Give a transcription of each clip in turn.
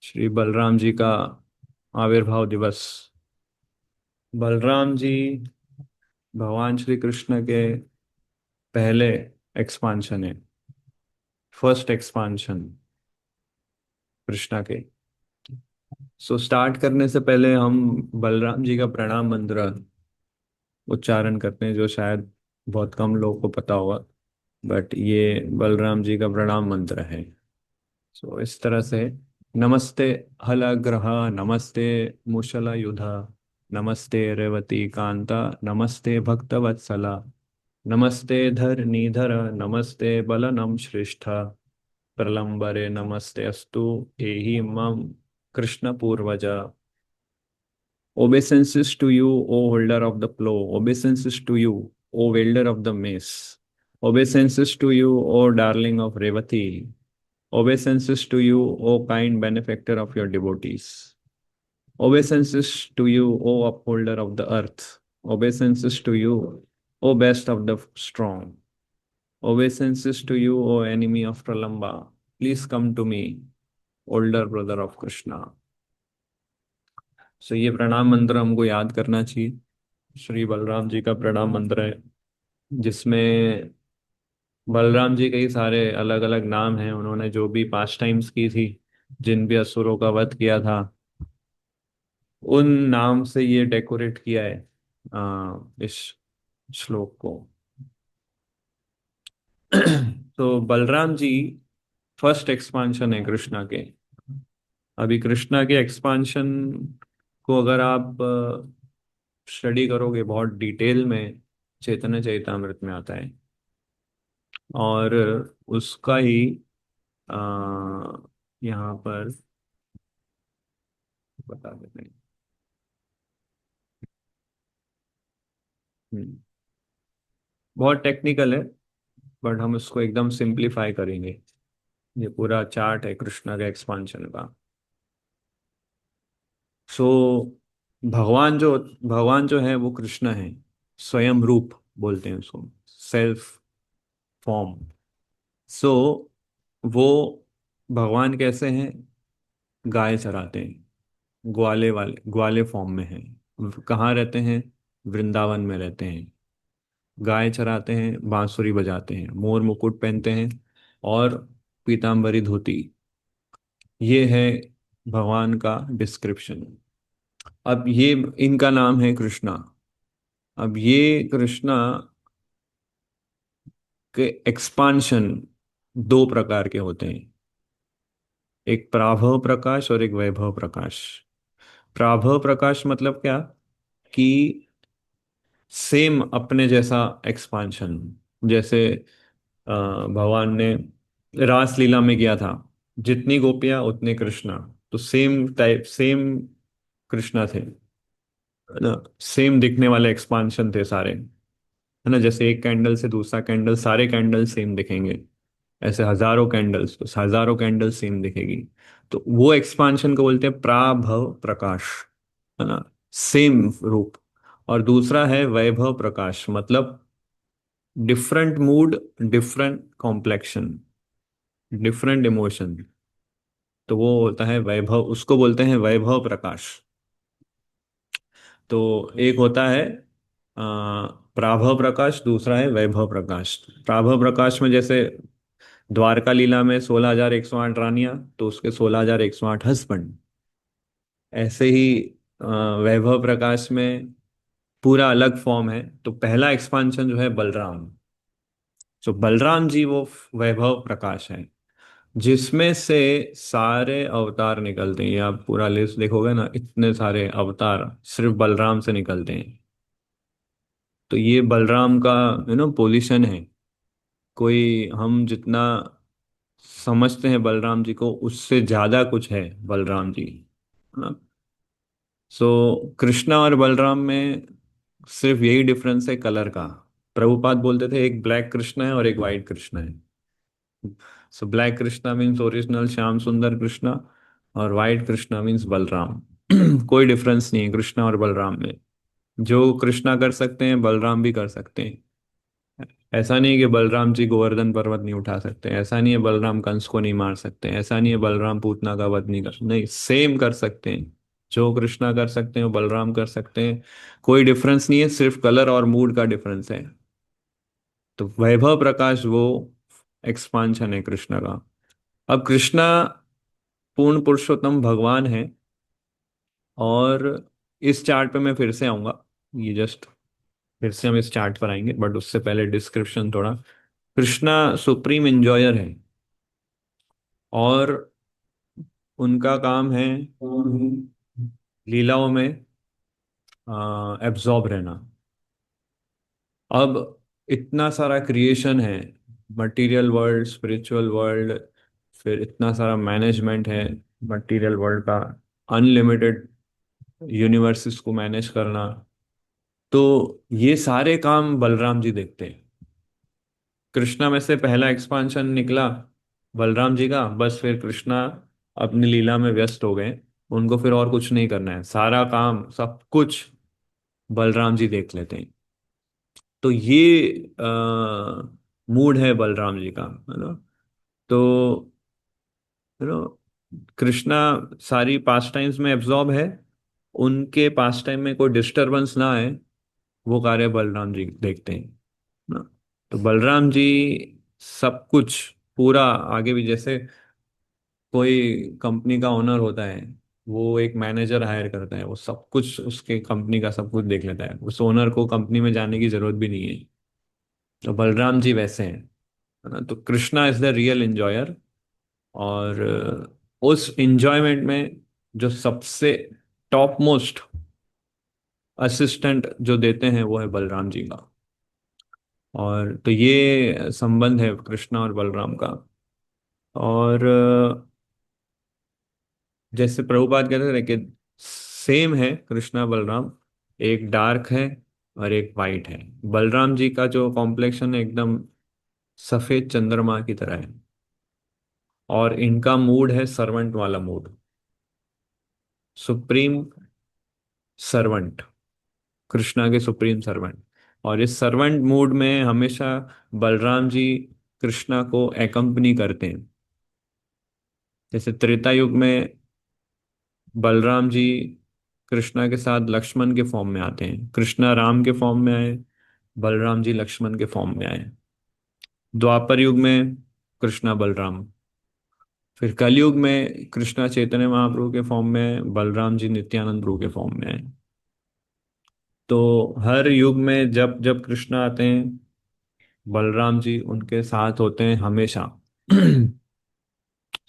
श्री बलराम जी का आविर्भाव दिवस। बलराम जी भगवान श्री कृष्ण के पहले एक्सपांशन है, फर्स्ट एक्सपांशन कृष्णा के। सो स्टार्ट करने से पहले हम बलराम जी का प्रणाम मंत्र उच्चारण करते हैं, जो शायद बहुत कम लोगों को पता होगा। बट ये बलराम जी का प्रणाम मंत्र है। सो इस तरह से, नमस्ते हलग्रह, नमस्ते मुशलयुध, नमस्ते रेवती कांता, नमस्ते भक्तवत्सला, नमस्ते धरणीधर, नमस्ते बलनम श्रेष्ठ, प्रलंबरे नमस्ते अस्तु, एहि मम कृष्ण पूर्वज। Obeisances to you, O holder of the plow. Obeisances to you, O wielder of the mace. Obeisances to you, O darling of Revati. Obeisances to you, O kind benefactor of your devotees. Obeisances to you, O upholder of the earth. Obeisances to you, O best of the strong. Obeisances to you, O enemy of Pralamba. Please come to me, older brother of Krishna. So ये प्रणाम मंत्र हमको याद करना चाहिए। श्री बलराम जी का प्रणाम मंत्र है, जिसमें बलराम जी कई सारे अलग अलग नाम हैं। उन्होंने जो भी पास टाइम्स की थी, जिन भी असुरों का वध किया था, उन नाम से ये डेकोरेट किया है इस श्लोक को। तो बलराम जी फर्स्ट एक्सपांशन है कृष्णा के। अभी कृष्णा के एक्सपांशन को अगर आप स्टडी करोगे बहुत डिटेल में, चैतन्य चैतामृत में आता है। और उसका ही आ, यहाँ पर बता देते हैं। हम्म, बहुत टेक्निकल है, बट हम उसको एकदम सिंप्लीफाई करेंगे। ये पूरा चार्ट है कृष्णा का एक्सपांशन का। सो भगवान जो है वो कृष्ण है। स्वयं रूप बोलते हैं उसको, सेल्फ फॉर्म। सो वो भगवान कैसे हैं? गाय चराते हैं, ग्वाले फॉर्म में हैं। कहाँ रहते हैं? वृंदावन में रहते हैं। गाय चराते हैं, बांसुरी बजाते हैं, मोर मुकुट पहनते हैं, और पीतांबरी धोती। ये है भगवान का डिस्क्रिप्शन। अब ये इनका नाम है कृष्णा। अब ये कृष्णा के एक्सपांशन दो प्रकार के होते हैं, एक प्राभव प्रकाश और एक वैभव प्रकाश। प्राभव प्रकाश मतलब क्या? कि सेम अपने जैसा एक्सपांशन। जैसे भगवान ने रास लीला में किया था, जितनी गोपियां उतने कृष्णा। तो सेम टाइप, सेम कृष्णा थे, है ना। सेम दिखने वाले एक्सपांशन थे सारे, है ना। जैसे एक कैंडल से दूसरा कैंडल, सारे कैंडल सेम दिखेंगे। ऐसे हजारों कैंडल्स, तो हजारों कैंडल सेम दिखेगी। तो वो एक्सपांशन को बोलते हैं प्राभव प्रकाश, है ना। सेम रूप। और दूसरा है वैभव प्रकाश, मतलब different mood, different complexion, different emotion. तो वो होता है वैभव, उसको बोलते हैं वैभव प्रकाश। तो एक होता है प्राभव प्रकाश, दूसरा है वैभव प्रकाश। प्राभव प्रकाश में जैसे द्वारका लीला में 16,108 रानियां, तो उसके 16,108 हस्बैंड। ऐसे ही अ, वैभव प्रकाश में पूरा अलग फॉर्म है। तो पहला एक्सपांशन जो है बलराम। तो बलराम जी वो वैभव प्रकाश है, जिसमें से सारे अवतार निकलते हैं। ये आप पूरा लिस्ट देखोगे ना, इतने सारे अवतार सिर्फ बलराम से निकलते हैं। तो ये बलराम का पोजीशन है। कोई हम जितना समझते हैं बलराम जी को, उससे ज्यादा कुछ है बलराम जी, है ना। सो कृष्णा और बलराम में सिर्फ यही डिफरेंस है, कलर का। प्रभुपाद बोलते थे एक ब्लैक कृष्णा है और एक वाइट कृष्णा है। So black Krishna means original Shyam सुंदर कृष्णा, और वाइट कृष्णा मीन्स बलराम। कोई डिफरेंस नहीं है कृष्णा और बलराम में। जो कृष्णा कर सकते हैं, बलराम भी कर सकते हैं। ऐसा नहीं है कि बलराम जी गोवर्धन पर्वत नहीं उठा सकते, ऐसा नहीं है बलराम कंस को नहीं मार सकते, ऐसा नहीं है बलराम पूतना का वध नहीं कर, नहीं, सेम कर सकते हैं। जो कृष्णा कर सकते हैं वो बलराम कर सकते हैं। कोई डिफरेंस नहीं है, सिर्फ कलर और मूड का डिफरेंस है। तो वैभव प्रकाश वो एक्सपांशन है कृष्णा का। अब कृष्णा पूर्ण पुरुषोत्तम भगवान है। और इस चार्ट पे मैं फिर से आऊंगा, ये जस्ट फिर से हम इस चार्ट पर आएंगे, बट उससे पहले डिस्क्रिप्शन थोड़ा। कृष्णा सुप्रीम इंजॉयर है, और उनका काम है लीलाओं में एब्जॉर्ब रहना। अब इतना सारा क्रिएशन है, मटेरियल वर्ल्ड, स्पिरिचुअल वर्ल्ड, फिर इतना सारा मैनेजमेंट है मटेरियल वर्ल्ड का, अनलिमिटेड यूनिवर्सेस को मैनेज करना। तो ये सारे काम बलराम जी देखते हैं। कृष्णा में से पहला एक्सपांशन निकला बलराम जी का, बस फिर कृष्णा अपनी लीला में व्यस्त हो गए। उनको फिर और कुछ नहीं करना है, सारा काम सब कुछ बलराम जी देख लेते हैं। तो ये मूड है बलराम जी का, है ना। तो कृष्णा सारी पास टाइम्स में एब्जॉर्ब है। उनके पास टाइम में कोई डिस्टरबेंस ना आए, वो कार्य बलराम जी देखते हैं ना। तो बलराम जी सब कुछ पूरा, आगे भी जैसे कोई कंपनी का ओनर होता है, वो एक मैनेजर हायर करता है, वो सब कुछ उसके कंपनी का सब कुछ देख लेता है, उस ओनर को कंपनी में जाने की जरूरत भी नहीं है। तो बलराम जी वैसे हैं, है ना। तो Krishna is the real enjoyer. और उस एंजॉयमेंट में जो सबसे टॉप मोस्ट असिस्टेंट जो देते हैं वो है बलराम जी का। और तो ये संबंध है कृष्णा और बलराम का। और जैसे प्रभुपाद कहते थे कि सेम है कृष्णा बलराम, एक डार्क है और एक वाइट है। बलराम जी का जो कॉम्प्लेक्शन है एकदम सफेद चंद्रमा की तरह है, और इनका मूड है सर्वेंट वाला मूड, सुप्रीम सर्वेंट, कृष्णा के सुप्रीम सर्वेंट। और इस सर्वेंट मूड में हमेशा बलराम जी कृष्णा को एकम्पनी करते हैं। जैसे त्रेता युग में बलराम जी कृष्णा के साथ लक्ष्मण के फॉर्म में आते हैं, कृष्णा राम के फॉर्म में आए, बलराम जी लक्ष्मण के फॉर्म में आए। द्वापर युग में कृष्णा बलराम, फिर कलयुग में कृष्णा चैतन्य महाप्रभु के फॉर्म में, बलराम जी नित्यानंद प्रभु के फॉर्म में आए। तो हर युग में जब जब कृष्णा आते हैं, बलराम जी उनके साथ होते हैं हमेशा।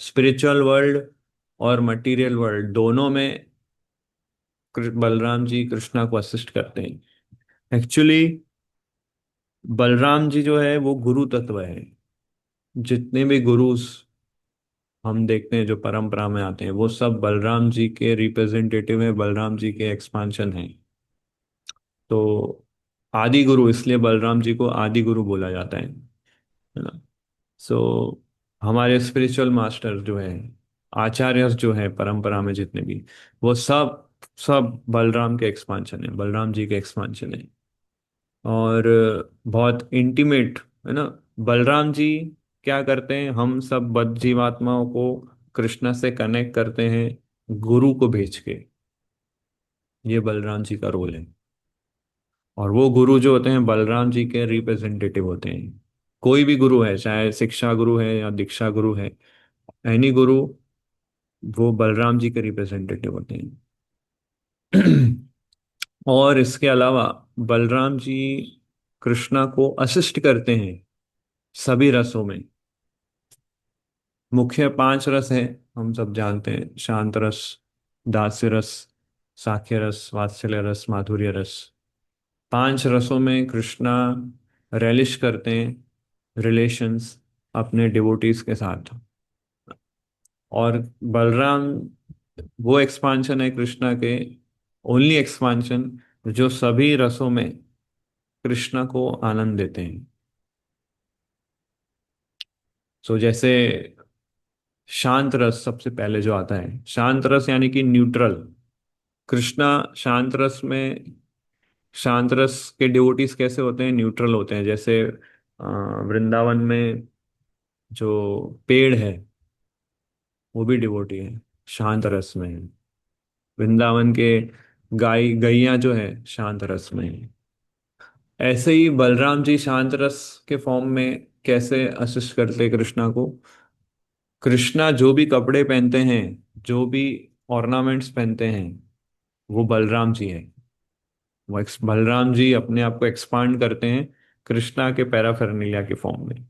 स्पिरिचुअल वर्ल्ड और मटेरियल वर्ल्ड दोनों में बलराम जी कृष्णा को असिस्ट करते हैं। एक्चुअली बलराम जी जो है वो गुरु तत्व है। जितने भी गुरुज हम देखते हैं जो परंपरा में आते हैं, वो सब बलराम जी के रिप्रेजेंटेटिव है, बलराम जी के एक्सपांशन हैं। तो आदि गुरु, इसलिए बलराम जी को आदि गुरु बोला जाता है ना। सो हमारे स्पिरिचुअल मास्टर जो है, आचार्य जो है परंपरा में जितने भी, वो सब सब बलराम के एक्सपांशन है, बलराम जी के एक्सपांशन है। और बहुत इंटीमेट, है ना। बलराम जी क्या करते हैं, हम सब बद्ध जीवात्माओं को कृष्ण से कनेक्ट करते हैं गुरु को भेज के। ये बलराम जी का रोल है। और वो गुरु जो होते हैं बलराम जी के रिप्रेजेंटेटिव होते हैं। कोई भी गुरु है, चाहे शिक्षा गुरु है या दीक्षा गुरु है, एनी गुरु, वो बलराम जी के रिप्रेजेंटेटिव होते हैं। और इसके अलावा बलराम जी कृष्णा को असिस्ट करते हैं सभी रसों में। मुख्य 5 रस हैं, हम सब जानते हैं, शांत रस, दास्य रस, साख्य रस, वात्सल्य रस, माधुर्य रस। 5 रसों में कृष्णा रेलिश करते हैं रिलेशंस अपने डिवोटीज के साथ। और बलराम वो एक्सपांशन है कृष्णा के, ओनली एक्सपांशन जो सभी रसों में कृष्णा को आनंद देते हैं। सो जैसे शांत रस सबसे पहले जो आता है, शांत रस यानी कि न्यूट्रल। कृष्णा शांत रस में, शांत रस के डिवोटीज कैसे होते हैं, न्यूट्रल होते हैं। जैसे वृंदावन में जो पेड़ है वो भी डिवोटी है, शांत रस में है। वृंदावन के गैया जो है शांत रस में है। ऐसे ही बलराम जी शांत रस के फॉर्म में कैसे असिस्ट करते कृष्णा को। कृष्णा जो भी कपड़े पहनते हैं, जो भी ऑर्नामेंट्स पहनते हैं, वो बलराम जी हैं। बलराम जी अपने आप को एक्सपांड करते हैं कृष्णा के पैराफेरनेलिया के फॉर्म में।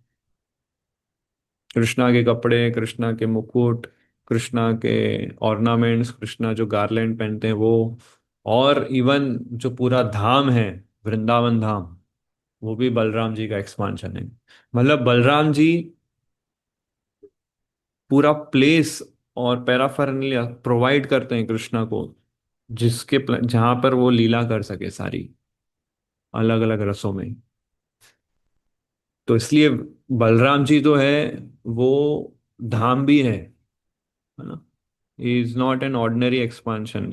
कृष्णा के कपड़े, कृष्णा के मुकुट, कृष्णा के ऑर्नामेंट्स, कृष्णा जो गार्लैंड पहनते हैं वो, और इवन जो पूरा धाम है, वृंदावन धाम, वो भी बलराम जी का एक्सपांशन है। मतलब बलराम जी पूरा प्लेस और पैराफेरनेलिया प्रोवाइड करते हैं कृष्णा को, जहां पर वो लीला कर सके सारी अलग अलग रसों में। तो इसलिए बलराम जी तो है, वो धाम भी है ना। Is not an ordinary expansion,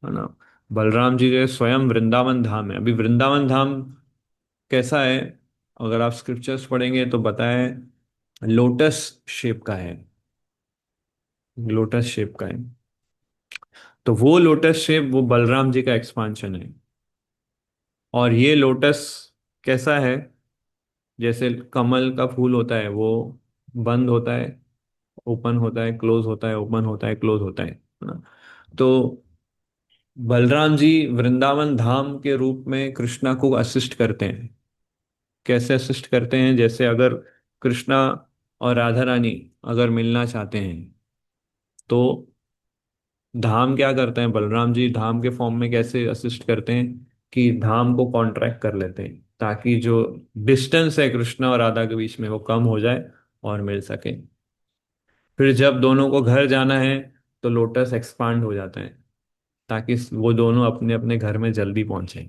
है ना। बलराम जी जो है स्वयं वृंदावन धाम है। अभी वृंदावन धाम कैसा है, अगर आप स्क्रिप्चर्स पढ़ेंगे तो बताए लोटस शेप का है, लोटस शेप का है। तो वो लोटस शेप वो बलराम जी का एक्सपांशन है। और ये लोटस कैसा है, जैसे कमल का फूल होता है, वो बंद होता है, ओपन होता है, क्लोज होता है, ओपन होता है, क्लोज होता है ना। तो बलराम जी वृंदावन धाम के रूप में कृष्णा को असिस्ट करते हैं। कैसे असिस्ट करते हैं, जैसे अगर कृष्णा और राधा रानी अगर मिलना चाहते हैं तो धाम क्या करते हैं, बलराम जी धाम के फॉर्म में कैसे असिस्ट करते हैं कि धाम को कॉन्ट्रैक्ट कर लेते हैं ताकि जो डिस्टेंस है कृष्णा और राधा के बीच में वो कम हो जाए और मिल सके। फिर जब दोनों को घर जाना है तो लोटस एक्सपांड हो जाते हैं ताकि वो दोनों अपने अपने घर में जल्दी पहुंचे।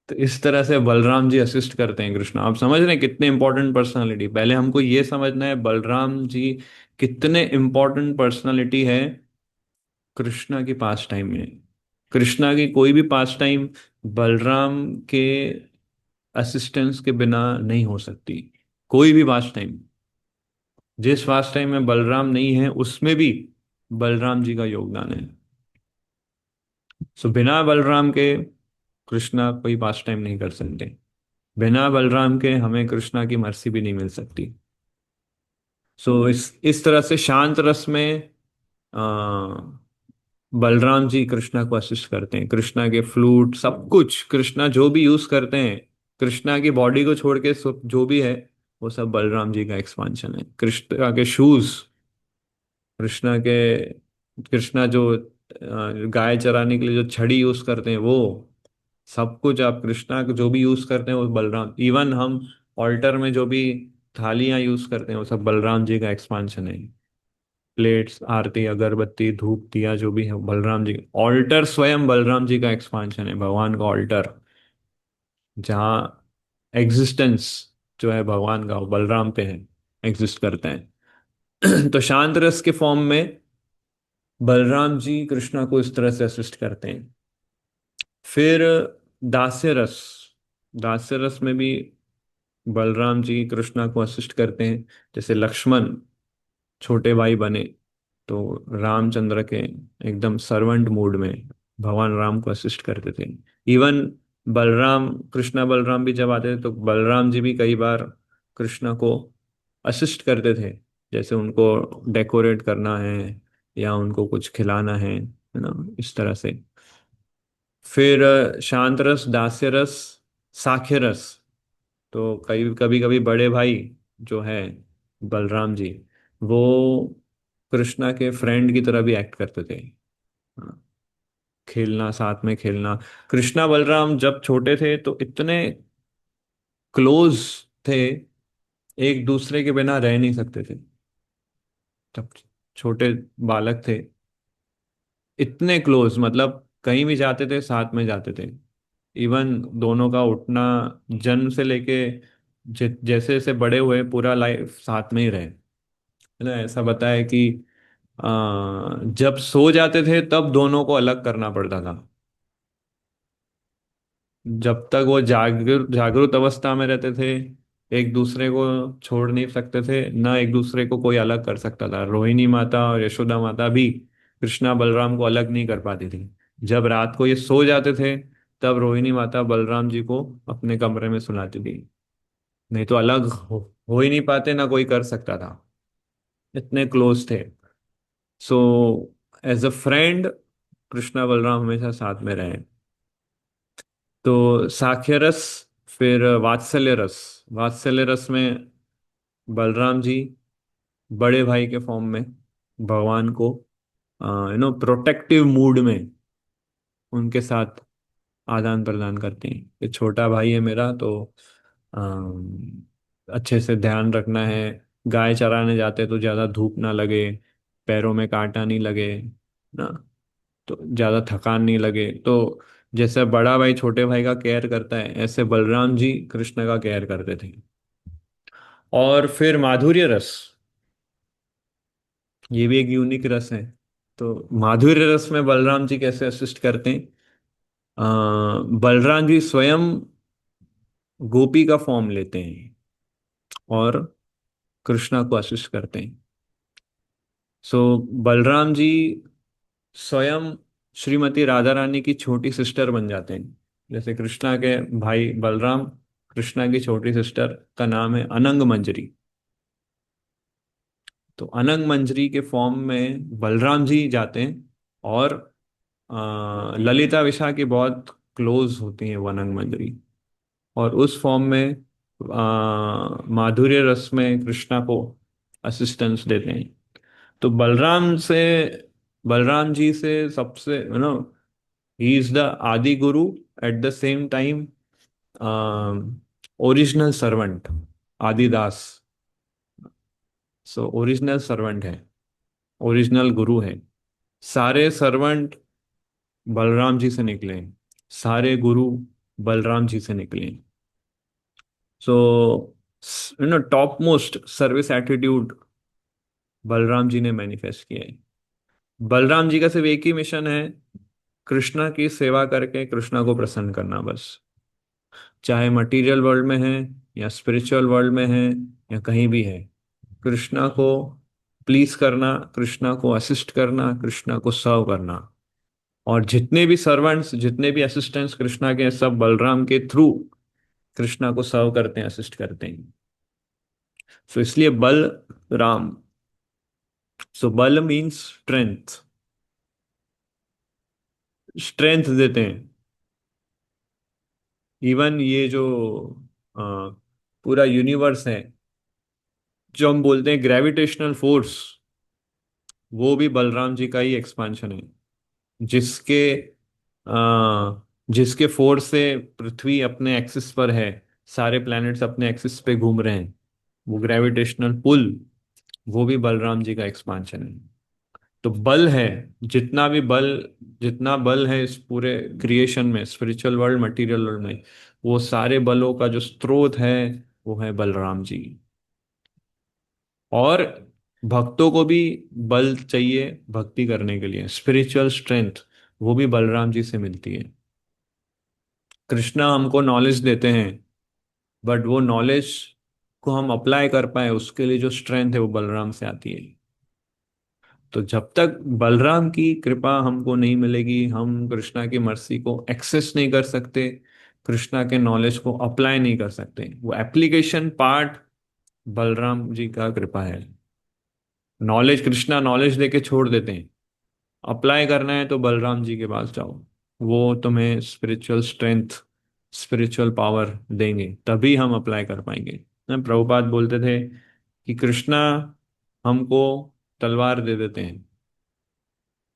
तो इस तरह से बलराम जी असिस्ट करते हैं कृष्ण। आप समझ रहे हैं कितने इंपॉर्टेंट पर्सनालिटी। पहले हमको ये समझना है बलराम जी कितने इंपॉर्टेंट पर्सनालिटी है कृष्णा की पास टाइम में। कृष्णा की कोई भी पास टाइम बलराम के असिस्टेंस के बिना नहीं हो सकती। कोई भी पास टाइम, जिस पास टाइम में बलराम नहीं है उसमें भी बलराम जी का योगदान है। सो बिना बलराम के कृष्णा कोई पास टाइम नहीं कर सकते। बिना बलराम के हमें कृष्णा की मर्सी भी नहीं मिल सकती। सो इस तरह से शांत रस में आ, बलराम जी कृष्णा को असिस्ट करते हैं। कृष्णा के फ्लूट सब कुछ कृष्णा जो भी यूज करते हैं, कृष्णा की बॉडी को छोड़ के जो भी है वो सब बलराम जी का एक्सपांशन है। कृष्णा के शूज, कृष्णा के कृष्णा जो गाय चराने के लिए जो छड़ी यूज करते हैं वो सब कुछ, आप कृष्णा को जो भी यूज करते हैं वो बलराम। इवन हम ऑल्टर में जो भी थालियां यूज करते हैं वो सब बलराम जी का एक्सपांशन है। प्लेट्स, आरती, अगरबत्ती, धूप, दिया जो भी है बलराम जी। ऑल्टर स्वयं बलराम जी का एक्सपांशन है, भगवान का ऑल्टर, जहाँ एग्जिस्टेंस जो है भगवान का वो बलराम पे है, एग्जिस्ट करते हैं। तो शांत रस के फॉर्म में बलराम जी कृष्णा को इस तरह से असिस्ट करते हैं। फिर दास्य रस, दास्य रस में भी बलराम जी कृष्णा को असिस्ट करते हैं। जैसे लक्ष्मण छोटे भाई बने तो रामचंद्र के एकदम सर्वेंट मोड में भगवान राम को असिस्ट करते थे। इवन बलराम, कृष्णा बलराम भी जब आते थे तो बलराम जी भी कई बार कृष्णा को असिस्ट करते थे। जैसे उनको डेकोरेट करना है या उनको कुछ खिलाना है ना, इस तरह से। फिर शांत रस, दास्य रस, साख्य रस। तो कई कभी कभी बड़े भाई जो है बलराम जी, वो कृष्णा के फ्रेंड की तरह भी एक्ट करते थे। हाँ, खेलना, साथ में खेलना। कृष्णा बलराम जब छोटे थे तो इतने क्लोज थे, एक दूसरे के बिना रह नहीं सकते थे। जब छोटे बालक थे इतने क्लोज, मतलब कहीं भी जाते थे साथ में जाते थे। इवन दोनों का उठना, जन्म से लेके जैसे जैसे बड़े हुए पूरा लाइफ साथ में ही रहे, है ना। ऐसा बताया कि जब सो जाते थे तब दोनों को अलग करना पड़ता था। जब तक वो जागृत अवस्था में रहते थे, एक दूसरे को छोड़ नहीं सकते थे, ना एक दूसरे को कोई अलग कर सकता था। रोहिणी माता और यशोदा माता भी कृष्णा बलराम को अलग नहीं कर पाती थी। जब रात को ये सो जाते थे, तब रोहिणी माता बलराम जी को अपने कमरे में सुलाती थी। नहीं तो अलग हो ही नहीं पाते, ना कोई कर सकता था, इतने क्लोज थे। So as a friend Krishna Balram हमेशा साथ में रहे। तो साख्य रस, फिर वात्सल्य रस। वात्सल्य रस में बलराम जी बड़े भाई के फॉर्म में भगवान को प्रोटेक्टिव मूड में उनके साथ आदान प्रदान करते हैं कि छोटा भाई है मेरा, तो अच्छे से ध्यान रखना है। गाय चराने जाते तो ज्यादा धूप ना लगे, पैरों में कांटा नहीं लगे ना, तो ज्यादा थकान नहीं लगे। तो जैसे बड़ा भाई छोटे भाई का केयर करता है, ऐसे बलराम जी कृष्ण का केयर करते थे। और फिर माधुर्य रस, ये भी एक यूनिक रस है। तो माधुर्य रस में बलराम जी कैसे असिस्ट करते हैं? बलराम जी स्वयं गोपी का फॉर्म लेते हैं और कृष्णा को असिस्ट करते हैं। सो बलराम जी स्वयं श्रीमती राधा रानी की छोटी सिस्टर बन जाते हैं। जैसे कृष्णा के भाई बलराम, कृष्णा की छोटी सिस्टर का नाम है अनंग मंजरी। तो अनंग मंजरी के फॉर्म में बलराम जी जाते हैं, और ललिता विशाख की बहुत क्लोज होती हैं वो अनंग मंजरी। और उस फॉर्म में माधुर्य रस में कृष्णा को असिस्टेंस देते हैं। तो बलराम जी से सबसे ही इज द आदि गुरु, at the same time original servant, Adidas. So original servant है, ओरिजिनल गुरु है। सारे सर्वेंट बलराम जी से निकले हैं, सारे गुरु बलराम जी से निकले हैं। So top most service attitude Balram ji ने मैनिफेस्ट किया है। बलराम जी का सिर्फ एक ही मिशन है, कृष्णा की सेवा करके कृष्णा को प्रसन्न करना बस। चाहे मटेरियल वर्ल्ड में है या स्पिरिचुअल वर्ल्ड में है या कहीं भी है, कृष्णा को प्लीज करना, कृष्णा को असिस्ट करना, कृष्णा को सर्व करना। और जितने भी सर्वेंट्स, जितने भी असिस्टेंट्स कृष्णा के हैं, सब बलराम के थ्रू कृष्णा को सर्व करते हैं, असिस्ट करते हैं। सो इसलिए बल राम। सो बल मीन्स स्ट्रेंथ, स्ट्रेंथ देते हैं। इवन ये जो अ, पूरा यूनिवर्स है, जो हम बोलते हैं ग्रेविटेशनल फोर्स, वो भी बलराम जी का ही एक्सपांशन है। जिसके जिसके फोर्स से पृथ्वी अपने एक्सिस पर है, सारे प्लैनेट्स अपने एक्सिस पे घूम रहे हैं, वो ग्रेविटेशनल पुल, वो भी बलराम जी का एक्सपांशन है। तो बल है, जितना भी बल, जितना बल है इस पूरे क्रिएशन में, स्पिरिचुअल वर्ल्ड, मटेरियल वर्ल्ड में, वो सारे बलों का जो स्रोत है वो है बलराम जी। और भक्तों को भी बल चाहिए भक्ति करने के लिए, स्पिरिचुअल स्ट्रेंथ, वो भी बलराम जी से मिलती है। कृष्णा हमको नॉलेज देते हैं, बट वो नॉलेज को हम अप्लाई कर पाए उसके लिए जो स्ट्रेंथ है वो बलराम से आती है। तो जब तक बलराम की कृपा हमको नहीं मिलेगी, हम कृष्णा की मर्सी को एक्सेस नहीं कर सकते, कृष्णा के नॉलेज को अप्लाई नहीं कर सकते। वो एप्लीकेशन पार्ट बलराम जी का कृपा है। नॉलेज, कृष्णा नॉलेज देके छोड़ देते हैं, अप्लाई करना है तो बलराम जी के पास जाओ, वो तुम्हें स्पिरिचुअल स्ट्रेंथ, स्पिरिचुअल पावर देंगे, तभी हम अप्लाई कर पाएंगे ना। प्रभुपाद बोलते थे कि कृष्णा हमको तलवार दे देते हैं,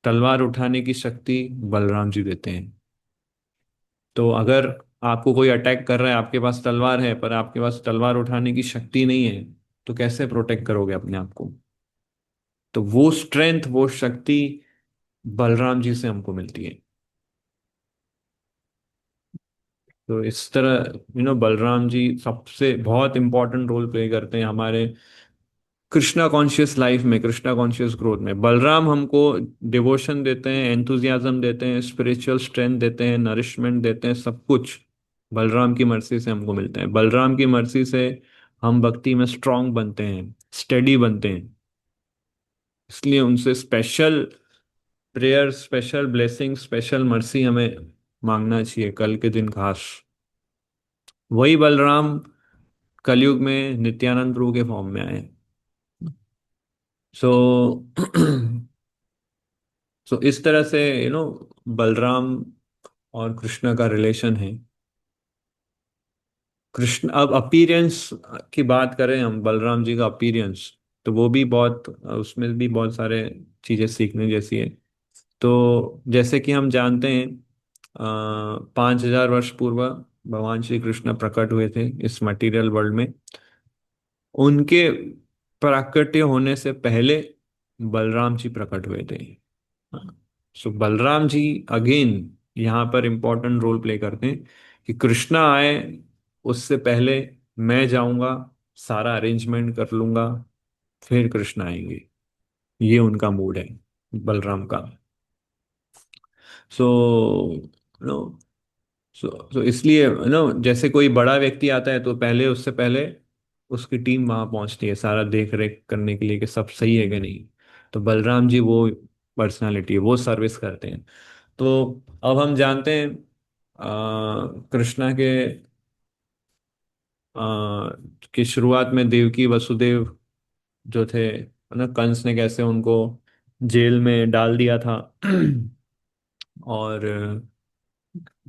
तलवार उठाने की शक्ति बलराम जी देते हैं। तो अगर आपको कोई अटैक कर रहा है, आपके पास तलवार है पर आपके पास तलवार उठाने की शक्ति नहीं है, तो कैसे प्रोटेक्ट करोगे अपने आप को? तो वो स्ट्रेंथ, वो शक्ति बलराम जी से हमको मिलती है। तो इस तरह बलराम जी सबसे बहुत इंपॉर्टेंट रोल प्ले करते हैं हमारे कृष्णा कॉन्शियस लाइफ में, कृष्णा कॉन्शियस ग्रोथ में। बलराम हमको डिवोशन देते हैं, एंथुजियाज्म देते हैं, स्पिरिचुअल स्ट्रेंथ देते हैं, नरिशमेंट देते हैं, सब कुछ। बलराम की मर्जी से हमको मिलते हैं, बलराम की मर्जी से हम भक्ति में स्ट्रांग बनते हैं, स्टेडी बनते हैं। इसलिए उनसे special prayer, special blessing, special mercy हमें मांगना चाहिए कल के दिन खास। वही बलराम कलयुग में नित्यानंद प्रभु के फॉर्म में आए। सो सो इस तरह से बलराम और कृष्ण का रिलेशन है। कृष्ण, अब अपीयरेंस की बात करें हम, बलराम जी का अपीयरेंस, तो वो भी बहुत, उसमें भी बहुत सारे चीजें सीखने जैसी है। तो जैसे कि हम जानते हैं 5,000 वर्ष पूर्व भगवान श्री कृष्ण प्रकट हुए थे इस मटेरियल वर्ल्ड में। उनके प्राकट्य होने से पहले बलराम जी प्रकट हुए थे। सो बलराम जी अगेन यहाँ पर इंपॉर्टेंट रोल प्ले करते हैं कि कृष्णा आए उससे पहले मैं जाऊंगा, सारा अरेंजमेंट कर लूंगा, फिर कृष्ण आएंगे। ये उनका मूड है बलराम का। सो नो सो इसलिए जैसे कोई बड़ा व्यक्ति आता है तो पहले, उससे पहले उसकी टीम वहां पहुंचती है सारा देख रेख करने के लिए कि सब सही है कि नहीं। तो बलराम जी वो पर्सनालिटी है, वो सर्विस करते हैं। तो अब हम जानते हैं कृष्णा के की शुरुआत में देवकी वसुदेव जो थे, ना कंस ने कैसे उनको जेल में डाल दिया था। और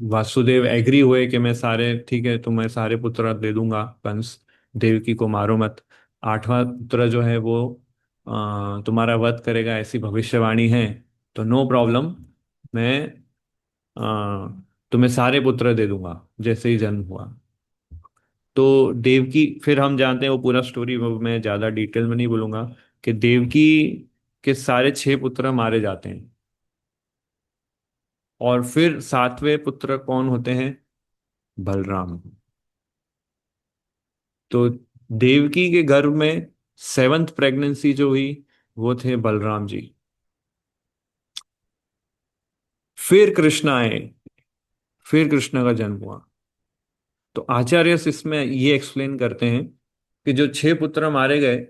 वासुदेव एग्री हुए कि मैं सारे, ठीक है तो मैं सारे पुत्र दे दूंगा, कंस देवकी को मारो मत। 8वां पुत्र जो है वो तुम्हारा वध करेगा ऐसी भविष्यवाणी है, तो नो प्रॉब्लम, मैं तुम्हें सारे पुत्र दे दूंगा जैसे ही जन्म हुआ। तो देवकी, फिर हम जानते हैं वो पूरा स्टोरी, वो मैं ज्यादा डिटेल में नहीं बोलूंगा, कि देवकी के सारे 6 पुत्र मारे जाते हैं। और फिर 7वें पुत्र कौन होते हैं? बलराम। तो देवकी के गर्भ में 7th प्रेगनेंसी जो हुई वो थे बलराम जी। फिर कृष्ण आए, फिर कृष्ण का जन्म हुआ। तो आचार्य इसमें ये एक्सप्लेन करते हैं कि जो 6 पुत्र मारे गए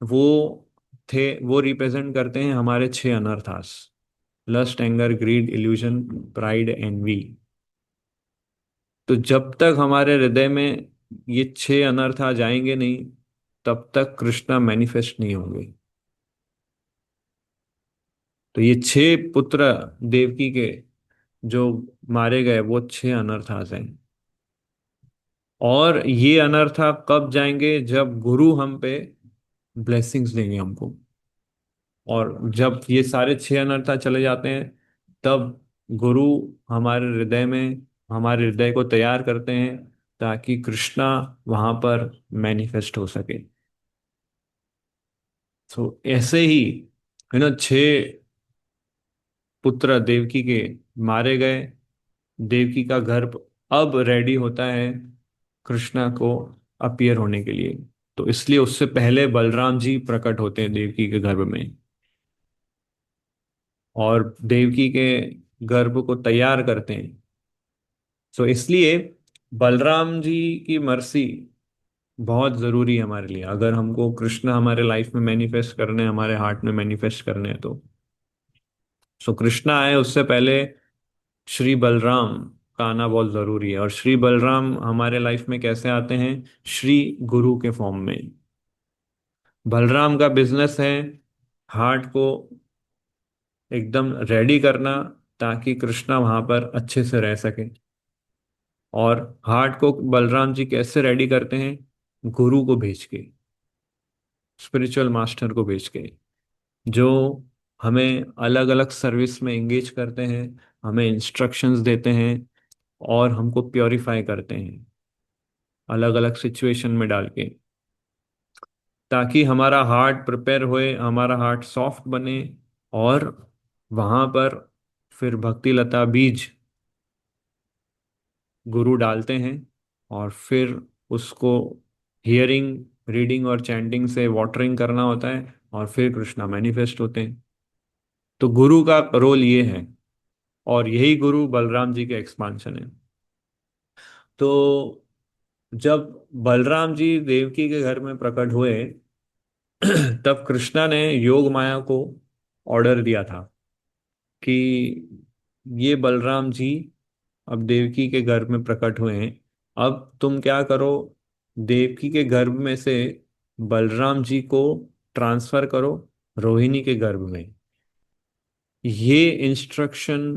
वो थे, वो रिप्रेजेंट करते हैं हमारे 6 अनर्थास: lust, anger, greed, illusion, pride, envy. तो जब तक हमारे हृदय में ये 6 अनर्थ आ जाएंगे नहीं, तब तक कृष्णा मैनिफेस्ट नहीं होंगे। तो ये 6 पुत्र देवकी के जो मारे गए वो 6 अनर्थास हैं। और ये अनर्था कब जाएंगे? जब गुरु हम पे ब्लेसिंग्स देंगे हमको। और जब ये सारे 6 अनर्था चले जाते हैं, तब गुरु हमारे हृदय में, हमारे हृदय को तैयार करते हैं ताकि कृष्णा वहां पर मैनिफेस्ट हो सके। तो ऐसे ही 6 पुत्र देवकी के मारे गए। देवकी का गर्भ अब रेडी होता है कृष्णा को अपीयर होने के लिए। तो इसलिए उससे पहले बलराम जी प्रकट होते हैं देवकी के गर्भ में, और देवकी के गर्भ को तैयार करते हैं। सो इसलिए बलराम जी की मर्सी बहुत जरूरी है हमारे लिए, अगर हमको कृष्ण हमारे लाइफ में मैनिफेस्ट करने हैं, हमारे हार्ट में मैनिफेस्ट करने हैं तो। सो कृष्ण आए उससे पहले श्री बलराम का आना बहुत जरूरी है। और श्री बलराम हमारे लाइफ में कैसे आते हैं? श्री गुरु के फॉर्म में। बलराम का बिजनेस है हार्ट को एकदम रेडी करना ताकि कृष्णा वहां पर अच्छे से रह सके। और हार्ट को बलराम जी कैसे रेडी करते हैं? गुरु को भेज के, स्पिरिचुअल मास्टर को भेज के, जो हमें अलग अलग सर्विस में एंगेज करते हैं, हमें इंस्ट्रक्शंस देते हैं और हमको प्योरीफाई करते हैं अलग अलग सिचुएशन में डाल के, ताकि हमारा हार्ट प्रिपेयर होए, हमारा हार्ट सॉफ्ट बने। और वहां पर फिर भक्ति लता बीज गुरु डालते हैं, और फिर उसको हियरिंग, रीडिंग और चैंटिंग से वाटरिंग करना होता है, और फिर कृष्णा मैनिफेस्ट होते हैं। तो गुरु का रोल ये है, और यही गुरु बलराम जी के एक्सपांशन है। तो जब बलराम जी देवकी के घर में प्रकट हुए, तब कृष्णा ने योग माया को ऑर्डर दिया था कि ये बलराम जी अब देवकी के गर्भ में प्रकट हुए हैं, अब तुम क्या करो, देवकी के गर्भ में से बलराम जी को ट्रांसफर करो रोहिणी के गर्भ में। ये इंस्ट्रक्शन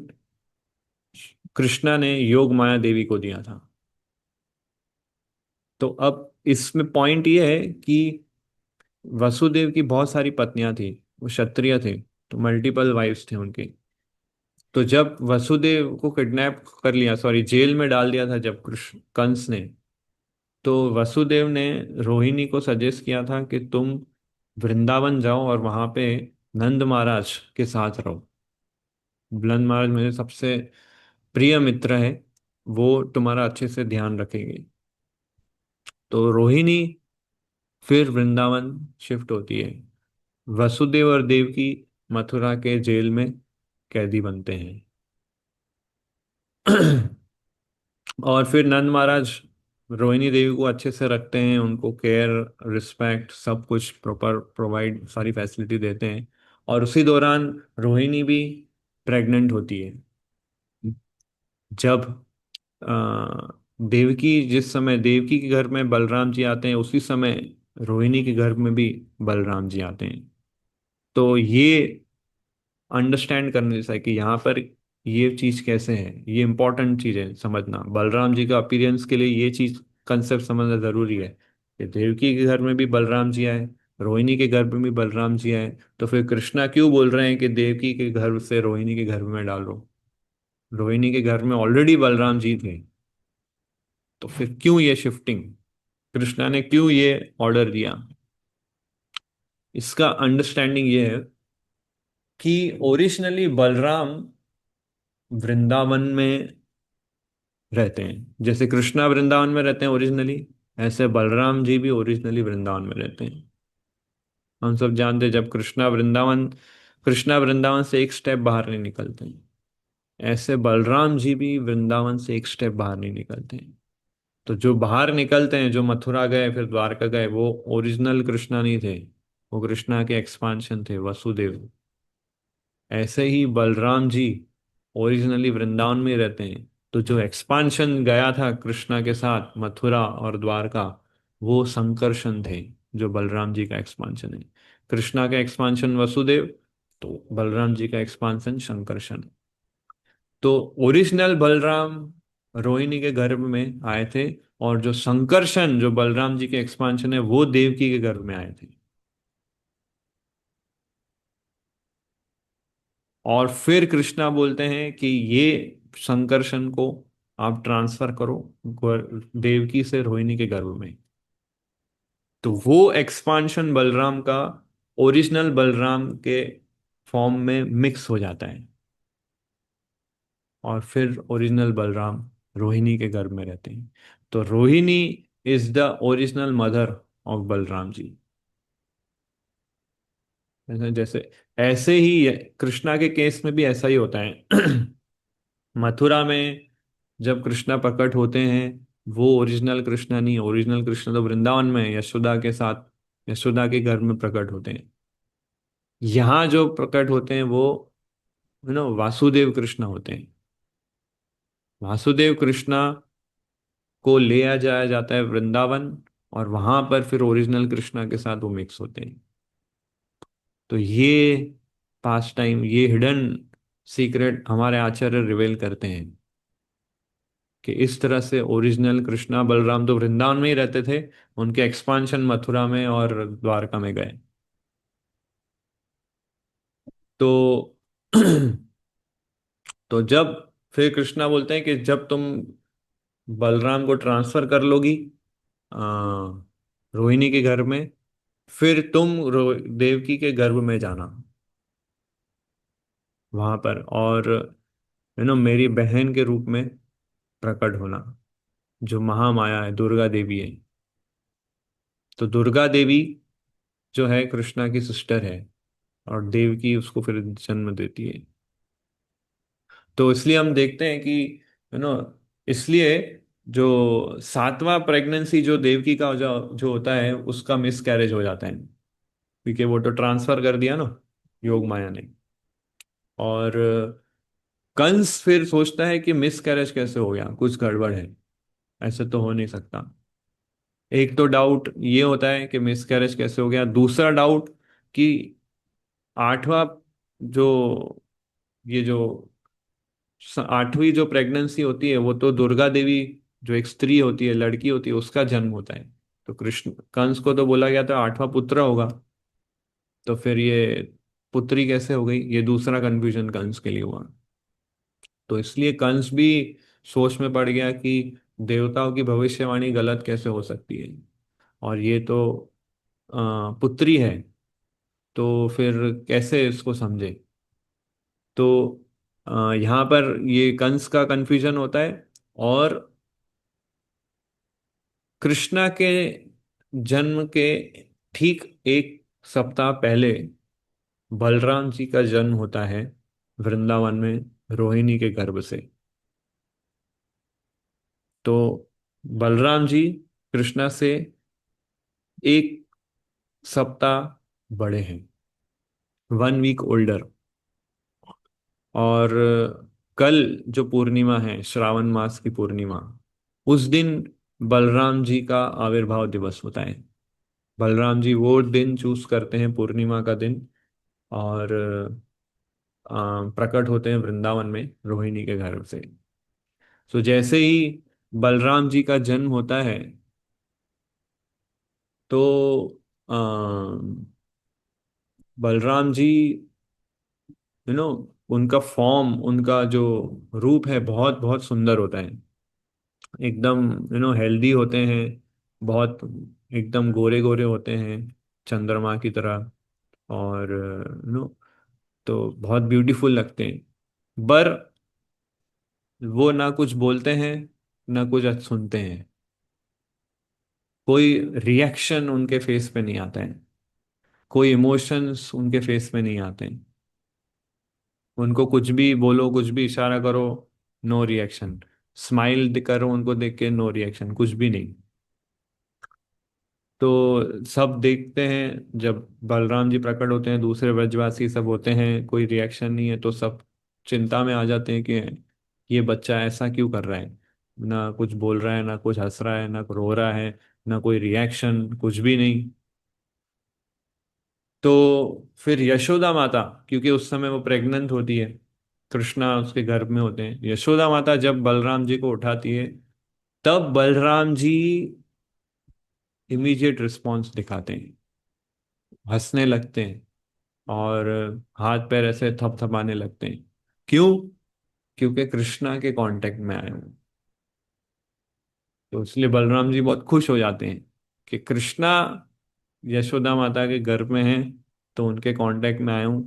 कृष्णा ने योग माया देवी को दिया था। तो अब इसमें पॉइंट ये है कि वसुदेव की बहुत सारी पत्नियां थी, वो क्षत्रिय थे, तो मल्टीपल वाइफ्स थे उनके। तो जब वसुदेव को किडनैप कर लिया, सॉरी जेल में डाल दिया था जब कृष्ण कंस ने, तो वसुदेव ने रोहिणी को सजेस्ट किया था कि तुम वृंदावन जाओ और वहां पे नंद महाराज के साथ रहो। नंद महाराज मेरे सबसे प्रिय मित्र है, वो तुम्हारा अच्छे से ध्यान रखेंगे। तो रोहिणी फिर वृंदावन शिफ्ट होती है, वसुदेव और देवकी मथुरा के जेल में कैदी बनते हैं। और फिर नंद महाराज रोहिणी देवी को अच्छे से रखते हैं, उनको केयर, रिस्पेक्ट, सब कुछ प्रॉपर प्रोवाइड, सारी फैसिलिटी देते हैं। और उसी दौरान रोहिणी भी प्रेग्नेंट होती है। जब देवकी, जिस समय देवकी के घर में बलराम जी आते हैं, उसी समय रोहिणी के घर में भी बलराम जी आते हैं। तो ये अंडरस्टैंड करने जैसा है कि यहाँ पर ये चीज कैसे है, ये इंपॉर्टेंट चीज है समझना। बलराम जी का अपीयरेंस के लिए ये चीज, कंसेप्ट समझना जरूरी है कि देवकी के घर में भी बलराम जी आए, रोहिणी के घर में भी बलराम जी आए। तो फिर कृष्णा क्यों बोल रहे हैं कि देवकी के घर से रोहिणी के घर में डालो? रोहिणी के घर में ऑलरेडी बलराम जी थे, तो फिर क्यों ये शिफ्टिंग, कृष्णा ने क्यों ये ऑर्डर दिया? इसका अंडरस्टैंडिंग ये है कि ओरिजिनली बलराम वृंदावन में रहते हैं। जैसे कृष्णा वृंदावन में रहते हैं ओरिजिनली, ऐसे बलराम जी भी ओरिजिनली वृंदावन में रहते हैं। हम सब जानते हैं, जब कृष्णा वृंदावन से एक स्टेप बाहर नहीं निकलते हैं, ऐसे बलराम जी भी वृंदावन से एक स्टेप बाहर नहीं निकलते हैं। तो जो बाहर निकलते हैं, जो मथुरा गए फिर द्वारका गए, वो ओरिजिनल कृष्णा नहीं थे, वो कृष्णा के एक्सपांशन थे, वसुदेव। ऐसे ही बलराम जी ओरिजिनली वृंदावन में रहते हैं, तो जो एक्सपांशन गया था कृष्णा के साथ मथुरा और द्वारका, वो संकर्षण थे। जो बलराम जी का एक्सपांशन है, कृष्णा का एक्सपांशन वसुदेव, तो बलराम जी का एक्सपांशन संकर्षण। तो ओरिजिनल बलराम रोहिणी के गर्भ में आए थे, और जो संकर्षण, जो बलराम जी के एक्सपांशन है, वो देवकी के गर्भ में आए थे। और फिर कृष्णा बोलते हैं कि ये संकर्षण को आप ट्रांसफर करो देवकी से रोहिणी के गर्भ में। तो वो एक्सपांशन बलराम का ओरिजिनल बलराम के फॉर्म में मिक्स हो जाता है, और फिर ओरिजिनल बलराम रोहिणी के गर्भ में रहते हैं। तो Rohini is the original mother of Balram ji. जैसे ऐसे ही कृष्णा के केस में भी ऐसा ही होता है। मथुरा में जब कृष्णा प्रकट होते हैं, वो ओरिजिनल कृष्णा नहीं, ओरिजिनल कृष्णा तो वृंदावन में यशोदा के साथ, यशोदा के घर में प्रकट होते हैं। यहाँ जो प्रकट होते हैं वो वासुदेव कृष्णा होते हैं। वासुदेव कृष्णा को ले आ जाया जाता है वृंदावन, और वहां पर फिर ओरिजिनल कृष्णा के साथ वो मिक्स होते हैं। तो ये पास टाइम, ये हिडन सीक्रेट हमारे आचार्य रिवेल करते हैं कि इस तरह से ओरिजिनल कृष्णा बलराम तो वृंदावन में ही रहते थे, उनके एक्सपांशन मथुरा में और द्वारका में गए। तो तो जब फिर कृष्णा बोलते हैं कि जब तुम बलराम को ट्रांसफर कर लोगी आ, रोहिणी के घर में, फिर तुम देवकी के गर्भ में जाना वहां पर, और मेरी बहन के रूप में प्रकट होना, जो महामाया है, दुर्गा देवी है। तो दुर्गा देवी जो है कृष्णा की सिस्टर है, और देवकी उसको फिर जन्म देती है। तो इसलिए हम देखते हैं कि यू नो इसलिए जो सातवां प्रेगनेंसी जो देवकी का जो जो होता है उसका मिस कैरेज हो जाता है, क्योंकि वो तो ट्रांसफर कर दिया ना योग माया ने। और कंस फिर सोचता है कि मिस कैरेज कैसे हो गया, कुछ गड़बड़ है, ऐसे तो हो नहीं सकता। एक तो डाउट ये होता है कि मिस कैरेज कैसे हो गया, दूसरा डाउट कि आठवां जो ये जो आठवीं जो प्रेगनेंसी होती है वो तो दुर्गा देवी जो एक स्त्री होती है, लड़की होती है, उसका जन्म होता है। तो कृष्ण कंस को तो बोला गया था आठवां पुत्र होगा, तो फिर ये पुत्री कैसे हो गई, ये दूसरा कंफ्यूजन कंस के लिए हुआ। तो इसलिए कंस भी सोच में पड़ गया कि देवताओं की भविष्यवाणी गलत कैसे हो सकती है, और ये तो पुत्री है, तो फिर कैसे इसको समझे। तो यहाँ पर ये कंस का कंफ्यूजन होता है। और कृष्णा के जन्म के ठीक एक सप्ताह पहले बलराम जी का जन्म होता है वृंदावन में, रोहिणी के गर्भ से। तो बलराम जी कृष्णा से एक सप्ताह बड़े हैं, 1 वीक ओल्डर। और कल जो पूर्णिमा है, श्रावण मास की पूर्णिमा, उस दिन बलराम जी का आविर्भाव दिवस होता है। बलराम जी वो दिन चूज करते हैं, पूर्णिमा का दिन, और प्रकट होते हैं वृंदावन में रोहिणी के घर से। तो जैसे ही बलराम जी का जन्म होता है, तो अ, बलराम जी यू नो उनका फॉर्म, उनका जो रूप है बहुत बहुत सुंदर होता है, एकदम हेल्दी होते हैं, बहुत एकदम गोरे गोरे होते हैं, चंद्रमा की तरह। और तो बहुत ब्यूटीफुल लगते हैं। पर वो ना कुछ बोलते हैं, ना कुछ सुनते हैं, कोई रिएक्शन उनके फेस पे नहीं आता है, कोई इमोशंस उनके फेस पे नहीं आते हैं। उनको कुछ भी बोलो, कुछ भी इशारा करो, नो रिएक्शन। स्माइल करो उनको देख के, नो रिएक्शन, कुछ भी नहीं। तो सब देखते हैं जब बलराम जी प्रकट होते हैं, दूसरे ब्रजवासी सब होते हैं, कोई रिएक्शन नहीं है, तो सब चिंता में आ जाते हैं कि ये बच्चा ऐसा क्यों कर रहा है, ना कुछ बोल रहा है, ना कुछ हंस रहा है, ना रो रहा है, ना कोई रिएक्शन, कुछ भी नहीं। तो फिर यशोदा माता, क्योंकि उस समय वो प्रेग्नेंट होती है, कृष्णा उसके गर्भ में होते हैं, यशोदा माता जब बलराम जी को उठाती है, तब बलराम जी इमीडिएट रिस्पॉन्स दिखाते हैं, हंसने लगते हैं, और हाथ पैर ऐसे थपथपाने लगते हैं। क्यों? क्योंकि कृष्णा के कांटेक्ट में आए हूं। तो इसलिए बलराम जी बहुत खुश हो जाते हैं कि कृष्णा यशोदा माता के गर्भ में है, तो उनके कांटेक्ट में आए हूं।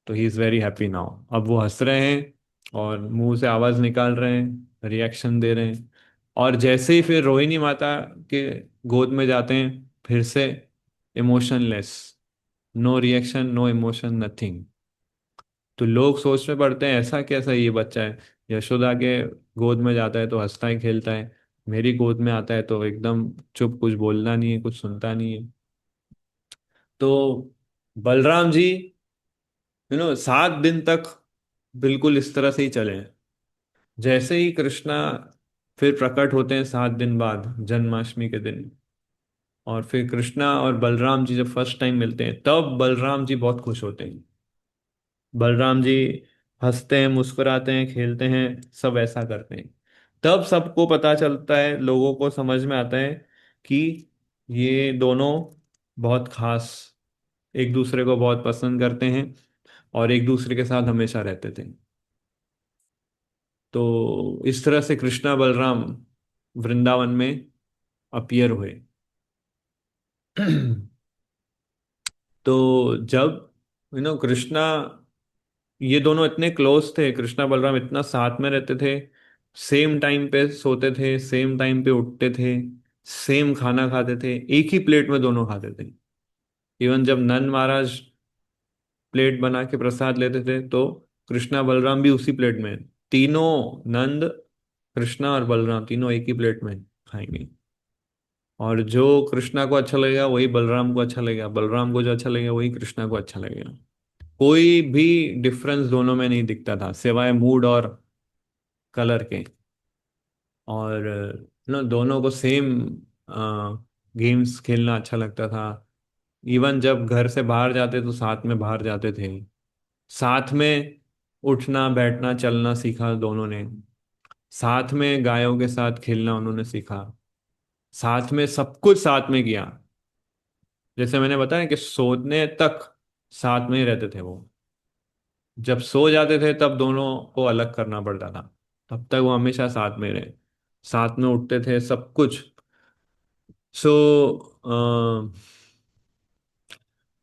तो he is very happy now. अब वो हंस रहे हैं और मुंह से आवाज निकाल रहे हैं, रिएक्शन दे रहे हैं। और जैसे ही फिर रोहिणी माता के गोद में जाते हैं, फिर से emotionless, no reaction, no emotion, nothing. तो लोग सोच में पड़ते हैं ऐसा कैसा ये बच्चा है, यशोदा के गोद में जाता है तो हंसता है खेलता है, मेरी गोद में आता है तो एकदम चुप, कुछ बोलना नहीं है, कुछ सुनता नहीं है। तो बलराम जी 7 दिन तक बिल्कुल इस तरह से ही चले हैं। जैसे ही कृष्णा फिर प्रकट होते हैं 7 दिन बाद, जन्माष्टमी के दिन, और फिर कृष्णा और बलराम जी जब फर्स्ट टाइम मिलते हैं, तब बलराम जी बहुत खुश होते हैं। बलराम जी हंसते हैं, मुस्कुराते हैं, खेलते हैं, सब ऐसा करते हैं। तब सबको पता चलता है, लोगों को समझ में आता है कि ये दोनों बहुत खास, एक दूसरे को बहुत पसंद करते हैं, और एक दूसरे के साथ हमेशा रहते थे। तो इस तरह से कृष्णा बलराम वृंदावन में अपीयर हुए। तो जब कृष्णा, ये दोनों इतने क्लोज थे, कृष्णा बलराम इतना साथ में रहते थे, सेम टाइम पे सोते थे, सेम टाइम पे उठते थे, सेम खाना खाते थे, एक ही प्लेट में दोनों खाते थे। इवन जब नंद महाराज प्लेट बना के प्रसाद लेते थे, तो कृष्णा बलराम भी उसी प्लेट में, तीनों नंद कृष्णा और बलराम तीनों एक ही प्लेट में खाएंगे। और जो कृष्णा को अच्छा लगेगा वही बलराम को अच्छा लगेगा, बलराम को जो अच्छा लगेगा वही कृष्णा को अच्छा लगेगा। कोई भी डिफरेंस दोनों में नहीं दिखता था सिवाय मूड और कलर के। और दोनों को सेम गेम्स खेलना अच्छा लगता था। इवन जब घर से बाहर जाते तो साथ में बाहर जाते थे, साथ में उठना बैठना चलना सीखा दोनों ने, साथ में गायों के साथ खेलना उन्होंने सीखा, साथ में सब कुछ साथ में किया। जैसे मैंने बताया कि सोने तक साथ में ही रहते थे वो। जब सो जाते थे तब दोनों को अलग करना पड़ता था, तब तक वो हमेशा साथ में रहे, साथ में उठते थे सब कुछ। सो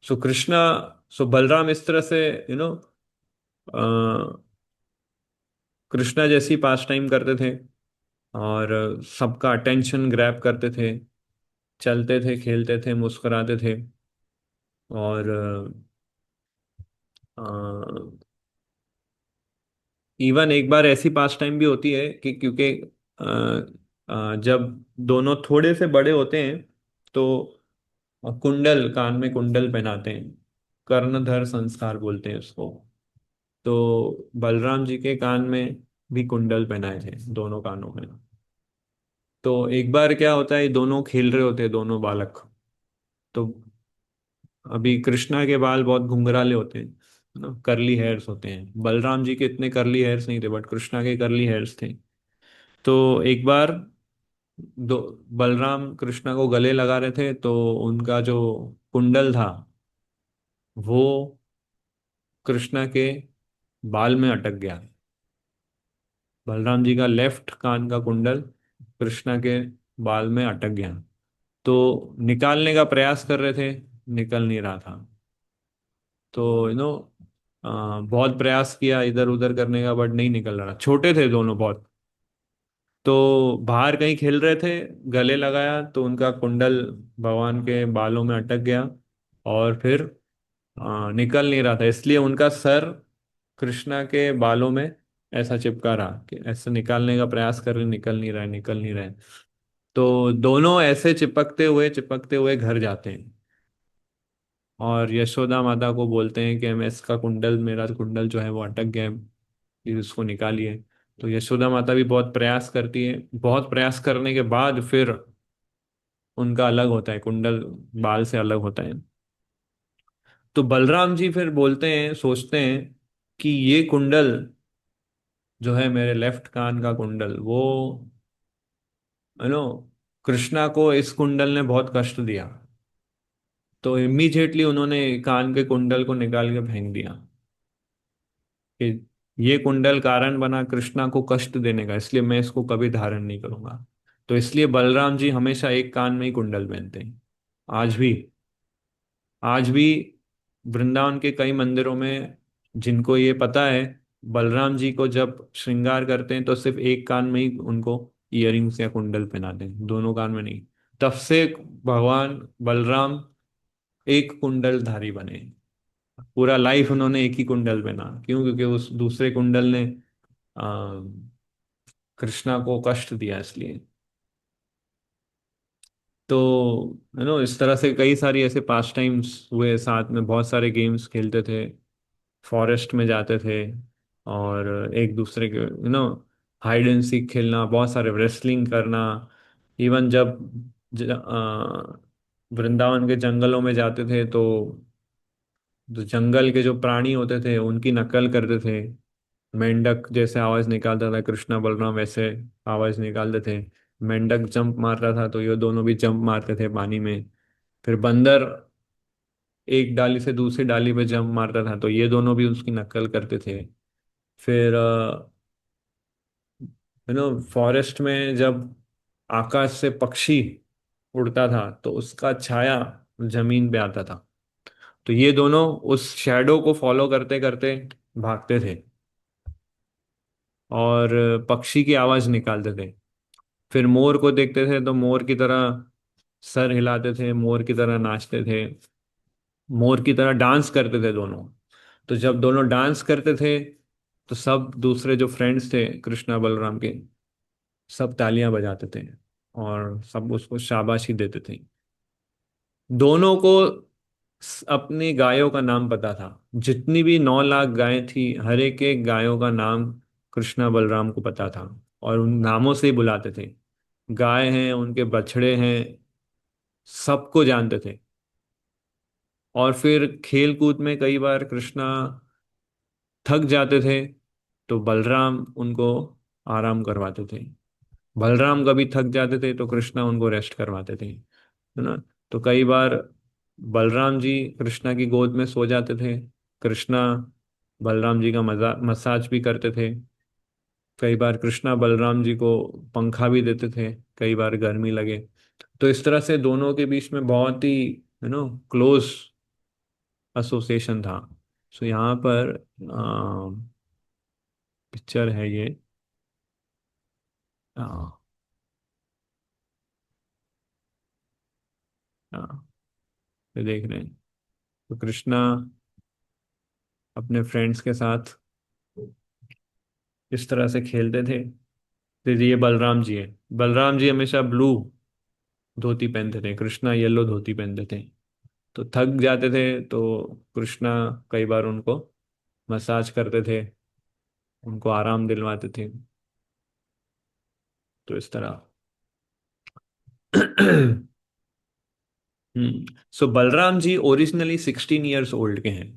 सो कृष्णा, सो बलराम इस तरह से यू नो कृष्णा जैसी पास टाइम करते थे, और सबका अटेंशन ग्रैब करते थे, चलते थे खेलते थे मुस्कुराते थे। और इवन एक बार ऐसी पास टाइम भी होती है कि क्योंकि जब दोनों थोड़े से बड़े होते हैं तो कुंडल, कान में कुंडल पहनाते हैं, कर्णधर संस्कार बोलते हैं उसको। तो बलराम जी के कान में भी कुंडल पहनाए थे, दोनों कानों में। तो एक बार क्या होता है, दोनों खेल रहे होते हैं दोनों बालक। तो अभी कृष्णा के बाल बहुत घुंघराले होते हैं ना, करली हेयर्स होते हैं। बलराम जी के इतने करली हेयर्स नहीं थे, बट कृष्णा के करली हेयर्स थे। तो एक बार दो बलराम कृष्णा को गले लगा रहे थे, तो उनका जो कुंडल था वो कृष्णा के बाल में अटक गया। बलराम जी का लेफ्ट कान का कुंडल कृष्णा के बाल में अटक गया। तो निकालने का प्रयास कर रहे थे, निकल नहीं रहा था। तो बहुत प्रयास किया इधर उधर करने का, बट नहीं निकल रहा, छोटे थे दोनों बहुत। तो बाहर कहीं खेल रहे थे, गले लगाया तो उनका कुंडल भगवान के बालों में अटक गया, और फिर निकल नहीं रहा था, इसलिए उनका सर कृष्णा के बालों में ऐसा चिपका रहा कि ऐसे निकालने का प्रयास कर रहे, निकल नहीं रहा है, निकल नहीं रहा है। तो दोनों ऐसे चिपकते हुए घर जाते हैं, और यशोदा माता को बोलते हैं कि मैं इसका कुंडल, मेरा कुंडल जो है वो अटक गया है, प्लीज उसको निकालिए। तो यशोदा माता भी बहुत प्रयास करती है, बहुत प्रयास करने के बाद फिर उनका अलग होता है कुंडल, बाल से अलग होता है। तो बलराम जी फिर बोलते हैं, सोचते हैं कि ये कुंडल जो है मेरे लेफ्ट कान का कुंडल, वो यू नो कृष्णा को इस कुंडल ने बहुत कष्ट दिया। तो इमीडिएटली उन्होंने कान के कुंडल को निकाल के फेंक दिया कि ये कुंडल कारण बना कृष्णा को कष्ट देने का, इसलिए मैं इसको कभी धारण नहीं करूंगा। तो इसलिए बलराम जी हमेशा एक कान में ही कुंडल पहनते हैं। आज भी, आज भी वृंदावन के कई मंदिरों में, जिनको ये पता है, बलराम जी को जब श्रृंगार करते हैं तो सिर्फ एक कान में ही उनको इयररिंग्स या कुंडल पहनाते हैं, दोनों कान में नहीं। तब से भगवान बलराम एक कुंडलधारी बने। पूरा लाइफ उन्होंने एक ही कुंडल पहना, क्यों? क्योंकि उस दूसरे कुंडल ने आ, कृष्णा को कष्ट दिया, इसलिए। तो इस तरह से कई सारी ऐसे पास टाइम्स हुए, साथ में बहुत सारे गेम्स खेलते थे, फॉरेस्ट में जाते थे, और एक दूसरे के हाइड एंड सीक खेलना, बहुत सारे रेसलिंग करना। इवन जब वृंदावन के जंगलों में जाते थे तो जो जंगल के जो प्राणी होते थे उनकी नकल करते थे। मेंढक जैसे आवाज निकालता था कृष्णा, बलराम वैसे आवाज निकालते थे। मेंढक जंप मार रहा था तो ये दोनों भी जंप मारते थे पानी में। फिर बंदर एक डाली से दूसरी डाली पे जंप मारता था तो ये दोनों भी उसकी नकल करते थे। फिर फॉरेस्ट में जब आकाश से पक्षी उड़ता था तो उसका छाया जमीन पे आता था, तो ये दोनों उस शैडो को फॉलो करते करते भागते थे, और पक्षी की आवाज निकालते थे। फिर मोर को देखते थे तो मोर की तरह सर हिलाते थे, मोर की तरह नाचते थे, मोर की तरह डांस करते थे दोनों। तो जब दोनों डांस करते थे तो सब दूसरे जो फ्रेंड्स थे कृष्णा बलराम के, सब तालियां बजाते थे और सब उसको शाबाशी देते थे। दोनों को अपनी गायों का नाम पता था। जितनी भी 9 लाख गायें थी, हर एक गायों का नाम कृष्णा बलराम को पता था, और उन नामों से ही बुलाते थे। गाय हैं, उनके बछड़े हैं, सबको जानते थे। और फिर खेल कूद में कई बार कृष्णा थक जाते थे, तो बलराम उनको आराम करवाते थे। बलराम कभी थक जाते थे तो कृष्णा उनको रेस्ट करवाते थे, है ना। तो कई बार बलराम जी कृष्णा की गोद में सो जाते थे, कृष्णा बलराम जी का मजा मसाज भी करते थे। कई बार कृष्णा बलराम जी को पंखा भी देते थे, कई बार गर्मी लगे। तो इस तरह से दोनों के बीच में बहुत ही क्लोज एसोसिएशन था। सो यहाँ पर पिक्चर है ये। हाँ। हाँ, ये देख रहे हैं। तो कृष्णा अपने फ्रेंड्स के साथ इस तरह से खेलते थे। फिर ये बलराम जी है। बलराम जी हमेशा ब्लू धोती पहनते थे, कृष्णा येलो धोती पहनते थे। तो थक जाते थे तो कृष्णा कई बार उनको मसाज करते थे, उनको आराम दिलवाते थे। तो इस तरह सो Balram ji originally 16 years old के हैं।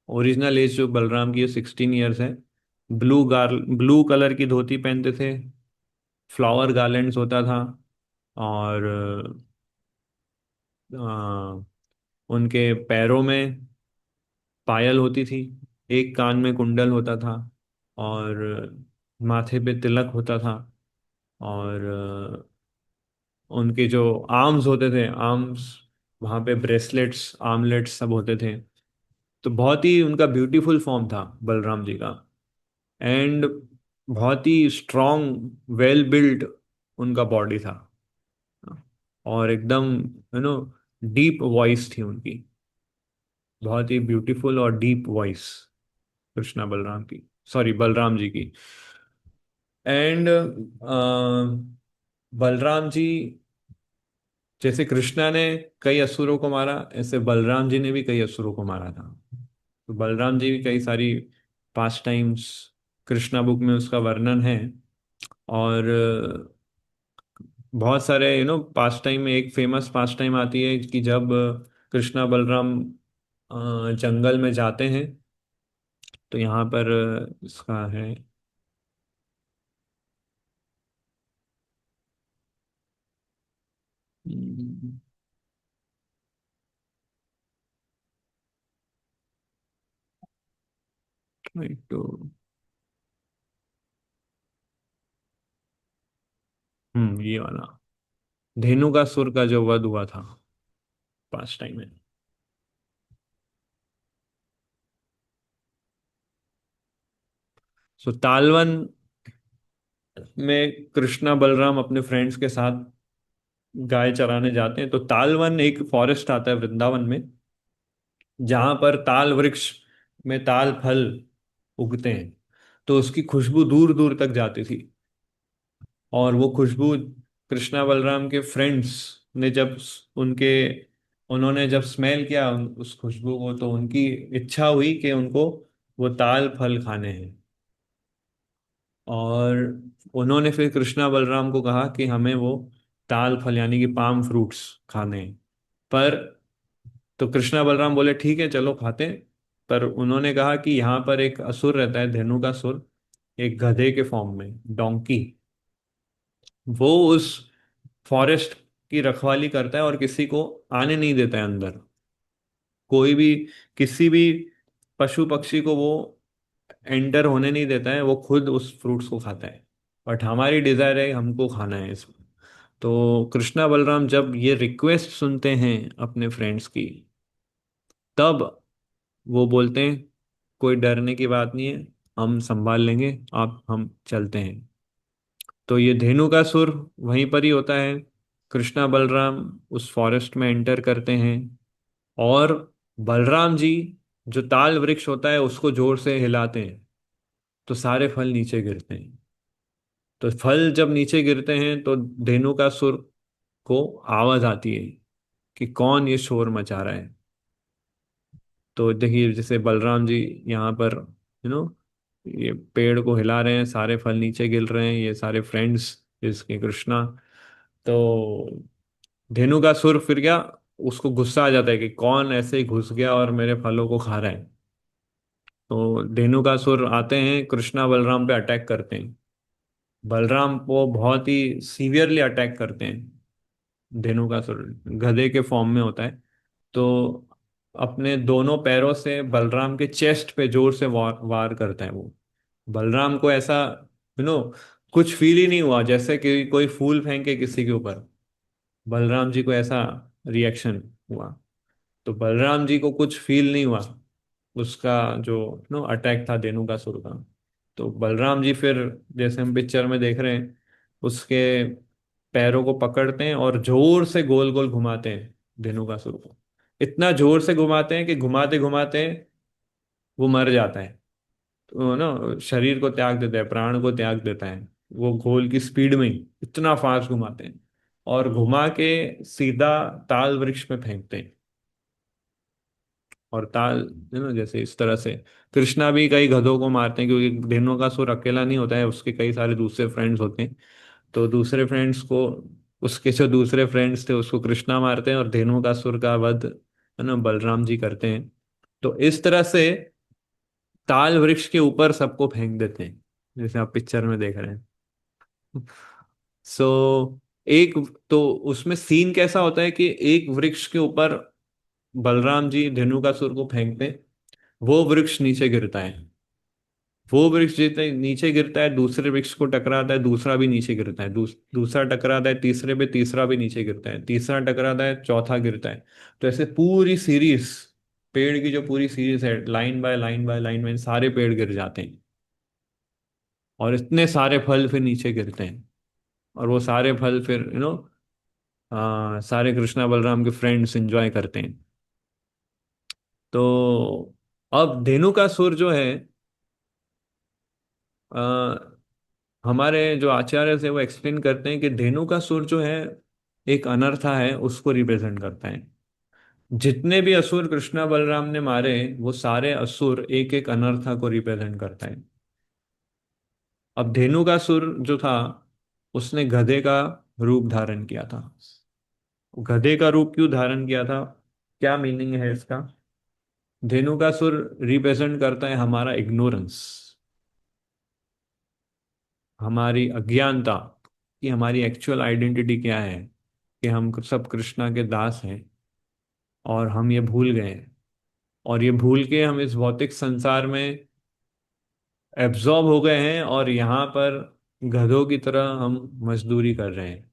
ओरिजिनल एज जो बलराम की है 16 ईयर्स है। ब्लू कलर की धोती पहनते थे, फ्लावर गार्लैंड्स होता था, और उनके पैरों में पायल होती थी, एक कान में कुंडल होता था, और माथे पे तिलक होता था, और उनके जो आर्म्स होते थे, आर्म्स वहाँ पे ब्रेसलेट्स आर्मलेट्स सब होते थे। तो बहुत ही उनका ब्यूटीफुल फॉर्म था बलराम जी का। एंड बहुत ही स्ट्रॉन्ग वेल बिल्ड उनका बॉडी था, और एकदम डीप वॉइस थी उनकी, बहुत ही ब्यूटीफुल और डीप वॉइस कृष्णा बलराम की, सॉरी बलराम जी की। एंड बलराम जी, जैसे कृष्णा ने कई असुरों को मारा, ऐसे बलराम जी ने भी कई असुरों को मारा था। तो बलराम जी भी कई सारी पास टाइम्स कृष्णा बुक में उसका वर्णन है। और बहुत सारे पास टाइम में एक फेमस पास टाइम आती है कि जब कृष्णा बलराम जंगल में जाते हैं, तो यहाँ पर इसका है। हम्म, तो ये वाला धेनुकासुर का जो वध हुआ था पास टाइम में। सो तालवन में कृष्णा बलराम अपने फ्रेंड्स के साथ गाय चराने जाते हैं। तो तालवन एक फॉरेस्ट आता है वृंदावन में, जहां पर ताल वृक्ष में ताल फल उगते हैं। तो उसकी खुशबू दूर दूर तक जाती थी, और वो खुशबू कृष्णा बलराम के फ्रेंड्स ने जब उनके उन्होंने जब स्मेल किया उस खुशबू को, तो उनकी इच्छा हुई कि उनको वो ताल फल खाने हैं। और उन्होंने फिर कृष्णा बलराम को कहा कि हमें वो ताल फल यानी कि पाम फ्रूट्स खाने हैं। पर तो कृष्णा बलराम बोले ठीक है चलो खाते हैं। पर उन्होंने कहा कि यहाँ पर एक असुर रहता है, धेनु का असुर, एक गधे के फॉर्म में, डोंकी। वो उस फॉरेस्ट की रखवाली करता है और किसी को आने नहीं देता है अंदर। कोई भी किसी भी पशु पक्षी को वो एंटर होने नहीं देता है, वो खुद उस फ्रूट्स को खाता है। बट हमारी डिजायर है हमको खाना है इसको। तो कृष्णा बलराम जब ये रिक्वेस्ट सुनते हैं अपने फ्रेंड्स की, तब वो बोलते हैं कोई डरने की बात नहीं है, हम संभाल लेंगे, आप हम चलते हैं। तो ये धेनुकासुर वहीं पर ही होता है। कृष्णा बलराम उस फॉरेस्ट में एंटर करते हैं, और बलराम जी जो ताल वृक्ष होता है उसको जोर से हिलाते हैं, तो सारे फल नीचे गिरते हैं। तो फल जब नीचे गिरते हैं तो धेनुकासुर को आवाज आती है कि कौन ये शोर मचा रहा है। तो देखिए जैसे बलराम जी यहाँ पर यू नो ये पेड़ को हिला रहे हैं, सारे फल नीचे गिर रहे हैं, ये सारे फ्रेंड्स इसके कृष्णा। तो धेनुकासुर फिर क्या, उसको गुस्सा आ जाता है कि कौन ऐसे ही घुस गया और मेरे फलों को खा रहा है। तो धेनुकासुर आते हैं, कृष्णा बलराम पे अटैक करते हैं। बलराम को बहुत ही सीवियरली अटैक करते हैं। धेनुकासुर गधे के फॉर्म में होता है। तो अपने दोनों पैरों से बलराम के चेस्ट पे जोर से वार करता है वो। बलराम को ऐसा यू नो कुछ फील ही नहीं हुआ, जैसे कि कोई फूल फेंके किसी के ऊपर। बलराम जी को ऐसा रिएक्शन हुआ। तो बलराम जी को कुछ फील नहीं हुआ उसका जो अटैक था धेनुकासुर का। तो बलराम जी फिर, जैसे हम पिक्चर में देख रहे हैं, उसके पैरों को पकड़ते हैं और जोर से गोल गोल घुमाते हैं धेनुकासुर को। इतना जोर से घुमाते हैं कि घुमाते घुमाते वो मर जाता है। तो शरीर को त्याग देता है, प्राण को त्याग देता है। वो गोल की स्पीड में ही इतना फास्ट घुमाते हैं और घुमा के सीधा ताल वृक्ष में फेंकते हैं। और ताल जैसे इस तरह से कृष्णा भी कई गधों को मारते हैं, क्योंकि धेनुकासुर अकेला नहीं होता है, उसके कई सारे दूसरे फ्रेंड्स होते हैं। तो दूसरे फ्रेंड्स को, उसके जो दूसरे फ्रेंड्स थे उसको कृष्णा मारते हैं और धेनुकासुर का वध बलराम जी करते हैं। तो इस तरह से ताल वृक्ष के ऊपर सबको फेंक देते हैं, जैसे आप पिक्चर में देख रहे हैं। सो एक, तो उसमें सीन कैसा होता है कि एक वृक्ष के ऊपर बलराम जी धेनुकासुर को फेंकते हैं, वो वृक्ष नीचे गिरता है। वो वृक्ष जितने नीचे गिरता है, दूसरे वृक्ष को टकराता है, दूसरा भी नीचे गिरता है, दूसरा टकराता है तीसरे पे, तीसरा भी नीचे गिरता है, तीसरा टकराता है, चौथा गिरता है। तो ऐसे पूरी सीरीज, पेड़ की जो पूरी सीरीज है, line by line by line में सारे पेड़ गिर जाते हैं। और इतने सारे फल फिर नीचे गिरते हैं। और वो सारे फल फिर सारे कृष्णा बलराम के फ्रेंड्स एंजॉय करते हैं। तो अब धेनुकासुर जो है, हमारे जो आचार्य थे वो एक्सप्लेन करते हैं कि धेनुकासुर जो है एक अनर्था है, उसको रिप्रेजेंट करता है। जितने भी असुर कृष्णा बलराम ने मारे, वो सारे असुर एक एक अनर्था को रिप्रेजेंट करता है। अब धेनुकासुर जो था, उसने गधे का रूप धारण किया था। गधे का रूप क्यों धारण किया था, क्या मीनिंग है इसका? धेनुकासुर रिप्रेजेंट करता है हमारा इग्नोरेंस, हमारी अज्ञानता, कि हमारी एक्चुअल आइडेंटिटी क्या है, कि हम सब कृष्णा के दास हैं और हम ये भूल गए हैं। और ये भूल के हम इस भौतिक संसार में एब्जॉर्ब हो गए हैं और यहाँ पर गधों की तरह हम मजदूरी कर रहे हैं,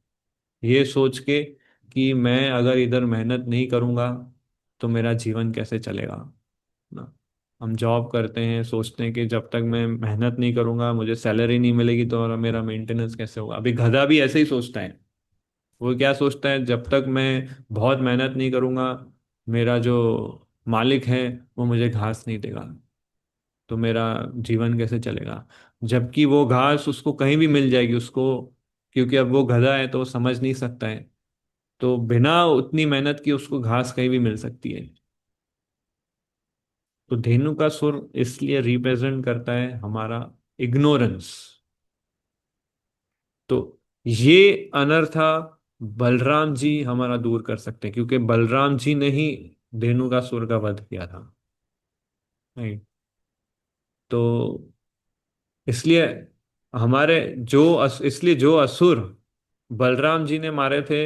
ये सोच के कि मैं अगर इधर मेहनत नहीं करूँगा तो मेरा जीवन कैसे चलेगा ना। हम जॉब करते हैं, सोचते हैं कि जब तक मैं मेहनत नहीं करूँगा, मुझे सैलरी नहीं मिलेगी, तो मेरा मेंटेनेंस कैसे होगा। अभी गधा भी ऐसे ही सोचता है। वो क्या सोचता है, जब तक मैं बहुत मेहनत नहीं करूँगा, मेरा जो मालिक है वो मुझे घास नहीं देगा, तो मेरा जीवन कैसे चलेगा। जबकि वो घास उसको कहीं भी मिल जाएगी उसको, क्योंकि अब वो गधा है तो वो समझ नहीं सकता है। तो बिना उतनी मेहनत की उसको घास कहीं भी मिल सकती है। तो धेनु का सुर इसलिए रिप्रेजेंट करता है हमारा इग्नोरेंस। तो ये अनर्था बलराम जी हमारा दूर कर सकते हैं, क्योंकि बलराम जी ने ही धेनु का सुर का वध किया था। राइट। तो इसलिए इसलिए जो असुर बलराम जी ने मारे थे,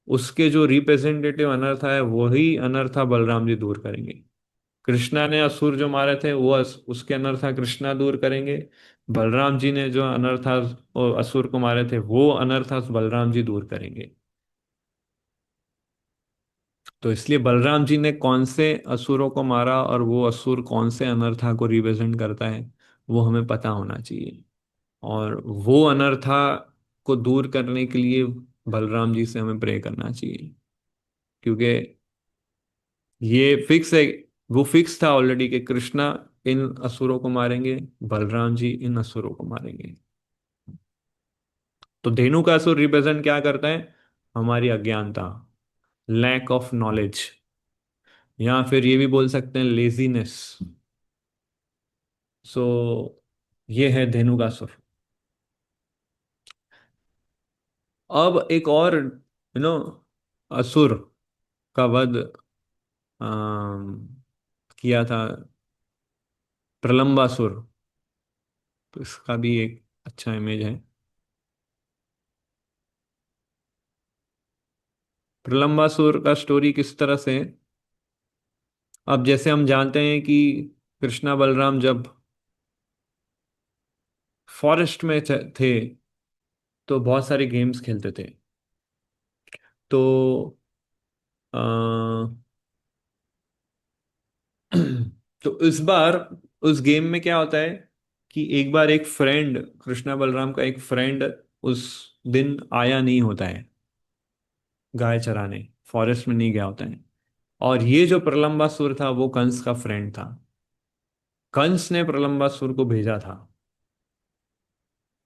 उसके जो रिप्रेजेंटेटिव अनर्था है वही अनर्था बलराम जी दूर करेंगे। कृष्णा ने असुर जो मारे थे वो उसके अनर्था कृष्णा दूर करेंगे। बलराम जी ने जो अनर्था और असुर को मारे थे वो अनर्था बलराम जी दूर करेंगे। तो इसलिए बलराम जी ने कौन से असुरों को मारा और वो असुर कौन से अनर्था को रिप्रेजेंट करता है, वो हमें पता होना चाहिए। और वो अनर्था को दूर करने के लिए बलराम जी से हमें प्रे करना चाहिए, क्योंकि ये फिक्स है, वो फिक्स था ऑलरेडी कि कृष्णा इन असुरों को मारेंगे, बलराम जी इन असुरों को मारेंगे। तो धेनु का असुर रिप्रेजेंट क्या करता है? हमारी अज्ञानता, लैक ऑफ नॉलेज, या फिर ये भी बोल सकते हैं लेजीनेस। सो ये है धेनु का असुर। अब एक और असुर का वध किया था, प्रलंबासुर। तो इसका भी एक अच्छा इमेज है। प्रलंबासुर का स्टोरी किस तरह से है? अब जैसे हम जानते हैं कि कृष्णा बलराम जब फॉरेस्ट में थे तो बहुत सारे गेम्स खेलते थे। तो अ, तो इस बार उस गेम में क्या होता है कि एक बार एक फ्रेंड, कृष्णा बलराम का एक फ्रेंड उस दिन आया नहीं होता है, गाय चराने फॉरेस्ट में नहीं गया होता है। और ये जो प्रलंबासुर था वो कंस का फ्रेंड था। कंस ने प्रलंबासुर को भेजा था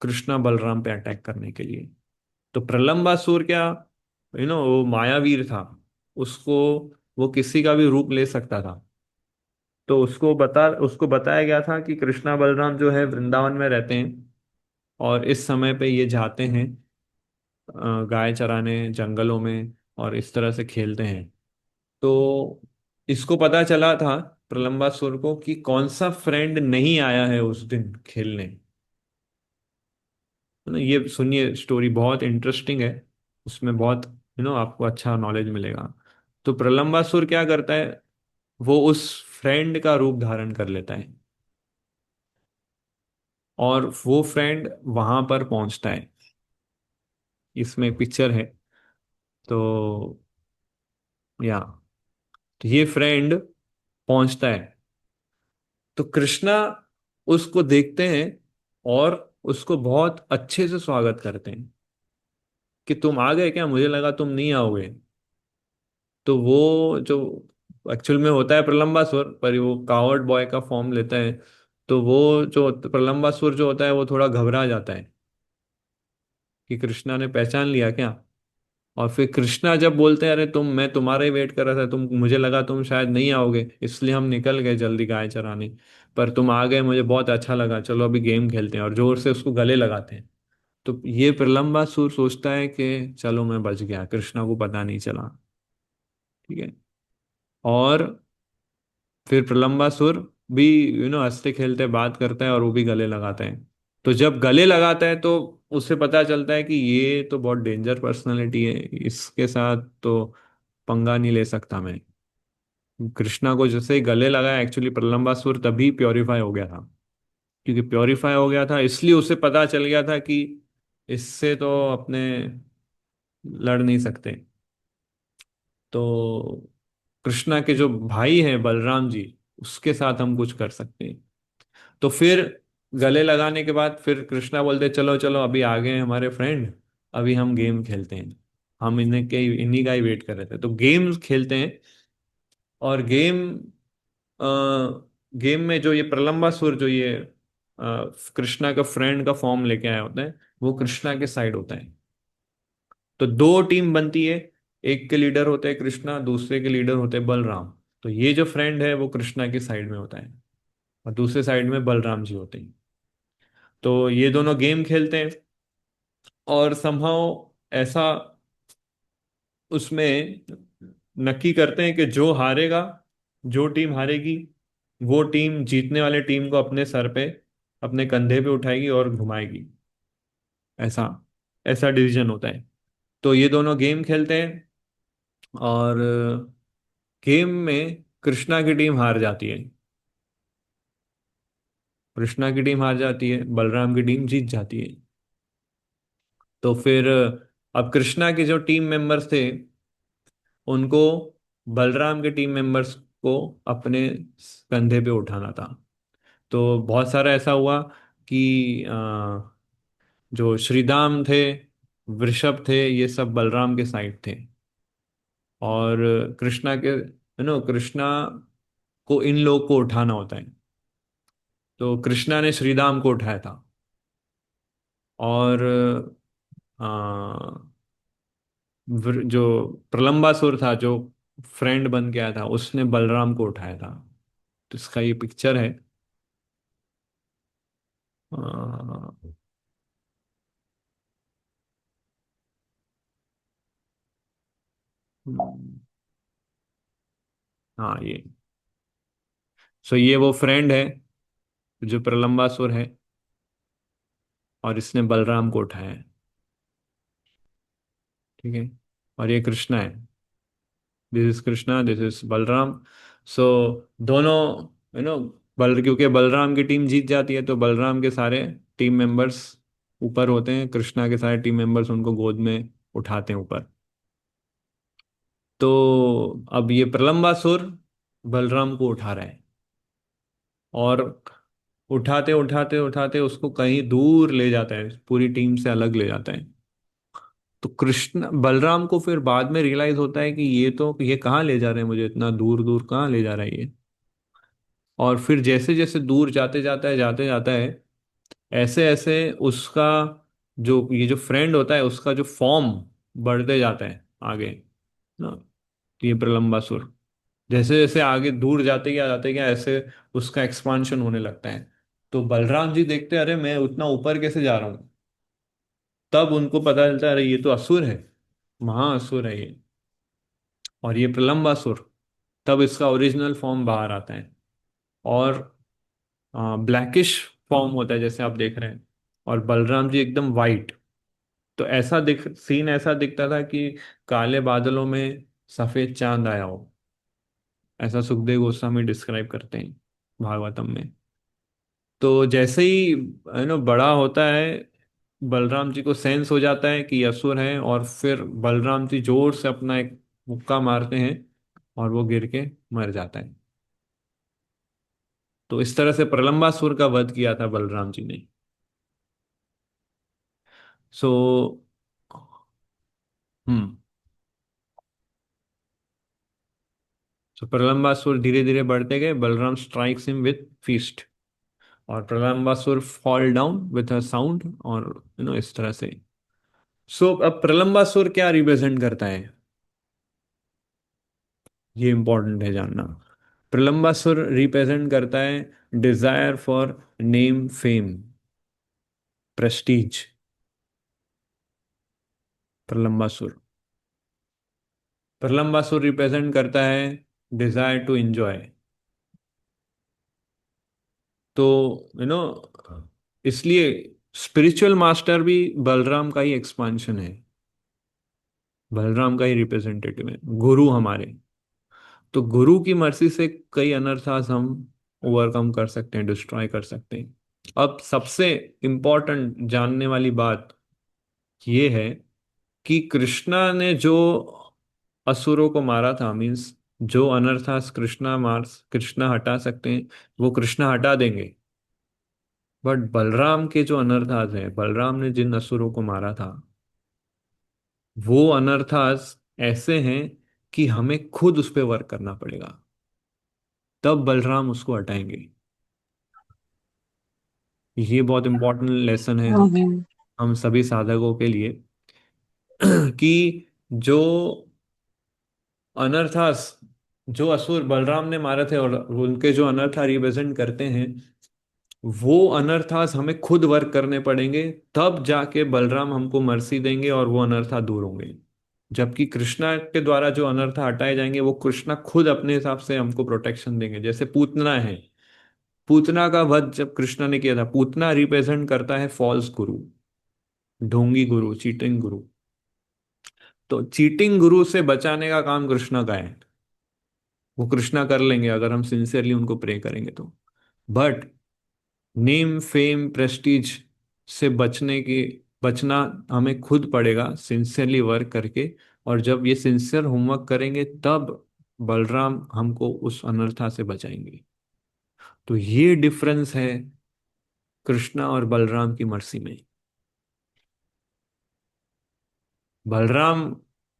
कृष्णा बलराम पे अटैक करने के लिए। तो प्रलंबासुर क्या, वो मायावीर था। उसको, वो किसी का भी रूप ले सकता था। तो उसको बताया गया था कि कृष्णा बलराम जो है वृंदावन में रहते हैं और इस समय पे ये जाते हैं गाय चराने जंगलों में और इस तरह से खेलते हैं। तो इसको पता चला था प्रलंबासुर को कि कौन सा फ्रेंड नहीं आया है उस दिन खेलने, है ना। ये सुनिए, स्टोरी बहुत इंटरेस्टिंग है। उसमें बहुत आपको अच्छा नॉलेज मिलेगा। तो प्रलंबासुर क्या करता है, वो उस फ्रेंड का रूप धारण कर लेता है और वो फ्रेंड वहां पर पहुंचता है। इसमें एक पिक्चर है। तो या तो ये फ्रेंड पहुंचता है। तो कृष्णा उसको देखते हैं और उसको बहुत अच्छे से स्वागत करते हैं कि तुम आ गए क्या, मुझे लगा तुम नहीं आओगे। तो वो जो एक्चुअल में होता है प्रलंबासुर, पर वो कावर्ड बॉय का फॉर्म लेता है। तो वो जो प्रलंबासुर जो होता है वो थोड़ा घबरा जाता है कि कृष्णा ने पहचान लिया क्या। और फिर कृष्णा जब बोलते हैं अरे तुम, मैं तुम्हारा ही वेट कर रहा था, तुम, मुझे लगा तुम शायद नहीं आओगे इसलिए हम निकल गए जल्दी गाय चराने, पर तुम आ गए, मुझे बहुत अच्छा लगा, चलो अभी गेम खेलते हैं, और जोर से उसको गले लगाते हैं। तो ये प्रलंबासुर सोचता है कि चलो मैं बच गया, कृष्णा को पता नहीं चला। ठीक है। और फिर प्रलंबासुर भी हंसते खेलते बात करता है और वो भी गले लगाता है। तो जब गले लगाता है तो उससे पता चलता है कि ये तो बहुत डेंजर पर्सनालिटी है, इसके साथ तो पंगा नहीं ले सकता मैं। कृष्णा को जैसे ही गले लगाया, एक्चुअली प्रलंबासुर तभी प्योरीफाई हो गया था। क्योंकि प्योरीफाई हो गया था इसलिए उसे पता चल गया था कि इससे तो अपने लड़ नहीं सकते। तो कृष्णा के जो भाई हैं बलराम जी, उसके साथ हम कुछ कर सकते हैं। तो फिर गले लगाने के बाद फिर कृष्णा बोलते चलो चलो अभी आ गए हैं हमारे फ्रेंड, अभी हम गेम खेलते हैं। हम इन्हीं का ही वेट कर रहे थे, तो गेम्स खेलते हैं। और गेम में जो ये प्रलंबासुर, जो ये कृष्णा का फ्रेंड का फॉर्म लेके आया होता है, वो कृष्णा के साइड होता है। तो दो टीम बनती है। एक के लीडर होते हैं कृष्णा, दूसरे के लीडर होते हैं बलराम। तो ये जो फ्रेंड है वो कृष्णा की साइड में होता है और दूसरे साइड में बलराम जी होते हैं। तो ये दोनों गेम खेलते हैं और समहाउ ऐसा उसमें नक्की करते हैं कि जो हारेगा, जो टीम हारेगी, वो टीम जीतने वाले टीम को अपने सर पे, अपने कंधे पे उठाएगी और घुमाएगी। ऐसा ऐसा डिसीजन होता है। तो ये दोनों गेम खेलते हैं और गेम में कृष्णा की टीम हार जाती है। कृष्णा की टीम हार जाती है, बलराम की टीम जीत जाती है। तो फिर अब कृष्णा के जो टीम मेंबर्स थे उनको बलराम के टीम मेंबर्स को अपने कंधे पे उठाना था। तो बहुत सारा ऐसा हुआ कि जो श्रीदाम थे, वृषभ थे, ये सब बलराम के साइड थे। और कृष्णा के, कृष्णा को इन लोग को उठाना होता है। तो कृष्णा ने श्रीदाम को उठाया था। और जो प्रलंबासुर था, जो फ्रेंड बन के आया था, उसने बलराम को उठाया था। तो इसका ये पिक्चर है। आ, हम्म, हाँ ये। सो ये वो फ्रेंड है जो प्रलंबासुर है, और इसने बलराम को उठाया है। ठीक है। और ये कृष्णा है। This is Krishna, this is Balram. So दोनों, यू नो, क्योंकि बलराम की टीम जीत जाती है, तो बलराम के सारे टीम मेंबर्स ऊपर होते हैं, कृष्णा के सारे टीम मेंबर्स उनको गोद में उठाते हैं ऊपर। तो अब ये प्रलंबासुर बलराम को उठा रहा है, और उठाते उठाते उठाते उसको कहीं दूर ले जाता है, पूरी टीम से अलग ले जाता है। तो कृष्ण बलराम को फिर बाद में रियलाइज होता है कि ये कहाँ ले जा रहे हैं मुझे, इतना दूर दूर कहाँ ले जा रहा है ये। और फिर जैसे जैसे दूर जाते जाता है, ऐसे ऐसे उसका जो ये जो फ्रेंड होता है, उसका जो फॉर्म बढ़ते जाता है आगे ना। ये प्रलंबासुर जैसे जैसे आगे दूर जाते क्या ऐसे उसका एक्सपांशन होने लगता है। तो बलराम जी देखते हैं, अरे मैं उतना ऊपर कैसे जा रहा हूँ। तब उनको पता चलता है, अरे ये तो असुर है, महाअसुर है ये। और ये प्रलंबासुर, तब इसका ओरिजिनल फॉर्म बाहर आता है, और ब्लैकिश फॉर्म होता है जैसे आप देख रहे हैं। और बलराम जी एकदम वाइट। तो ऐसा दिख सीन ऐसा दिखता था कि काले बादलों में सफेद चांद आया हो। ऐसा सुखदेव गोस्वामी डिस्क्राइब करते हैं भागवतम में। तो जैसे ही बड़ा होता है, बलराम जी को सेंस हो जाता है कि ये असुर है, और फिर बलराम जी जोर से अपना एक मुक्का मारते हैं, और वो गिर के मर जाता है। तो इस तरह से प्रलंबासुर का वध किया था बलराम जी ने। सो हम्म सो प्रलंबासुर धीरे धीरे बढ़ते गए, Balram strikes him with fist, और Pralambasura fall down with a sound, और इस तरह से। सो अब प्रलंबासुर क्या रिप्रेजेंट करता है, ये इंपॉर्टेंट है जानना। प्रलंबासुर रिप्रेजेंट करता है desire for name, fame, Prestige. Pralambasura Pralambasura represent करता है डिजायर टू एंजॉय। तो यू नो इसलिए स्पिरिचुअल मास्टर भी बलराम का ही एक्सपांशन है, बलराम का ही रिप्रेजेंटेटिव है गुरु हमारे। तो गुरु की मर्जी से कई अनर्थास हम ओवरकम कर सकते हैं, डिस्ट्रॉय कर सकते हैं। अब सबसे इंपॉर्टेंट जानने वाली बात ये है कि कृष्णा ने जो असुरों को मारा था, मीन्स जो अनर्थास कृष्णा हटा सकते हैं, वो कृष्णा हटा देंगे। बट बलराम के जो अनर्थास हैं, बलराम ने जिन असुरों को मारा था, वो अनर्थास ऐसे हैं कि हमें खुद उस पर वर्क करना पड़ेगा, तब बलराम उसको हटाएंगे। ये बहुत इंपॉर्टेंट लेसन है हम्म। हम सभी साधकों के लिए कि जो अनर्थास, जो असुर बलराम ने मारे थे और उनके जो अनर्था रिप्रेजेंट करते हैं, वो अनर्थास हमें खुद वर्क करने पड़ेंगे, तब जाके बलराम हमको मर्सी देंगे और वो अनर्था दूर होंगे। जबकि कृष्णा के द्वारा जो अनर्था हटाए जाएंगे, वो कृष्णा खुद अपने हिसाब से हमको प्रोटेक्शन देंगे। जैसे पूतना है, पूतना का वध जब कृष्णा ने किया था, पूतना रिप्रेजेंट करता है फॉल्स गुरु, ढोंगी गुरु, चीटिंग गुरु। तो चीटिंग गुरु से बचाने का काम कृष्णा का है, वो कृष्णा कर लेंगे अगर हम सिंसियरली उनको प्रे करेंगे तो। बट नेम, फेम, प्रेस्टीज से बचना हमें खुद पड़ेगा, सिंसियरली वर्क करके। और जब ये सिंसियर होमवर्क करेंगे, तब बलराम हमको उस अनर्था से बचाएंगे। तो ये डिफरेंस है कृष्णा और बलराम की मर्सी में। बलराम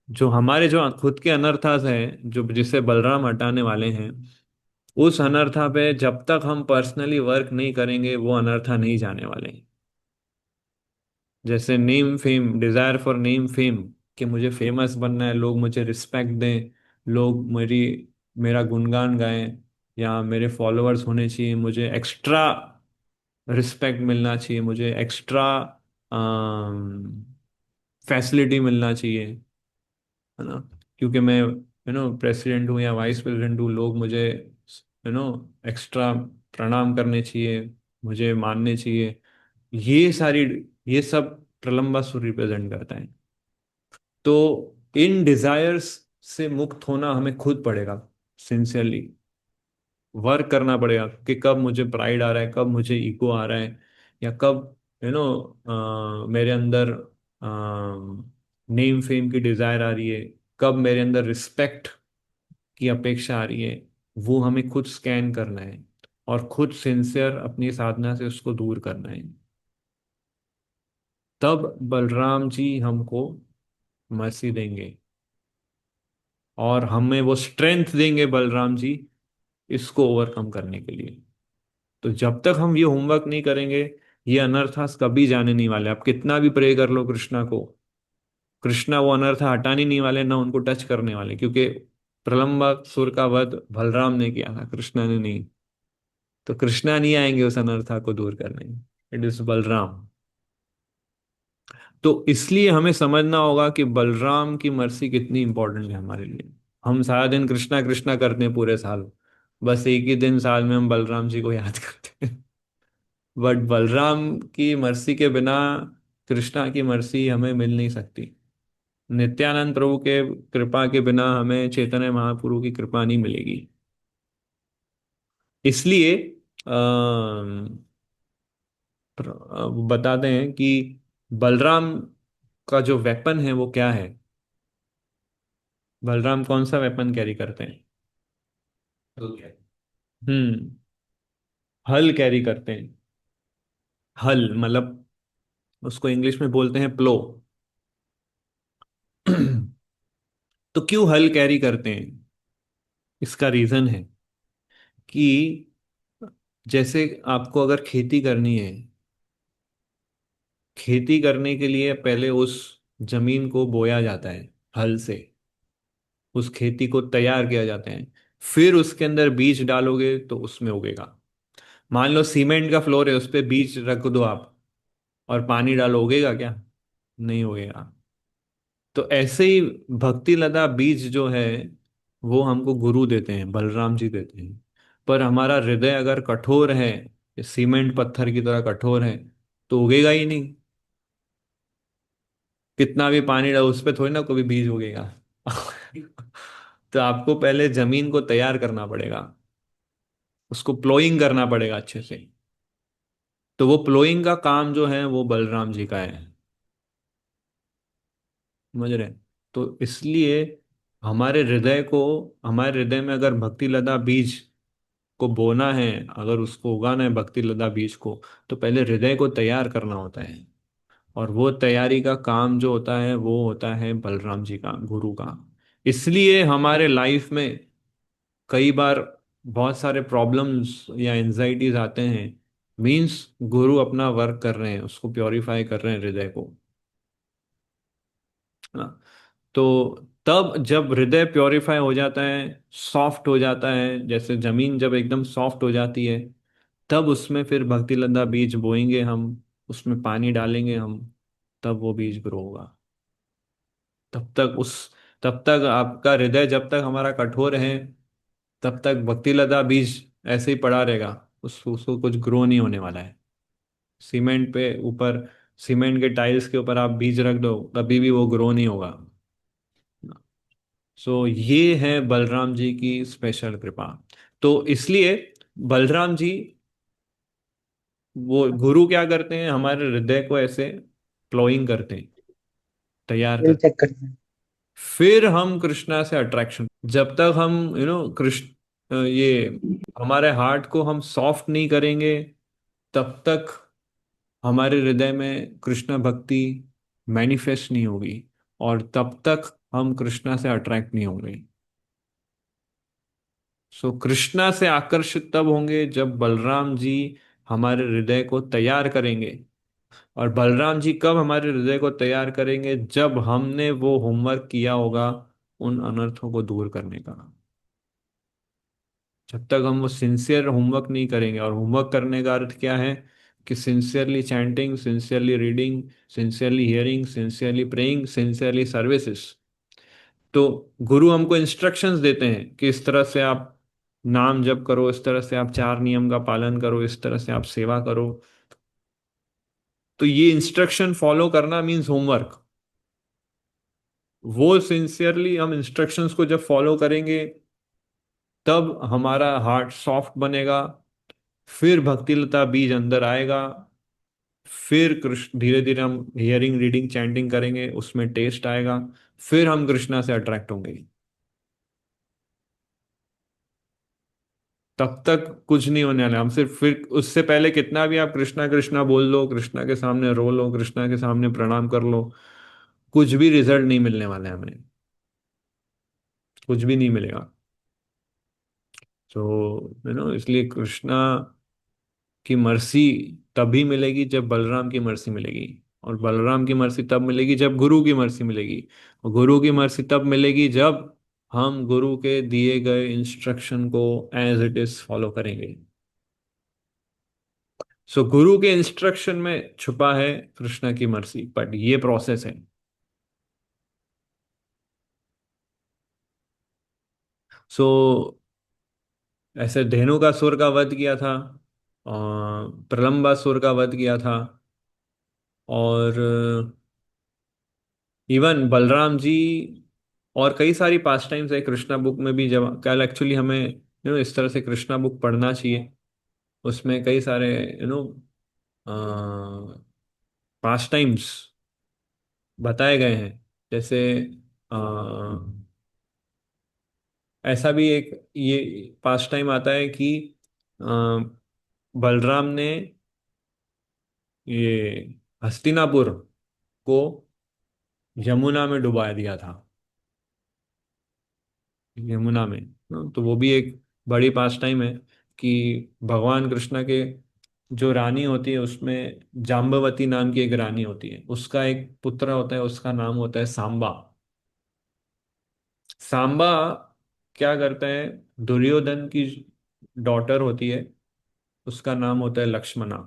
जो हमारे जो खुद के अनर्थास हैं, जो जिसे बलराम हटाने वाले हैं, उस अनर्था पे जब तक हम पर्सनली वर्क नहीं करेंगे, वो अनर्था नहीं जाने वाले हैं। जैसे name fame, desire for name fame, कि मुझे फेमस बनना है, लोग मुझे रिस्पेक्ट दें, लोग मेरा गुणगान गाएं, या मेरे फॉलोअर्स होने चाहिए, मुझे एक्स्ट्रा रिस्पेक्ट मिलना चाहिए, मुझे एक्स्ट्रा फैसिलिटी मिलना चाहिए, है ना, क्योंकि मैं प्रेसिडेंट हूँ या वाइस प्रेसिडेंट हूँ, लोग मुझे एक्स्ट्रा प्रणाम करने चाहिए, मुझे मानने चाहिए। ये सारी, ये सब प्रलंबासुर रिप्रेजेंट करता है। तो इन डिजायर्स से मुक्त होना हमें खुद पड़ेगा, सिंसियरली वर्क करना पड़ेगा, कि कब मुझे प्राइड आ रहा है, कब मुझे ईगो आ रहा है, या कब मेरे अंदर नेम फेम की डिजायर आ रही है, कब मेरे अंदर रिस्पेक्ट की अपेक्षा आ रही है। वो हमें खुद स्कैन करना है और खुद सिंसियर अपनी साधना से उसको दूर करना है। तब बलराम जी हमको मर्सी देंगे और हमें वो स्ट्रेंथ देंगे बलराम जी, इसको ओवरकम करने के लिए। तो जब तक हम ये होमवर्क नहीं करेंगे, ये अनर्थास कभी जाने नहीं वाले। आप कितना भी प्रे कर लो कृष्णा को, कृष्णा वो अनर्था हटाने नहीं वाले, ना उनको टच करने वाले, क्योंकि प्रलंबासुर का वध बलराम ने किया था, कृष्णा ने नहीं। तो कृष्णा नहीं आएंगे उस अनर्था को दूर करने, इट इज बलराम। तो इसलिए हमें समझना होगा कि बलराम की मर्सी कितनी इंपॉर्टेंट है हमारे लिए। हम सारा दिन कृष्णा कृष्णा करते हैं पूरे साल, बस एक ही दिन साल में हम बलराम जी को याद करते हैं। बट बलराम की मर्सी के बिना कृष्णा की मर्सी हमें मिल नहीं सकती। नित्यानंद प्रभु के कृपा के बिना हमें चैतन्य महाप्रभु की कृपा नहीं मिलेगी। इसलिए वो बताते हैं कि बलराम का जो वेपन है वो क्या है। बलराम कौन सा वेपन कैरी करते हैं? हम्म, हल कैरी करते हैं। हल मतलब उसको इंग्लिश में बोलते हैं प्लो। तो क्यों हल कैरी करते हैं? इसका रीजन है कि जैसे आपको अगर खेती करनी है, खेती करने के लिए पहले उस जमीन को बोया जाता है हल से, उस खेती को तैयार किया जाता है, फिर उसके अंदर बीज डालोगे तो उसमें उगेगा। मान लो सीमेंट का फ्लोर है, उस पे बीज रख दो आप और पानी डालो, उगेगा क्या? नहीं उगेगा। तो ऐसे ही भक्ति लता बीज जो है वो हमको गुरु देते हैं, बलराम जी देते हैं। पर हमारा हृदय अगर कठोर है, सीमेंट पत्थर की तरह कठोर है, तो उगेगा ही नहीं। कितना भी पानी डालो उस पे थोड़ी ना कभी बीज उगेगा। तो आपको पहले जमीन को तैयार करना पड़ेगा, उसको प्लोइंग करना पड़ेगा अच्छे से। तो वो प्लोइंग का काम जो है वो बलराम जी का है, समझ रहे हैं? तो इसलिए हमारे हृदय में अगर भक्ति लता बीज को बोना है, अगर उसको उगाना है भक्ति लता बीज को, तो पहले हृदय को तैयार करना होता है। और वो तैयारी का काम जो होता है वो होता है बलराम जी का, गुरु का। इसलिए हमारे लाइफ में कई बार बहुत सारे प्रॉब्लम्स या एंजाइटीज आते हैं, मीन्स गुरु अपना वर्क कर रहे हैं, उसको प्योरीफाई कर रहे हैं हृदय को, है ना। तो तब जब हृदय प्योरीफाई हो जाता है, सॉफ्ट हो जाता है, जैसे जमीन जब एकदम सॉफ्ट हो जाती है, तब उसमें फिर भक्ति लता बीज बोएंगे हम, उसमें पानी डालेंगे हम, तब वो बीज ग्रो होगा। तब तक उस तब तक आपका हृदय जब तक हमारा कठोर है, तब तक भक्ति लता बीज ऐसे ही पड़ा रहेगा, उसको कुछ ग्रो नहीं होने वाला है। सीमेंट पे ऊपर, सीमेंट के टाइल्स के ऊपर आप बीज रख दो, कभी भी वो ग्रो नहीं होगा। सो ये है बलराम जी की स्पेशल कृपा। तो इसलिए बलराम जी, वो गुरु क्या करते हैं, हमारे हृदय को ऐसे प्लोइंग करते हैं, तैयार दिल करते हैं। चेक करना है। फिर हम कृष्णा से अट्रैक्शन, जब तक हम कृष्ण ये हमारे हार्ट को हम सॉफ्ट नहीं करेंगे, तब तक हमारे हृदय में कृष्ण भक्ति मैनिफेस्ट नहीं होगी, और तब तक हम कृष्णा से अट्रैक्ट नहीं होंगे। सो कृष्णा से आकर्षित तब होंगे जब बलराम जी हमारे हृदय को तैयार करेंगे, और बलराम जी कब हमारे हृदय को तैयार करेंगे? जब हमने वो होमवर्क किया होगा उन अनर्थों को दूर करने का। जब तक हम वो सिंसियर होमवर्क नहीं करेंगे, और होमवर्क करने का अर्थ क्या है? कि sincerely chanting, sincerely reading, sincerely hearing, sincerely praying, sincerely services. तो गुरु हमको इंस्ट्रक्शंस देते हैं कि इस तरह से आप नाम जप करो, इस तरह से आप चार नियम का पालन करो, इस तरह से आप सेवा करो। तो ये इंस्ट्रक्शन फॉलो करना मीन्स होमवर्क। वो सिंसियरली हम इंस्ट्रक्शंस को जब फॉलो करेंगे, तब हमारा हार्ट सॉफ्ट बनेगा। फिर भक्तिलता बीज अंदर आएगा। फिर कृष्ण, धीरे धीरे हम हियरिंग रीडिंग चैंटिंग करेंगे, उसमें टेस्ट आएगा। फिर हम कृष्णा से अट्रैक्ट होंगे। तब तक कुछ नहीं होने वाला। हम सिर्फ, फिर उससे पहले कितना भी आप कृष्णा कृष्णा बोल लो, कृष्णा के सामने रो लो, कृष्णा के सामने प्रणाम कर लो, कुछ भी रिजल्ट नहीं मिलने वाला है हमें। कुछ भी नहीं मिलेगा। तो इसलिए कृष्णा की मर्सी तभी मिलेगी जब बलराम की मर्सी मिलेगी। और बलराम की मर्सी तब मिलेगी जब गुरु की मर्सी मिलेगी। और गुरु की मर्सी तब मिलेगी जब हम गुरु के दिए गए इंस्ट्रक्शन को एज इट इज फॉलो करेंगे। सो गुरु के इंस्ट्रक्शन में छुपा है कृष्णा की मर्सी, बट ये प्रोसेस है। सो ऐसे धेनुकासुर का वध किया था, प्रलंबासुर का वध किया था, और इवन बलराम जी, और कई सारी पास टाइम्स है कृष्णा बुक में भी। जब कल एक्चुअली हमें इस तरह से कृष्णा बुक पढ़ना चाहिए। उसमें कई सारे पास टाइम्स बताए गए हैं। जैसे अ, ऐसा भी एक ये पास टाइम आता है कि अ, बलराम ने ये हस्तिनापुर को यमुना में डुबा दिया था। यमुना में। तो वो भी एक बड़ी पास टाइम है कि भगवान कृष्ण के जो रानी होती है उसमें जाम्बवती नाम की एक रानी होती है, उसका एक पुत्र होता है, उसका नाम होता है सांबा। सांबा क्या करता है? दुर्योधन की डॉटर होती है, उसका नाम होता है लक्ष्मणा।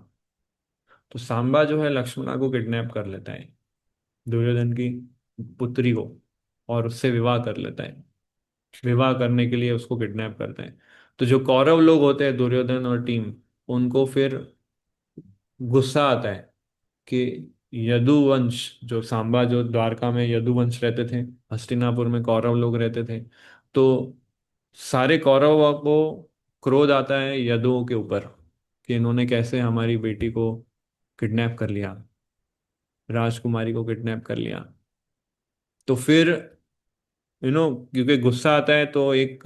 तो सांबा जो है लक्ष्मणा को किडनैप कर लेता है, दुर्योधन की पुत्री को, और उससे विवाह कर लेता है। विवाह करने के लिए उसको किडनैप करते हैं। तो जो कौरव लोग होते हैं, दुर्योधन और टीम, उनको फिर गुस्सा आता है कि यदुवंश, जो सांबा, जो द्वारका में यदुवंश रहते थे, हस्तिनापुर में कौरव लोग रहते थे, तो सारे कौरवों को क्रोध आता है यदुओं के ऊपर कि इन्होंने कैसे हमारी बेटी को किडनैप कर लिया, राजकुमारी को किडनैप कर लिया। तो फिर क्योंकि गुस्सा आता है तो एक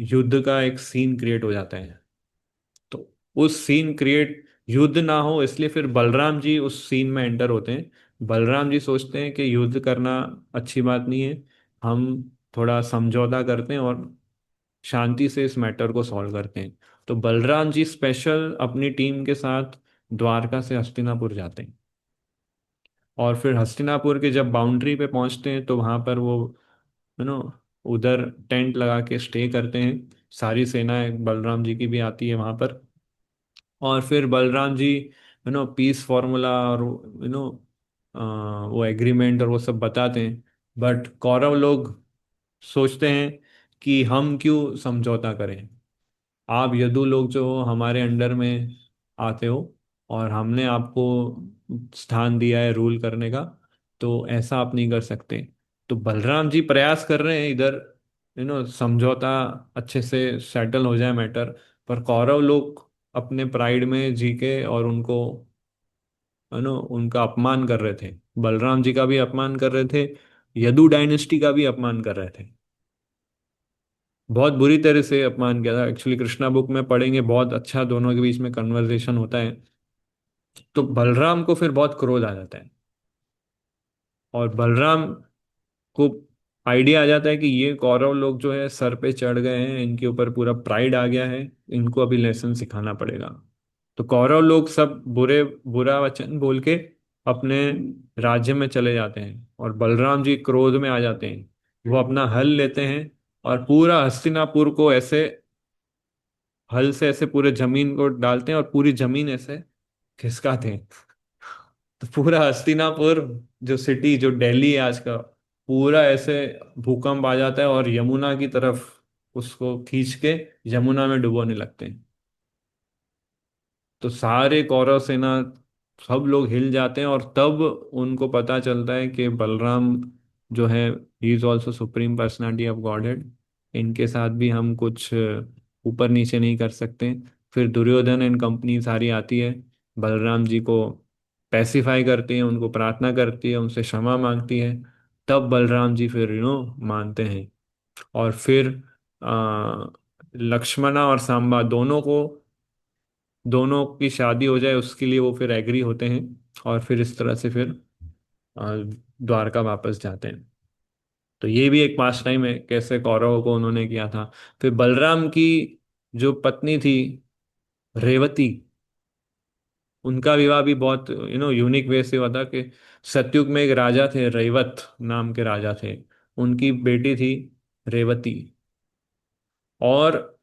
युद्ध का एक सीन क्रिएट हो जाता है। तो उस सीन क्रिएट, युद्ध ना हो इसलिए फिर बलराम जी उस सीन में एंटर होते हैं। बलराम जी सोचते हैं कि युद्ध करना अच्छी बात नहीं है, हम थोड़ा समझौता करते हैं और शांति से इस मैटर को सॉल्व करते हैं। तो बलराम जी स्पेशल अपनी टीम के साथ द्वारका से हस्तिनापुर जाते हैं। और फिर हस्तिनापुर के जब बाउंड्री पे पहुंचते हैं तो वहां पर वो यू नो उधर टेंट लगा के स्टे करते हैं। सारी सेनाएं बलराम जी की भी आती है वहां पर। और फिर बलराम जी पीस फॉर्मूला और यू नो वो एग्रीमेंट और वो सब बताते हैं। बट कौरव लोग सोचते हैं कि हम क्यों समझौता करें, आप यदु लोग जो हो हमारे अंडर में आते हो, और हमने आपको स्थान दिया है रूल करने का, तो ऐसा आप नहीं कर सकते। तो बलराम जी प्रयास कर रहे हैं इधर समझौता अच्छे से सेटल हो जाए मैटर। पर कौरव लोग अपने प्राइड में जी के और उनको उनका अपमान कर रहे थे। बलराम जी का भी अपमान कर रहे थे, यदु डायनेस्टी का भी अपमान कर रहे थे। बहुत बुरी तरह से अपमान किया था। एक्चुअली कृष्णा बुक में पढ़ेंगे, बहुत अच्छा दोनों के बीच में कन्वर्सेशन होता है। तो बलराम को फिर बहुत क्रोध आ जाता है, और बलराम को आइडिया आ जाता है कि ये कौरव लोग जो है सर पे चढ़ गए हैं, इनके ऊपर पूरा प्राइड आ गया है, इनको अभी लेसन सिखाना पड़ेगा। तो कौरव लोग सब बुरे बुरा वचन बोल के अपने राज्य में चले जाते हैं और बलराम जी क्रोध में आ जाते हैं। वो अपना हल लेते हैं और पूरा हस्तिनापुर को ऐसे हल से ऐसे पूरे जमीन को डालते हैं और पूरी जमीन ऐसे खिसकाते हैं। तो पूरा हस्तिनापुर, जो सिटी, जो दिल्ली है आज का, पूरा ऐसे भूकंप आ जाता है और यमुना की तरफ उसको खींच के यमुना में डुबोने लगते हैं। तो सारे कौरव सेना, सब लोग हिल जाते हैं और तब उनको पता चलता है कि बलराम जो है, he is also supreme personality of godhead. इनके साथ भी हम कुछ ऊपर नीचे नहीं कर सकते। फिर दुर्योधन एंड कंपनी सारी आती है, बलराम जी को पैसिफाई करती है, उनको प्रार्थना करती है, उनसे क्षमा मांगती है। तब बलराम जी फिर मानते हैं। और फिर आ, लक्ष्मणा और सांबा दोनों की शादी हो जाए उसके लिए वो फिर एग्री होते हैं। और फिर इस तरह से फिर द्वारका वापस जाते हैं। तो ये भी एक पास टाइम है, कैसे कौरवों को उन्होंने किया था। फिर बलराम की जो पत्नी थी, रेवती, उनका विवाह भी बहुत यूनिक वे से हुआ था कि सतयुग में एक राजा थे, रैवत नाम के राजा थे। उनकी बेटी थी रेवती। और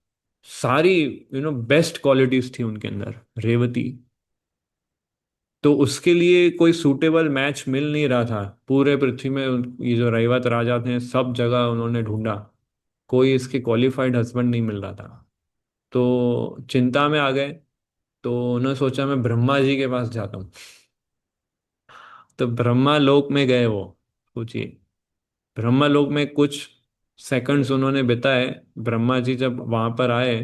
सारी बेस्ट क्वालिटीज थी उनके अंदर, रेवती। तो उसके लिए कोई सूटेबल मैच मिल नहीं रहा था पूरे पृथ्वी में। ये जो रैवत राजा थे, सब जगह उन्होंने ढूंढा, कोई इसके क्वालिफाइड हस्बैंड नहीं मिल रहा था। तो चिंता में आ गए। तो उन्होंने सोचा मैं ब्रह्मा जी के पास जाता हूँ। तो ब्रह्मा लोक में गए वो। सोचिए, ब्रह्मा लोक में कुछ सेकंड्स उन्होंने बिताए। ब्रह्मा जी जब वहां पर आए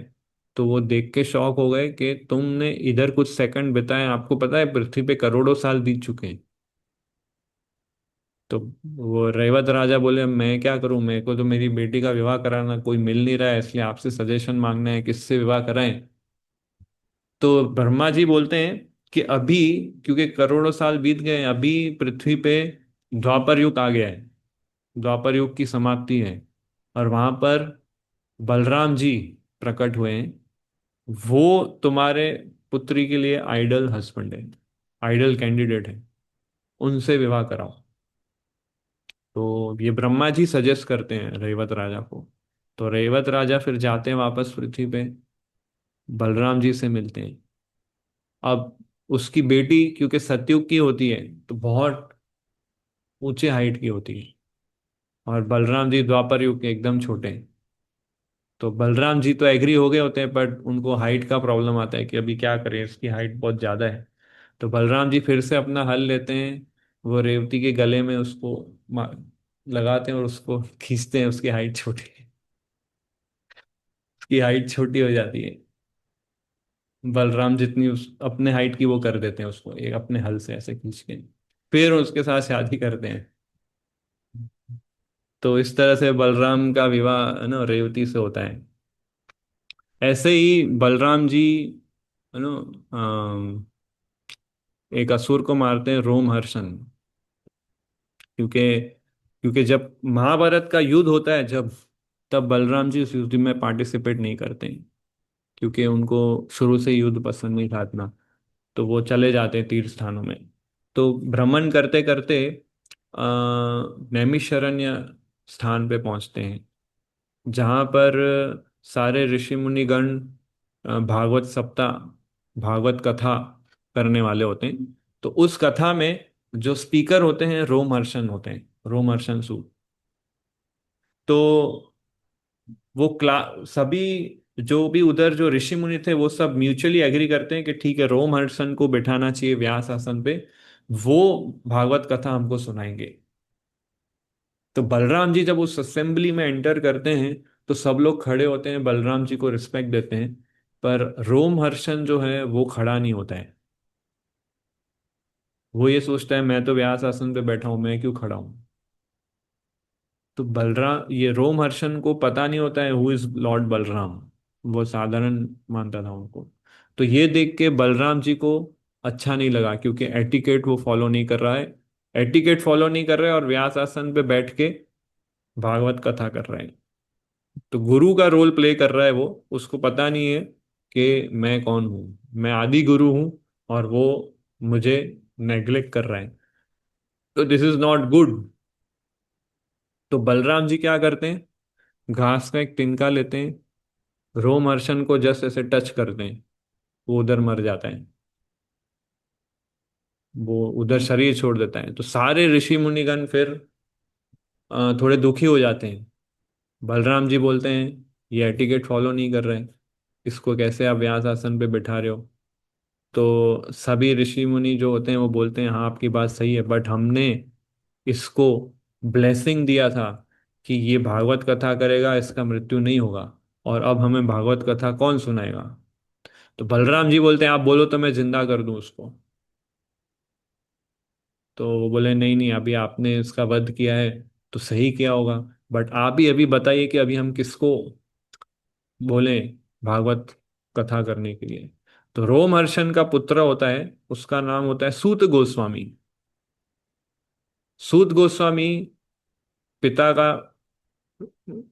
तो वो देख के शॉक हो गए कि तुमने इधर कुछ सेकंड बिताए, आपको पता है पृथ्वी पे करोड़ों साल बीत चुके हैं। तो वो रेवत राजा बोले मैं क्या करूं, मेरे को तो मेरी बेटी का विवाह कराना कोई मिल नहीं रहा है, इसलिए आपसे सजेशन मांगना है किससे विवाह कराएं। तो ब्रह्मा जी बोलते हैं कि अभी, क्योंकि करोड़ों साल बीत गए, अभी पृथ्वी पे द्वापर युग आ गया है, द्वापर युग की समाप्ति है। और वहां पर बलराम जी प्रकट हुए हैं। वो तुम्हारे पुत्री के लिए आइडल हस्बैंड है, आइडल कैंडिडेट है, उनसे विवाह कराओ। तो ये ब्रह्मा जी सजेस्ट करते हैं रेवत राजा को। तो रेवत राजा फिर जाते हैं वापस पृथ्वी पे, बलराम जी से मिलते हैं। अब उसकी बेटी क्योंकि सतयुग की होती है तो बहुत ऊंचे हाइट की होती है, और बलराम जी द्वापर युग के एकदम छोटे हैं। तो बलराम जी तो एग्री हो गए होते हैं, बट उनको हाइट का प्रॉब्लम आता है कि अभी क्या करें, इसकी हाइट बहुत ज्यादा है। तो बलराम जी फिर से अपना हल लेते हैं, वो रेवती के गले में उसको लगाते हैं और उसको खींचते हैं, उसकी हाइट छोटी, उसकी हाइट छोटी हो जाती है। बलराम जितनी उस अपने हाइट की वो कर देते हैं उसको, एक अपने हल से ऐसे खींच के फिर उसके साथ शादी करते हैं। तो इस तरह से बलराम का विवाह है ना रेवती से होता है। ऐसे ही बलराम जी है ना एक असुर को मारते हैं, रोमहर्षण। क्योंकि क्योंकि जब महाभारत का युद्ध होता है, जब तब बलराम जी उस युद्ध में पार्टिसिपेट नहीं करते हैं, क्योंकि उनको शुरू से युद्ध पसंद नहीं था इतना। तो वो चले जाते हैं तीर्थ स्थानों में। तो भ्रमण करते करते नैमिषारण्य स्थान पे पहुंचते हैं, जहाँ पर सारे ऋषि मुनिगण भागवत सप्ताह, भागवत कथा करने वाले होते हैं। तो उस कथा में जो स्पीकर होते हैं रोमहर्षण होते हैं, रोमहर्षण सूत। तो वो सभी जो भी उधर जो ऋषि मुनि थे वो सब म्यूचुअली एग्री करते हैं कि ठीक है, रोमहर्षण को बिठाना चाहिए व्यास आसन पे, वो भागवत कथा हमको सुनाएंगे। तो बलराम जी जब उस असेंबली में एंटर करते हैं तो सब लोग खड़े होते हैं, बलराम जी को रिस्पेक्ट देते हैं। पर रोमहर्षण जो है वो खड़ा नहीं होता है। वो ये सोचता है मैं तो व्यास आसन पे बैठा हूं, मैं क्यों खड़ा हूं। तो बलराम, ये रोमहर्षण को पता नहीं होता है हु इज लॉर्ड बलराम। वो साधारण मानता था उनको। तो ये देख के बलराम जी को अच्छा नहीं लगा, क्योंकि एटिकेट वो फॉलो नहीं कर रहा है, एटिकेट फॉलो नहीं कर रहा है और व्यास आसन पे बैठ के भागवत कथा कर रहे हैं। तो गुरु का रोल प्ले कर रहा है वो, उसको पता नहीं है कि मैं कौन हूँ, मैं आदि गुरु हूँ। और वो मुझे नेग्लेक्ट कर रहा है, तो दिस इज नॉट गुड। तो बलराम जी क्या करते हैं, घास का एक तिनका लेते हैं, रोमहर्षण को जस्ट ऐसे टच करते हैं, वो उधर मर जाता है, वो उधर शरीर छोड़ देता है। तो सारे ऋषि मुनिगण फिर थोड़े दुखी हो जाते हैं। बलराम जी बोलते हैं ये एटिकेट फॉलो नहीं कर रहे, इसको कैसे आप व्यास आसन पे बिठा रहे हो। तो सभी ऋषि मुनि जो होते हैं वो बोलते हैं हाँ आपकी बात सही है, बट हमने इसको ब्लेसिंग दिया था कि ये भागवत कथा करेगा, इसका मृत्यु नहीं होगा, और अब हमें भागवत कथा कौन सुनाएगा। तो बलराम जी बोलते हैं आप बोलो तो मैं जिंदा कर दूं उसको। तो वो बोले नहीं नहीं, अभी आपने इसका वध किया है तो सही किया होगा, बट आप ही अभी बताइए कि अभी हम किसको बोले भागवत कथा करने के लिए। तो रोमहर्षण का पुत्र होता है, उसका नाम होता है सूत गोस्वामी। सूत गोस्वामी पिता का,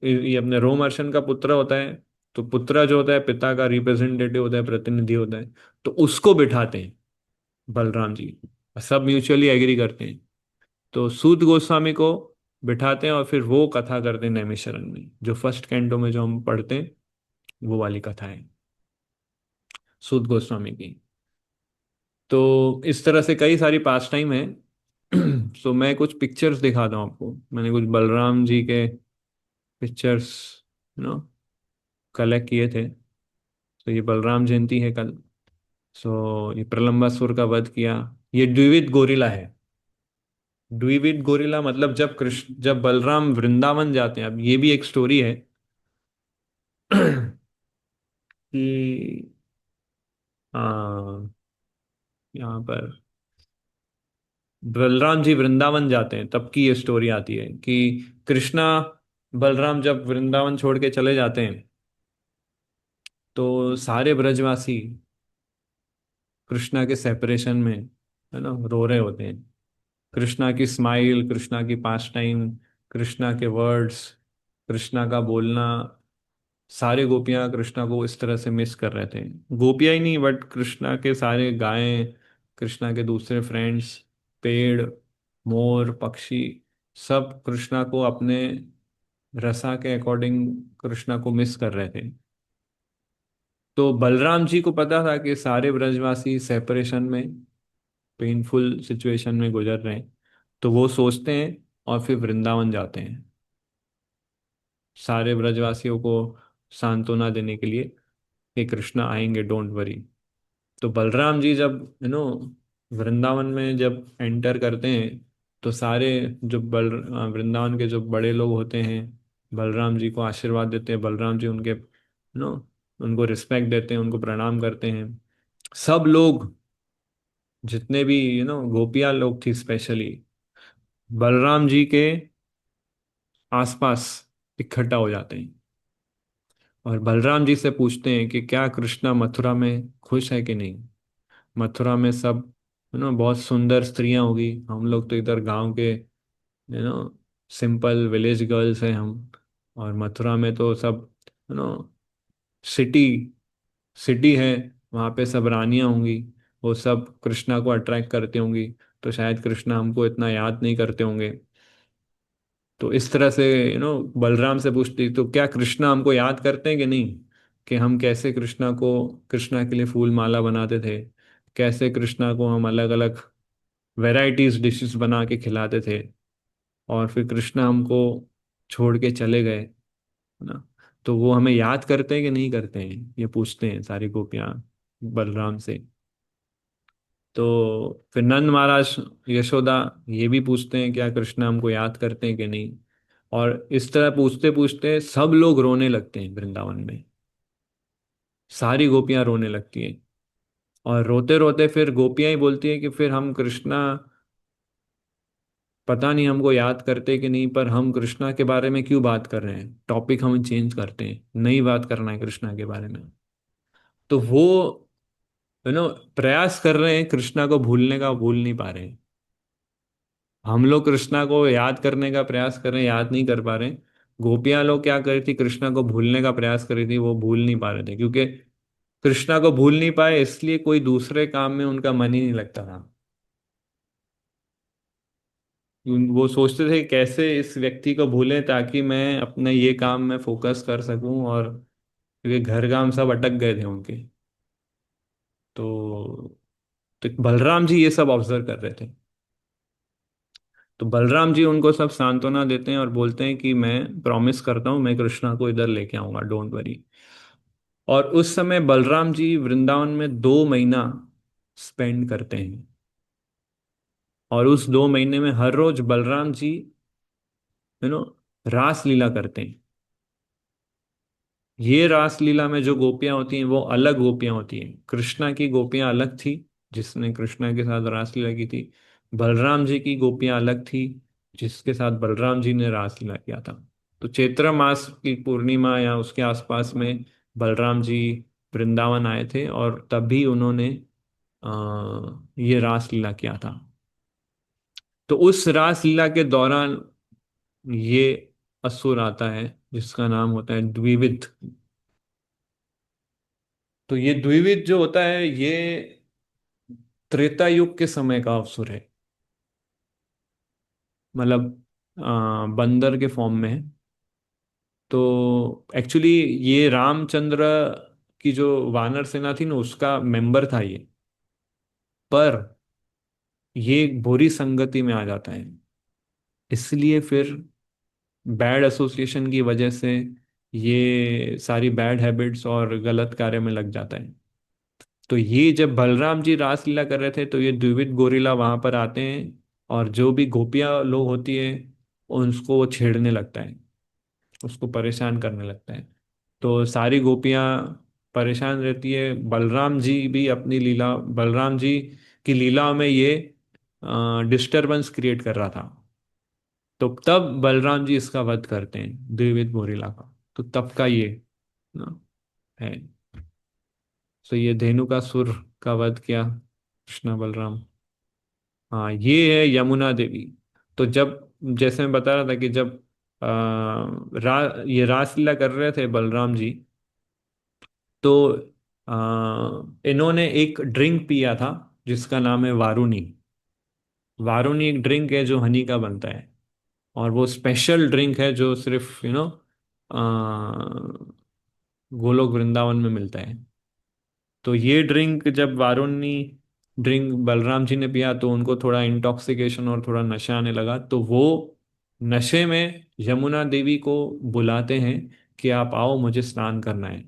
ये अपने रोमहर्षण का पुत्र होता है। तो पुत्र जो होता है पिता का रिप्रेजेंटेटिव होता है, प्रतिनिधि होता है। तो उसको बिठाते हैं बलराम जी, सब म्यूचुअली एग्री करते हैं। तो सूत गोस्वामी को बिठाते हैं और फिर वो कथा करते हैं नैमिषारण्य में, जो फर्स्ट कैंटो में जो हम पढ़ते हैं वो वाली कथा है सूत गोस्वामी की। तो इस तरह से कई सारी पास टाइम है। सो मैं कुछ पिक्चर्स दिखाता हूँ आपको, मैंने कुछ बलराम जी के पिक्चर्स नो कलेक्ट किए थे। तो ये बलराम जयंती है कल। सो ये प्रलंबासुर का वध किया। ये द्विविध गोरिला है। द्विविध गोरिला मतलब जब कृष्ण, जब बलराम वृंदावन जाते हैं, अब ये भी एक स्टोरी है कि यहाँ पर बलराम जी वृंदावन जाते हैं तब की ये स्टोरी आती है कि कृष्णा, बलराम जब वृंदावन छोड़ के चले जाते हैं तो सारे ब्रजवासी कृष्णा के सेपरेशन में है ना रो रहे होते हैं। कृष्णा की स्माइल, कृष्णा की पास टाइम, कृष्णा के वर्ड्स, कृष्णा का बोलना, सारे गोपियां कृष्णा को इस तरह से मिस कर रहे थे। गोपियां ही नहीं बट कृष्णा के सारे गायें, कृष्णा के दूसरे फ्रेंड्स, पेड़, मोर, पक्षी, सब कृष्णा को अपने रसा के अकॉर्डिंग कृष्णा को मिस कर रहे थे। तो बलराम जी को पता था कि सारे ब्रजवासी सेपरेशन में, पेनफुल सिचुएशन में गुजर रहे हैं। तो वो सोचते हैं और फिर वृंदावन जाते हैं सारे ब्रजवासियों को सांत्वना देने के लिए कि कृष्णा आएंगे, डोंट वरी। तो बलराम जी जब वृंदावन में जब एंटर करते हैं तो सारे जो वृंदावन के जो बड़े लोग होते हैं बलराम जी को आशीर्वाद देते हैं। बलराम जी उनके उनको रिस्पेक्ट देते हैं, उनको प्रणाम करते हैं। सब लोग, जितने भी गोपियां लोग थी स्पेशली, बलराम जी के आसपास इकट्ठा हो जाते हैं और बलराम जी से पूछते हैं कि क्या कृष्णा मथुरा में खुश है कि नहीं। मथुरा में सब बहुत सुंदर स्त्रियां होगी, हम लोग तो इधर गांव के सिंपल विलेज गर्ल्स हैं हम, और मथुरा में तो सब यू नो सिटी सिटी है, वहाँ पे सब रानियां होंगी, वो सब कृष्णा को अट्रैक्ट करती होंगी, तो शायद कृष्णा हमको इतना याद नहीं करते होंगे। तो इस तरह से बलराम से पूछती तो क्या कृष्णा हमको याद करते हैं कि नहीं, कि हम कैसे कृष्णा को, कृष्णा के लिए फूल माला बनाते थे, कैसे कृष्णा को हम अलग अलग वैरायटीज डिशेस बना के खिलाते थे, और फिर कृष्णा हमको छोड़ के चले गए, है ना। तो वो हमें याद करते हैं कि नहीं करते हैं, ये पूछते हैं सारी गोपियां बलराम से। तो फिर नंद महाराज, यशोदा, ये भी पूछते हैं क्या कृष्णा हमको याद करते हैं कि नहीं। और इस तरह पूछते पूछते सब लोग रोने लगते हैं वृंदावन में, सारी गोपियां रोने लगती हैं। और रोते रोते फिर गोपियां ही बोलती है कि फिर हम कृष्णा, पता नहीं हमको याद करते कि नहीं, पर हम कृष्णा के बारे में क्यों बात कर रहे हैं, टॉपिक हम चेंज करते हैं, नहीं बात करना है कृष्णा के बारे में। तो वो प्रयास कर रहे हैं कृष्णा को भूलने का, भूल नहीं पा रहे हैं। हम लोग कृष्णा को याद करने का प्रयास कर रहे हैं, याद नहीं कर पा रहे हैं। गोपियां लोग क्या कर रही थी, कृष्णा को भूलने का प्रयास कर रही थी, वो भूल नहीं पा रहे थे, क्योंकि कृष्णा को भूल नहीं पाए इसलिए कोई दूसरे काम में उनका मन ही नहीं लगता था। वो सोचते थे कैसे इस व्यक्ति को भूलें ताकि मैं अपने ये काम में फोकस कर सकूं, और क्योंकि घर काम सब अटक गए थे उनके। तो बलराम जी ये सब ऑब्जर्व कर रहे थे। तो बलराम जी उनको सब सांत्वना देते हैं और बोलते हैं कि मैं प्रॉमिस करता हूँ मैं कृष्णा को इधर लेके आऊंगा, डोंट वरी। और उस समय बलराम जी वृंदावन में 2 महीना स्पेंड करते हैं। और उस 2 महीने में हर रोज बलराम जी यू नो रास लीला करते हैं। ये रास लीला में जो गोपियां होती हैं वो अलग गोपियां होती हैं। कृष्णा की गोपियां अलग थी, जिसने कृष्णा के साथ रास लीला की थी। बलराम जी की गोपियां अलग थी, जिसके साथ बलराम जी ने रास लीला किया था। तो चैत्र मास की पूर्णिमा या उसके आसपास में बलराम जी वृंदावन आए थे, और तभी उन्होंने ये रास लीला किया था। तो उस रास लीला के दौरान ये असुर आता है जिसका नाम होता है द्विविद। तो ये द्विविद जो होता है ये त्रेता युग के समय का असुर है। मतलब बंदर के फॉर्म में है। तो एक्चुअली ये रामचंद्र की जो वानर सेना थी ना उसका मेंबर था ये। पर ये एक बुरी संगति में आ जाता है, इसलिए फिर बैड एसोसिएशन की वजह से ये सारी बैड हैबिट्स और गलत कार्य में लग जाता है। तो ये जब बलराम जी रासलीला कर रहे थे तो ये द्विविद गोरिल्ला वहां पर आते हैं, और जो भी गोपियां लोग होती है उसको वो छेड़ने लगता है, उसको परेशान करने लगता है। तो सारी गोपियां परेशान रहती है। बलराम जी भी अपनी लीला, बलराम जी की लीला में ये डिस्टरबेंस क्रिएट कर रहा था। तो तब बलराम जी इसका वध करते हैं, द्विविद गोरिल्ला का। तो तब का ये ना है। तो ये धेनु का सुर का वध किया कृष्णा बलराम। हाँ ये है यमुना देवी। तो जब, जैसे मैं बता रहा था कि जब ये रासलीला कर रहे थे बलराम जी, तो इन्होंने एक ड्रिंक पिया था जिसका नाम है वारुणी। वारुणी एक ड्रिंक है जो हनी का बनता है, और वो स्पेशल ड्रिंक है जो सिर्फ गोलोक वृंदावन में मिलता है। तो ये ड्रिंक जब वारुणी ड्रिंक बलराम जी ने पिया तो उनको थोड़ा इंटॉक्सिकेशन और थोड़ा नशा आने लगा। तो वो नशे में यमुना देवी को बुलाते हैं कि आप आओ मुझे स्नान करना है।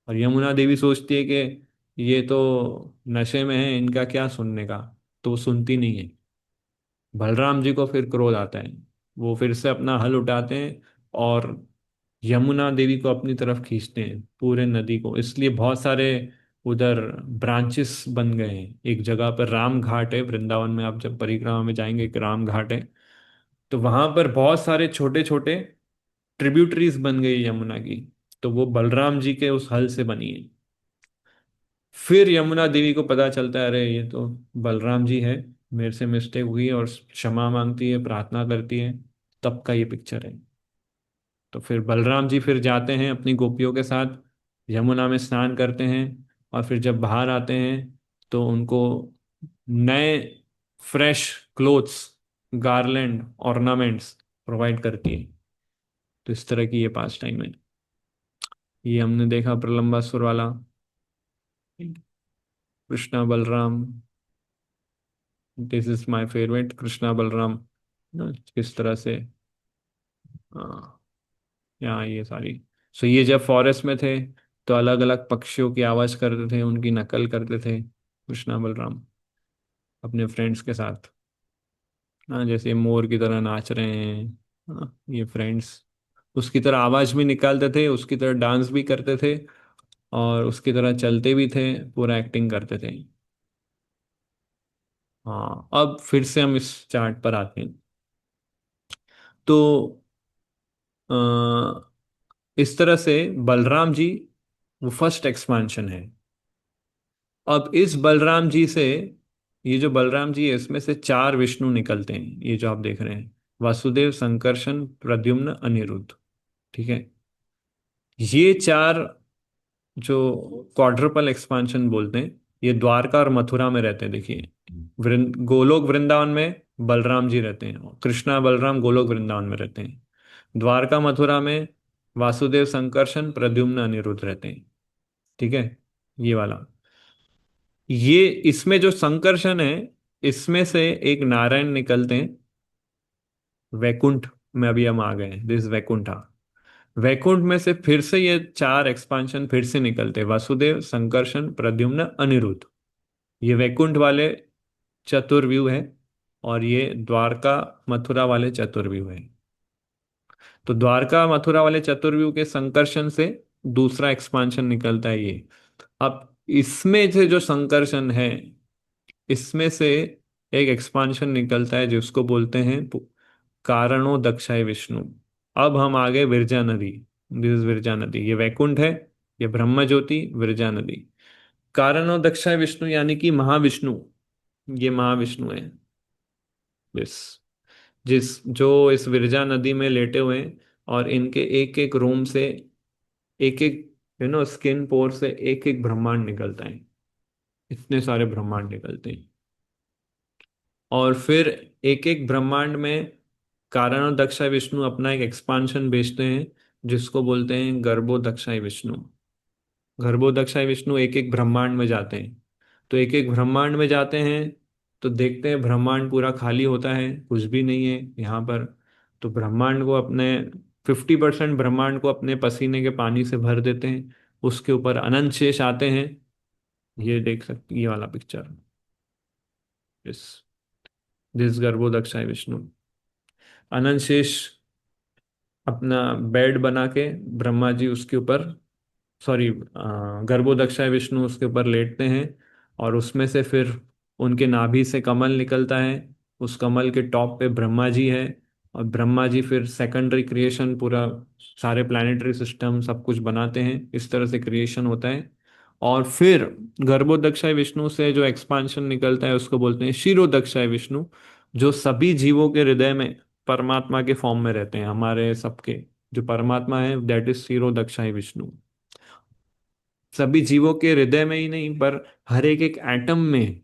और यमुना देवी सोचती है कि ये तो नशे में है, इनका क्या सुनने का। तो वो सुनती नहीं है। बलराम जी को फिर क्रोध आता है। वो फिर से अपना हल उठाते हैं और यमुना देवी को अपनी तरफ खींचते हैं, पूरे नदी को। इसलिए बहुत सारे उधर ब्रांचेस बन गए हैं। एक जगह पर राम घाट है वृंदावन में, आप जब परिक्रमा में जाएंगे एक राम घाट है। तो वहां पर बहुत सारे छोटे छोटे ट्रिब्यूटरीज बन गई यमुना की। तो वो बलराम जी के उस हल से बनी है। फिर यमुना देवी को पता चलता है अरे ये तो बलराम जी है, मेरे से मिस्टेक हुई है, और क्षमा मांगती है, प्रार्थना करती है। तब का ये पिक्चर है। तो फिर बलराम जी फिर जाते हैं अपनी गोपियों के साथ, यमुना में स्नान करते हैं। और फिर जब बाहर आते हैं तो उनको नए fresh clothes, garland, ornaments provide करती है। तो इस तरह की ये पास टाइम है। ये हमने देखा प्रलंबासुर वाला, Krishna Balram. This is my favourite Krishna Balram ना, किस तरह से हाँ, यहाँ ये सारी। सो ये जब फॉरेस्ट में थे तो अलग अलग पक्षियों की आवाज करते थे, उनकी नकल करते थे कृष्णा बलराम अपने फ्रेंड्स के साथ। हाँ जैसे मोर की तरह नाच रहे हैं। हाँ, ये फ्रेंड्स उसकी तरह आवाज भी निकालते थे, उसकी तरह डांस भी करते थे, और उसकी तरह चलते भी थे, पूरा एक्टिंग करते थे। हाँ अब फिर से हम इस चार्ट पर आते हैं। तो इस तरह से बलराम जी वो फर्स्ट एक्सपांशन है। अब इस बलराम जी से, ये जो बलराम जी है इसमें से 4 विष्णु निकलते हैं, ये जो आप देख रहे हैं, वासुदेव, संकर्षण, प्रद्युम्न, अनिरुद्ध। ठीक है। ये 4 जो क्वाड्रुपल एक्सपांशन बोलते हैं, ये द्वारका और मथुरा में रहते हैं। देखिए गोलोक वृंदावन में बलराम जी रहते हैं। कृष्णा बलराम गोलोक वृंदावन में रहते हैं। द्वारका मथुरा में वासुदेव संकर्षण प्रद्युम्न अनिरुद्ध रहते हैं। ठीक है, ये वाला। ये इसमें जो संकर्षण है, इसमें से एक नारायण निकलते हैं वैकुंठ में। अभी हम आ गए हैं, दिस वैकुंठा। वैकुंठ में से फिर से ये चार एक्सपांशन फिर से निकलते हैं, वासुदेव संकर्षण प्रद्युम्न अनिरुद्ध। ये वैकुंठ वाले चतुर्व्यूह है, और ये द्वारका मथुरा वाले चतुर्व्यूह है। तो द्वारका मथुरा वाले चतुर्व्यूह के संकर्षण से दूसरा एक्सपांशन निकलता है ये। अब इसमें से जो संकर्षण है, इसमें से एक एक्सपांशन निकलता है जिसको बोलते हैं कारणो दक्षाय विष्णु। अब हम आ गए विरजा नदी। दिस इज विरजा नदी। ये वैकुंठ है, ये ब्रह्म ज्योति, विरजा नदी। कारणो दक्षाय विष्णु यानी कि महाविष्णु, ये महाविष्णु है। यस। जिस जो इस विरजा नदी में लेटे हुए हैं, और इनके एक एक रोम से एक एक स्किन पोर से एक एक ब्रह्मांड निकलता है। इतने सारे ब्रह्मांड निकलते हैं। और फिर एक एक ब्रह्मांड में कारण और दक्षाई विष्णु अपना एक एक्सपांशन भेजते हैं, जिसको बोलते हैं गर्भो दक्षाई विष्णु। गर्भो दक्षाई विष्णु एक एक ब्रह्मांड में जाते हैं। तो एक एक ब्रह्मांड में जाते हैं, तो देखते हैं ब्रह्मांड पूरा खाली होता है, कुछ भी नहीं है यहाँ पर। तो ब्रह्मांड को अपने 50% ब्रह्मांड को अपने पसीने के पानी से भर देते हैं। उसके ऊपर अनंत शेष आते हैं। ये देख सकते, ये वाला पिक्चर। इस दिस गर्भो दक्षाई विष्णु। अनंत शेष अपना बेड बना के ब्रह्मा जी उसके ऊपर, सॉरी, गर्भोदक्षाय विष्णु उसके ऊपर लेटते हैं। और उसमें से फिर उनके नाभि से कमल निकलता है। उस कमल के टॉप पे ब्रह्मा जी है। और ब्रह्मा जी फिर सेकेंडरी क्रिएशन पूरा, सारे प्लानिटरी सिस्टम सब कुछ बनाते हैं। इस तरह से क्रिएशन होता है। और फिर गर्भोदक्षाय विष्णु से जो एक्सपांशन निकलता है उसको बोलते हैं क्षीरोदक्षाय विष्णु, जो सभी जीवों के हृदय में परमात्मा के फॉर्म में रहते हैं, हमारे सबके जो परमात्मा है, दैट इज क्षीरोदक्षाय विष्णु। सभी जीवों के हृदय में ही नहीं, पर हर एक एक एटम में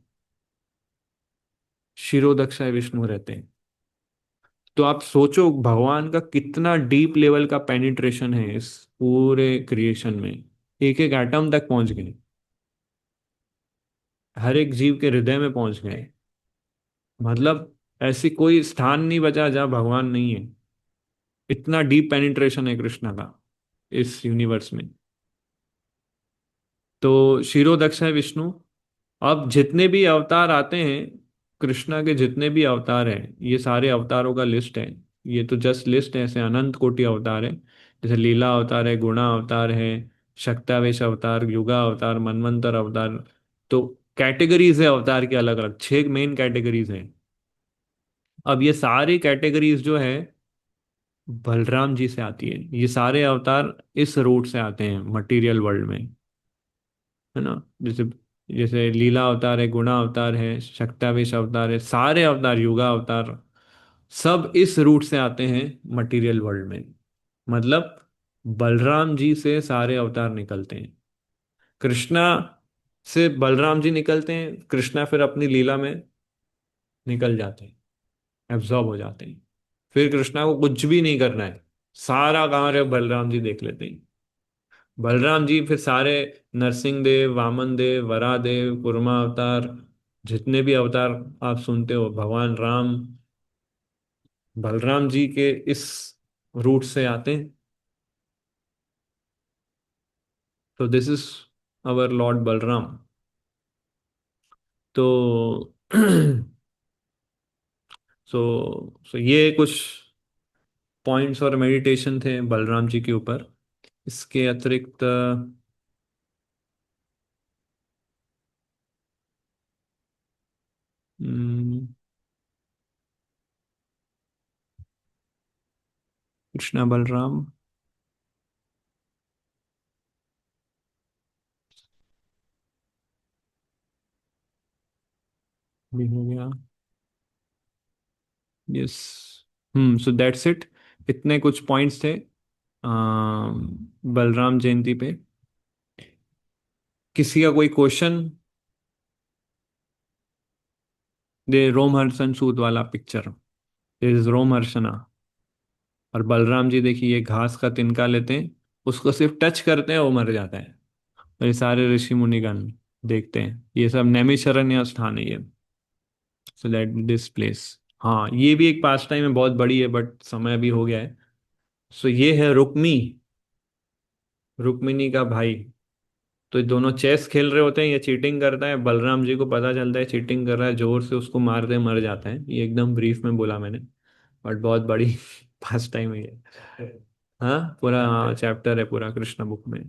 क्षीरोदक्षाय विष्णु रहते हैं। तो आप सोचो भगवान का कितना डीप लेवल का पेनिट्रेशन है इस पूरे क्रिएशन में। एक एक एटम तक पहुंच गए, हर एक जीव के हृदय में पहुंच गए। मतलब ऐसी कोई स्थान नहीं बचा जहां भगवान नहीं है। इतना डीप पेनिट्रेशन है कृष्णा का इस यूनिवर्स में। तो क्षीरोदक्षाय विष्णु। अब जितने भी अवतार आते हैं, कृष्णा के जितने भी अवतार हैं, ये सारे अवतारों का लिस्ट है। ये तो जस्ट लिस्ट है, ऐसे अनंत कोटि अवतार है। जैसे लीला अवतार है, गुणा अवतार है, शक्तावेश अवतार, युगा अवतार, मनवंतर अवतार। तो कैटेगरीज है अवतार की, अलग अलग 6 मेन कैटेगरीज हैं। अब ये सारी कैटेगरीज जो है बलराम जी से आती है। ये सारे अवतार इस रूट से आते हैं मटेरियल वर्ल्ड में, है ना। जैसे जैसे लीला अवतार है, गुणा अवतार है, शक्तावेश अवतार है, सारे अवतार, युगा अवतार, सब इस रूट से आते हैं मटेरियल वर्ल्ड में। मतलब बलराम जी से सारे अवतार निकलते हैं। कृष्णा से बलराम जी निकलते हैं, कृष्णा फिर अपनी लीला में निकल जाते हैं, एब्जॉर्ब हो जाते हैं। फिर कृष्णा को कुछ भी नहीं करना है, सारा कार्य बलराम जी देख लेते हैं। बलराम जी फिर सारे नरसिंह देव, वामन देव, वरा देव, कुर्मा अवतार, जितने भी अवतार आप सुनते हो, भगवान राम, बलराम जी के इस रूट से आते हैं। तो this is our Lord Balram. तो सो ये कुछ पॉइंट्स और मेडिटेशन थे बलराम जी के ऊपर। इसके अतिरिक्त हम्म, कृष्णा बलराम भी हो गया। यस। So that's it. इतने कुछ पॉइंट्स थे बलराम जयंती पे। किसी का कोई क्वेश्चन? दे रोमहर्षण सूत वाला पिक्चर, इज रोमहर्षणा। और बलराम जी देखिए, ये घास का तिनका लेते हैं, उसको सिर्फ टच करते हैं, वो मर जाता है। और ये सारे ऋषि मुनिगण देखते हैं, ये सब नैमिषारण्य स्थान है ये। So that this place. हाँ, ये भी एक पास टाइम है, बहुत बड़ी है, बट समय भी हो गया है। सो ये है रुक्मी, रुक्मिणी का भाई। तो ये दोनों चेस खेल रहे होते हैं, ये चीटिंग करता है, बलराम जी को पता चलता है चीटिंग कर रहा है, जोर से उसको मारते मर जाता है। ये एकदम ब्रीफ में बोला मैंने, बट बहुत बड़ी पास टाइम है ये। हाँ, पूरा हाँ चैप्टर है पूरा कृष्णा बुक में।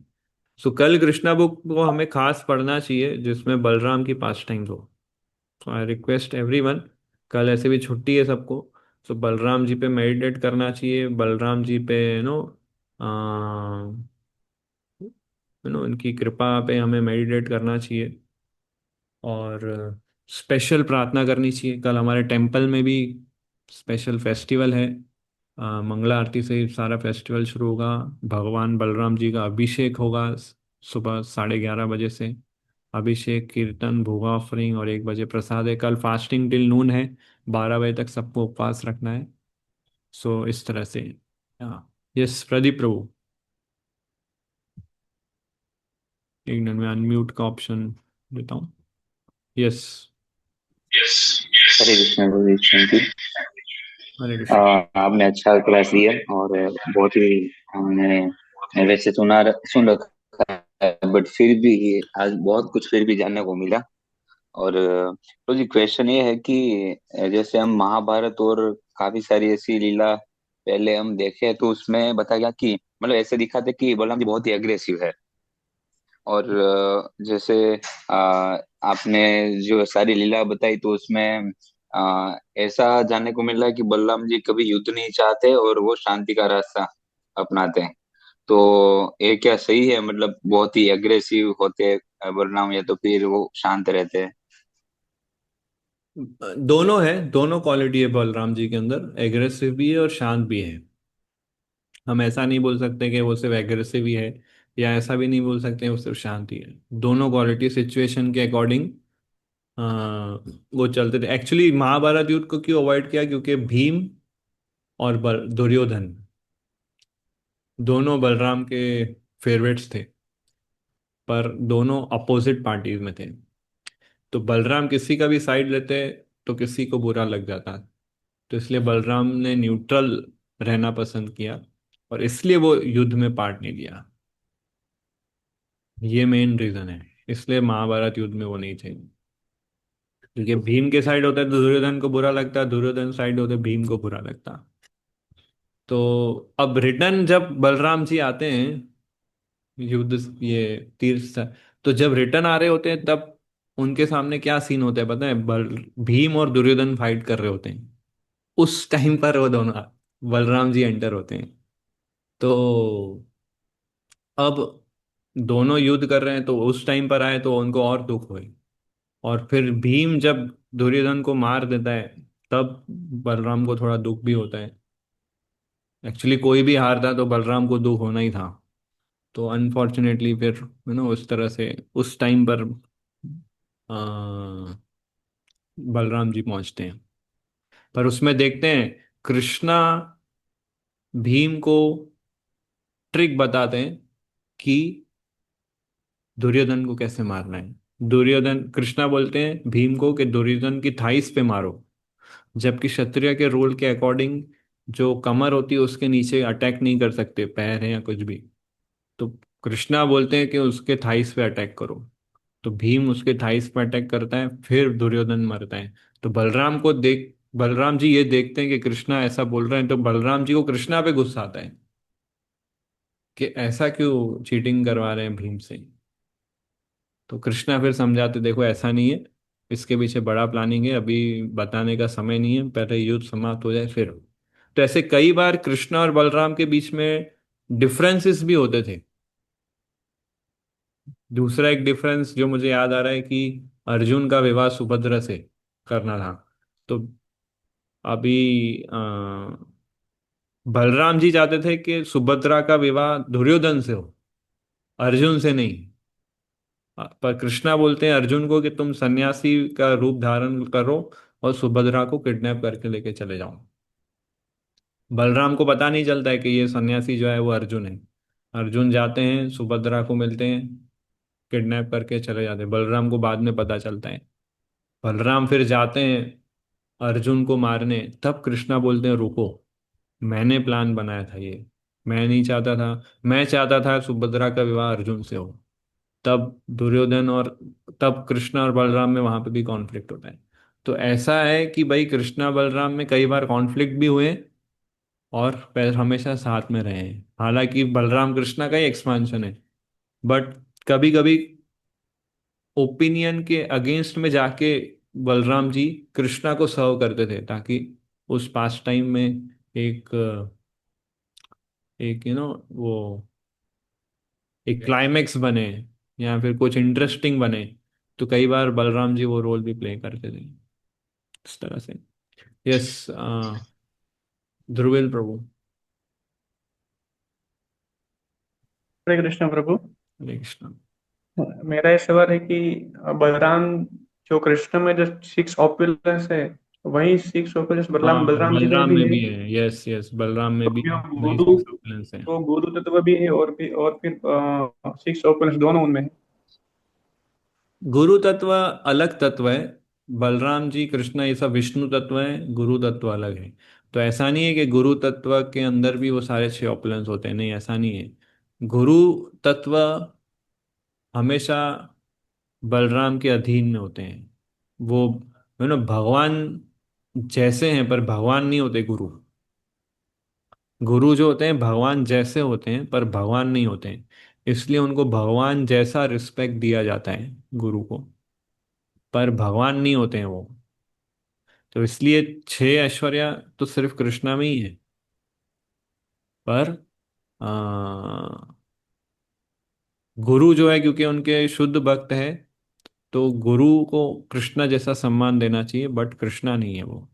सो कल कृष्णा बुक को हमें खास पढ़ना चाहिए, जिसमें बलराम की पास टाइम हो। सो आई रिक्वेस्ट एवरीवन, कल ऐसे भी छुट्टी है सबको, सो बलराम जी पे मेडिटेट करना चाहिए, बलराम जी पे इनकी कृपा पे हमें मेडिटेट करना चाहिए। और स्पेशल प्रार्थना करनी चाहिए। कल हमारे टेम्पल में भी स्पेशल फेस्टिवल है, मंगला आरती से ही सारा फेस्टिवल शुरू होगा। भगवान बलराम जी का अभिषेक होगा सुबह 11:30 बजे से। अभिषेक, कीर्तन, भोगा ऑफरिंग और 1 बजे प्रसाद है। कल फास्टिंग टिल नून है, 12 बजे तक सबको उपवास रखना है। सो इस तरह से। हाँ, यस प्रदीप प्रभु, एक मिनट में अनम्यूट का ऑप्शन देता हूँ। Yes. Hare Krishna Guru ji, thank you. हरे कृष्ण। आपने अच्छा क्लास दिया और बहुत ही हमने मैं वैसे सुन रखा है, बट फिर भी आज बहुत कुछ फिर भी जानने को मिला। और तो जी क्वेश्चन ये है कि जैसे हम महाभारत और काफी सारी ऐसी लीला पहले हम देखे तो उसमें बताया गया कि मतलब ऐसे दिखाते कि बलराम जी बहुत ही अग्रेसिव है। और जैसे आपने जो सारी लीला बताई तो उसमें ऐसा जानने को मिल रहा है कि बलराम जी कभी युद्ध नहीं चाहते और वो शांति का रास्ता अपनाते हैं। तो ये क्या सही है, मतलब बहुत ही एग्रेसिव होते हैं बलराम या तो फिर वो शांत रहते हैं? दोनों है, दोनों क्वालिटी है बलराम जी के अंदर, एग्रेसिव भी है और शांत भी है। हम ऐसा नहीं बोल सकते कि वो सिर्फ एग्रेसिव ही है, या ऐसा भी नहीं बोल सकते वो सिर्फ शांत ही है। दोनों क्वालिटी सिचुएशन के अकॉर्डिंग वो चलते थे। एक्चुअली महाभारत युद्ध को क्यों अवॉइड किया, क्योंकि भीम और दुर्योधन दोनों बलराम के फेवरेट्स थे, पर दोनों अपोजिट पार्टीज में थे। तो बलराम किसी का भी साइड लेते तो किसी को बुरा लग जाता। तो इसलिए बलराम ने न्यूट्रल रहना पसंद किया, और इसलिए वो युद्ध में पार्ट नहीं लिया। ये मेन रीजन है, इसलिए महाभारत युद्ध में वो नहीं थे। क्योंकि भीम के साइड होता है तो दुर्योधन को बुरा लगता, दुर्योधन साइड होते भीम को बुरा लगता। तो अब रिटर्न जब बलराम जी आते हैं युद्ध, ये तीर्थ, तो जब रिटर्न आ रहे होते हैं तब उनके सामने क्या सीन होता है पता है? भीम और दुर्योधन फाइट कर रहे होते हैं। उस टाइम पर वो दोनों बलराम जी एंटर होते हैं। तो अब दोनों युद्ध कर रहे हैं, तो उस टाइम पर आए तो उनको और दुख हुए। और फिर भीम जब दुर्योधन को मार देता है, तब बलराम को थोड़ा दुख भी होता है। एक्चुअली कोई भी हारता तो बलराम को दुख होना ही था। तो अनफॉर्चुनेटली फिर उस तरह से उस टाइम पर अ, बलराम जी पहुंचते हैं। पर उसमें देखते हैं कृष्णा भीम को ट्रिक बताते हैं कि दुर्योधन को कैसे मारना है। दुर्योधन, कृष्णा बोलते हैं भीम को कि दुर्योधन की थाइस पे मारो। जबकि क्षत्रिय के रूल के अकॉर्डिंग जो कमर होती है उसके नीचे अटैक नहीं कर सकते, पैर है या कुछ भी। तो कृष्णा बोलते हैं कि उसके थाइस पे अटैक करो। तो भीम उसके थाइस पे अटैक करता है, फिर दुर्योधन मरता है। तो बलराम जी ये देखते हैं कि कृष्णा ऐसा बोल रहे हैं, तो बलराम जी को कृष्णा पे गुस्सा आता है कि ऐसा क्यों चीटिंग करवा रहे हैं भीम से। तो कृष्णा फिर समझाते, देखो ऐसा नहीं है, इसके पीछे बड़ा प्लानिंग है, अभी बताने का समय नहीं है, पहले युद्ध समाप्त हो जाए फिर। तो ऐसे कई बार कृष्णा और बलराम के बीच में डिफरेंसेस भी होते थे। दूसरा एक डिफरेंस जो मुझे याद आ रहा है कि अर्जुन का विवाह सुभद्रा से करना था। तो अभी बलराम जी चाहते थे कि सुभद्रा का विवाह दुर्योधन से हो, अर्जुन से नहीं। पर कृष्णा बोलते हैं अर्जुन को कि तुम सन्यासी का रूप धारण करो और सुभद्रा को किडनैप करके लेके चले जाऊं। बलराम को पता नहीं चलता है कि ये सन्यासी जो है वो अर्जुन है। अर्जुन जाते हैं, सुभद्रा को मिलते हैं, किडनैप करके चले जाते हैं। बलराम को बाद में पता चलता है। बलराम फिर जाते हैं अर्जुन को मारने, तब कृष्णा बोलते हैं रुको, मैंने प्लान बनाया था ये, मैं नहीं चाहता था, मैं चाहता था सुभद्रा का विवाह अर्जुन से हो। तब दुर्योधन और तब कृष्णा और बलराम में वहां पे भी कॉन्फ्लिक्ट होता है। तो ऐसा है कि भाई कृष्णा बलराम में कई बार कॉन्फ्लिक्ट भी हुए और पैर हमेशा साथ में रहे हैं। हालांकि बलराम कृष्णा का ही एक्सपांशन है, बट कभी कभी ओपिनियन के अगेंस्ट में जाके बलराम जी कृष्णा को सर्व करते थे, ताकि उस पास टाइम में एक एक वो एक क्लाइमेक्स बने या फिर कुछ इंटरेस्टिंग बने। तो कई बार बलराम जी वो रोल भी प्ले करते थे इस तरह से। यस, ध्रुविल प्रभु। हरे कृष्ण प्रभु। हरे कृष्ण। मेरा ये सवाल है कि बलराम, जो कृष्ण में जो सिक्स ऑपुलेंस है, वही सिक्स ऑपुलेंस हाँ, बलराम बलराम जी में बलराम भी में है? भी है, यस यस, बलराम में तो भी जो वही गुरु, सिक्स ऑप्शंस हैं। तो गुरु तत्व भी है और भी, और फिर सिक्स ऑपुलेंस दोनों उनमें है? गुरु तत्व अलग तत्व है। बलराम जी कृष्ण ये सब विष्णु तत्व है, गुरु तत्व अलग है। तो ऐसा नहीं है कि गुरु तत्व के अंदर भी वो सारे छह ऑपुलेंस होते हैं, नहीं ऐसा नहीं है। गुरु तत्व हमेशा बलराम के अधीन में होते हैं। वो भगवान जैसे हैं पर भगवान नहीं होते गुरु। गुरु जो होते हैं भगवान जैसे होते हैं पर भगवान नहीं होते हैं, इसलिए उनको भगवान जैसा रिस्पेक्ट दिया जाता है गुरु को, पर भगवान नहीं होते हैं वो। तो इसलिए छह ऐश्वर्या तो सिर्फ कृष्णा में ही है। पर आ, गुरु जो है क्योंकि उनके शुद्ध भक्त है, तो गुरु को कृष्णा जैसा सम्मान देना चाहिए, बट कृष्णा नहीं है वो।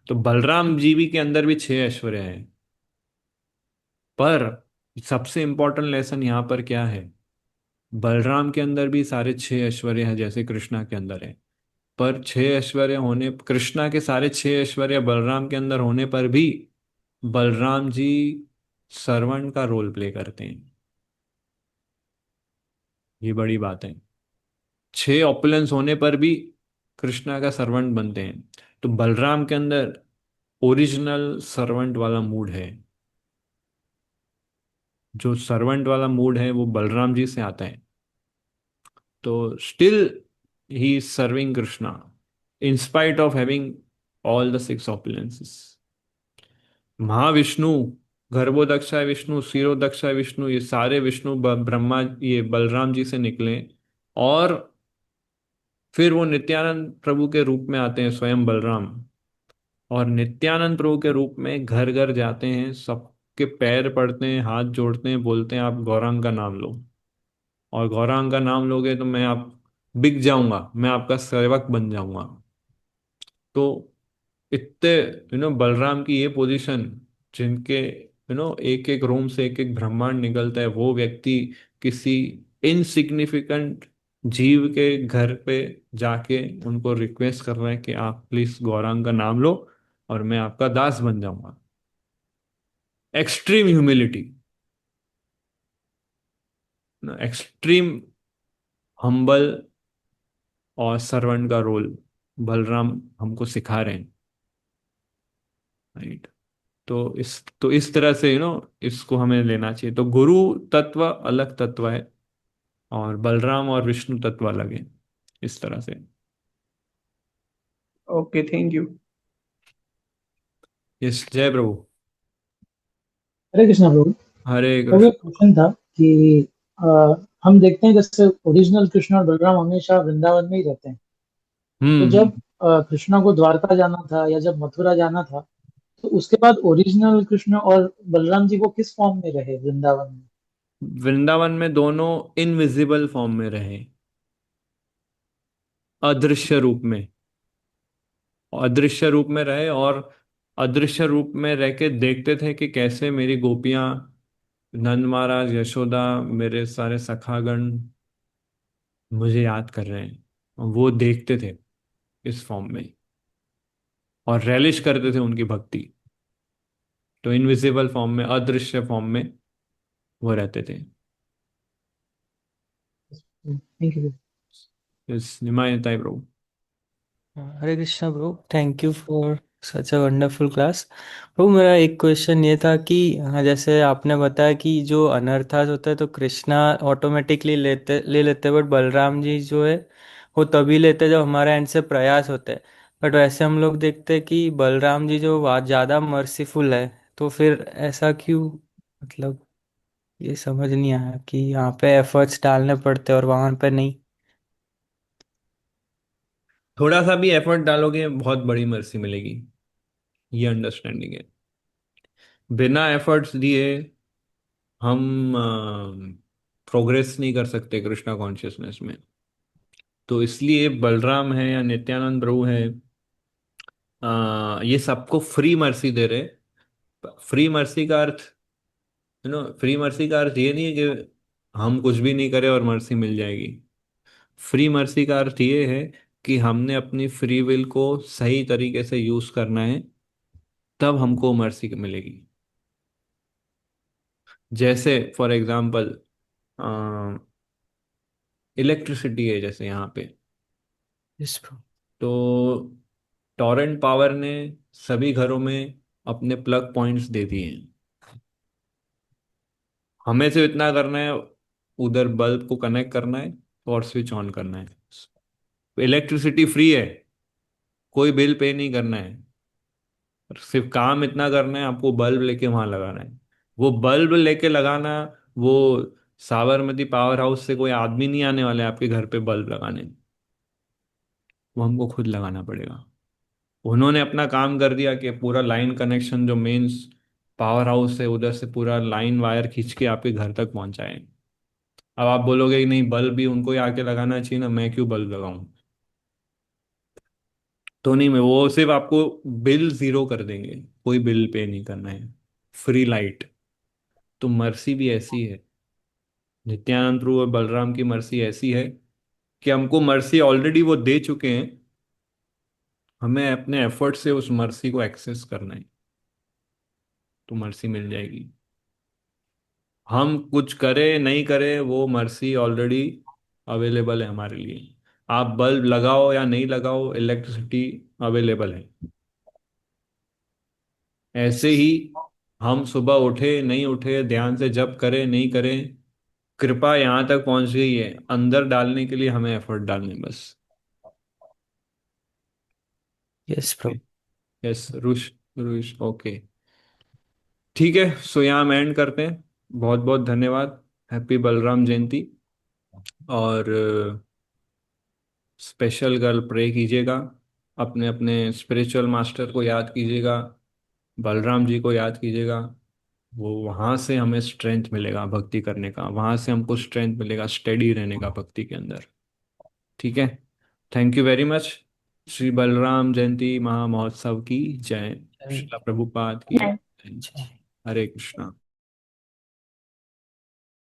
तो बलराम जी भी के अंदर भी छह ऐश्वर्या है। पर सबसे इंपॉर्टेंट लेसन यहाँ पर क्या है, बलराम के अंदर भी सारे छह ऐश्वर्य हैं जैसे कृष्णा के अंदर है। पर छह ऐश्वर्य होने, कृष्णा के सारे छह ऐश्वर्य बलराम के अंदर होने पर भी बलराम जी सर्वेंट का रोल प्ले करते हैं। ये बड़ी बात है। छह ऑपुलेंस होने पर भी कृष्णा का सर्वेंट बनते हैं। तो बलराम के अंदर ओरिजिनल सर्वेंट वाला मूड है। जो सर्वेंट वाला मूड है वो बलराम जी से आता है। तो still he is serving Krishna in spite of having all the six opulences. Mahavishnu, Garbhodakshayi Vishnu, Kshirodakshayi Vishnu, ये सारे विष्णु ब्रह्मा ये बलराम जी से निकले। और फिर वो नित्यानंद प्रभु के रूप में आते हैं स्वयं बलराम। और नित्यानंद प्रभु के रूप में घर घर जाते हैं, सबके पैर पड़ते हैं, हाथ जोड़ते हैं, बोलते हैं आप गौरांग का नाम लो। और गौरांग का नाम लोगे तो मैं आप बिक जाऊंगा, मैं आपका सेवक बन जाऊंगा। तो इतने बलराम की ये पोजीशन, जिनके एक एक रोम से एक एक ब्रह्मांड निकलता है, वो व्यक्ति किसी इनसिग्निफिकेंट जीव के घर पे जाके उनको रिक्वेस्ट कर रहा है कि आप प्लीज गौरांग का नाम लो और मैं आपका दास बन जाऊंगा। एक्सट्रीम ह्यूमिलिटी, एक्सट्रीम हम्बल और सर्वेंट का रोल बलराम हमको सिखा रहे हैं। राइट। तो इस तरह से इसको हमें लेना चाहिए। तो गुरु तत्व अलग तत्व है और बलराम और विष्णु तत्व अलग है, इस तरह से। Okay, thank you. यस, जय प्रभु। हरे कृष्णा प्रभु। हरे प्रभु एक कृष्ण। क्वेश्चन था कि अ, हम देखते हैं जैसे ओरिजिनल कृष्ण और बलराम हमेशा वृंदावन में ही रहते हैं। तो जब हम्म। कृष्णा को द्वारका जाना था या जब मथुरा जाना था, तो उसके बाद ओरिजिनल कृष्ण और बलराम जी वो किस फॉर्म में रहे वृंदावन में? वृंदावन में दोनों इनविजिबल फॉर्म में रहे, अदृश्य रूप में। अदृश्य रूप में रहे और अदृश्य रूप में रह के देखते थे कि कैसे मेरी गोपियां, नंद महाराज, यशोदा, मेरे सारे सखागण मुझे याद कर रहे हैं। वो देखते थे इस फॉर्म में। और relish करते थे उनकी भक्ति। तो इनविजिबल फॉर्म में, अदृश्य फॉर्म में वो रहते थे। Thank you. इस निमायत Prabhu. Hare Krishna bro, thank you for such a wonderful class. Bro मेरा एक क्वेश्चन ये था कि हाँ, जैसे आपने बताया कि जो अनर्थास होता है तो कृष्णा ऑटोमेटिकली ले लेते, बट बलराम जी जो है वो तभी लेते जब हमारे एंड से प्रयास होते हैं। बट वैसे हम लोग देखते हैं कि बलराम जी जो ज़्यादा मर्सीफुल है, तो फिर ऐसा क्यों? मतलब ये समझ नहीं आया कि यहाँ पे एफर्ट्स डालने पड़ते और वहाँ पे नहीं। थोड़ा सा भी एफर्ट डालोगे बहुत बड़ी मर्सी मिलेगी, ये अंडरस्टैंडिंग है। बिना एफर्ट्स दिए हम प्रोग्रेस नहीं कर सकते कृष्णा कॉन्शियसनेस में। तो इसलिए बलराम है या नित्यानंद प्रभु है, ये सबको फ्री मर्सी दे रहे। फ्री मर्सी का अर्थ, फ्री मर्सी का अर्थ ये नहीं है कि हम कुछ भी नहीं करें और मर्सी मिल जाएगी। फ्री मर्सी का अर्थ ये है कि हमने अपनी फ्री विल को सही तरीके से यूज करना है, तब हमको मर्सी मिलेगी। जैसे फॉर एग्जाम्पल इलेक्ट्रिसिटी है जैसे यहाँ पे, यस ब्रो। तो टॉरेंट पावर ने सभी घरों में अपने प्लग पॉइंट्स दे दिए हैं। हमें सिर्फ इतना करना है, उधर बल्ब को कनेक्ट करना है और स्विच ऑन करना है। इलेक्ट्रिसिटी फ्री है, कोई बिल पे नहीं करना है। सिर्फ काम इतना करना है, आपको बल्ब लेके वहां लगाना है। वो बल्ब लेके लगाना, वो साबरमती पावर हाउस से कोई आदमी नहीं आने वाले आपके घर पे बल्ब लगाने, वो हमको खुद लगाना पड़ेगा। उन्होंने अपना काम कर दिया कि पूरा लाइन कनेक्शन जो मेन पावर हाउस है उधर से पूरा लाइन वायर खींच के आपके घर तक पहुंचाए। अब आप बोलोगे कि नहीं, बल्ब भी उनको ही आके लगाना चाहिए ना, मैं क्यों बल्ब लगाऊं? तो नहीं, मैं वो सिर्फ आपको बिल जीरो कर देंगे, कोई बिल पे नहीं करना है, फ्री लाइट। तो मर्सी भी ऐसी है, नित्यानंद प्रभु और बलराम की मर्सी ऐसी है कि हमको मर्सी ऑलरेडी वो दे चुके हैं, हमें अपने एफर्ट से उस मर्सी को एक्सेस करना है, तो मर्सी मिल जाएगी। हम कुछ करें नहीं करें, वो मर्सी ऑलरेडी अवेलेबल है हमारे लिए। आप बल्ब लगाओ या नहीं लगाओ, इलेक्ट्रिसिटी अवेलेबल है। ऐसे ही हम सुबह उठे नहीं उठे, ध्यान से जप करें नहीं करें, कृपा यहाँ तक पहुंच गई है, अंदर डालने के लिए हमें एफर्ट डालने बस। Yes bro. Yes rush, rush okay. ठीक है, सो यहाँ हम एंड करते हैं। बहुत बहुत धन्यवाद। हैप्पी बलराम जयंती। और स्पेशल गर्ल प्रे कीजिएगा, अपने अपने स्पिरिचुअल मास्टर को याद कीजिएगा, बलराम जी को याद कीजिएगा। वो वहाँ से हमें स्ट्रेंथ मिलेगा भक्ति करने का, वहाँ से हमको स्ट्रेंथ मिलेगा स्टेडी रहने का भक्ति के अंदर। ठीक है, thank you very much. Shri Balram Jayanti महा महोत्सव की जय। श्रीला प्रभुपाद की जय। जय। हरे कृष्णा।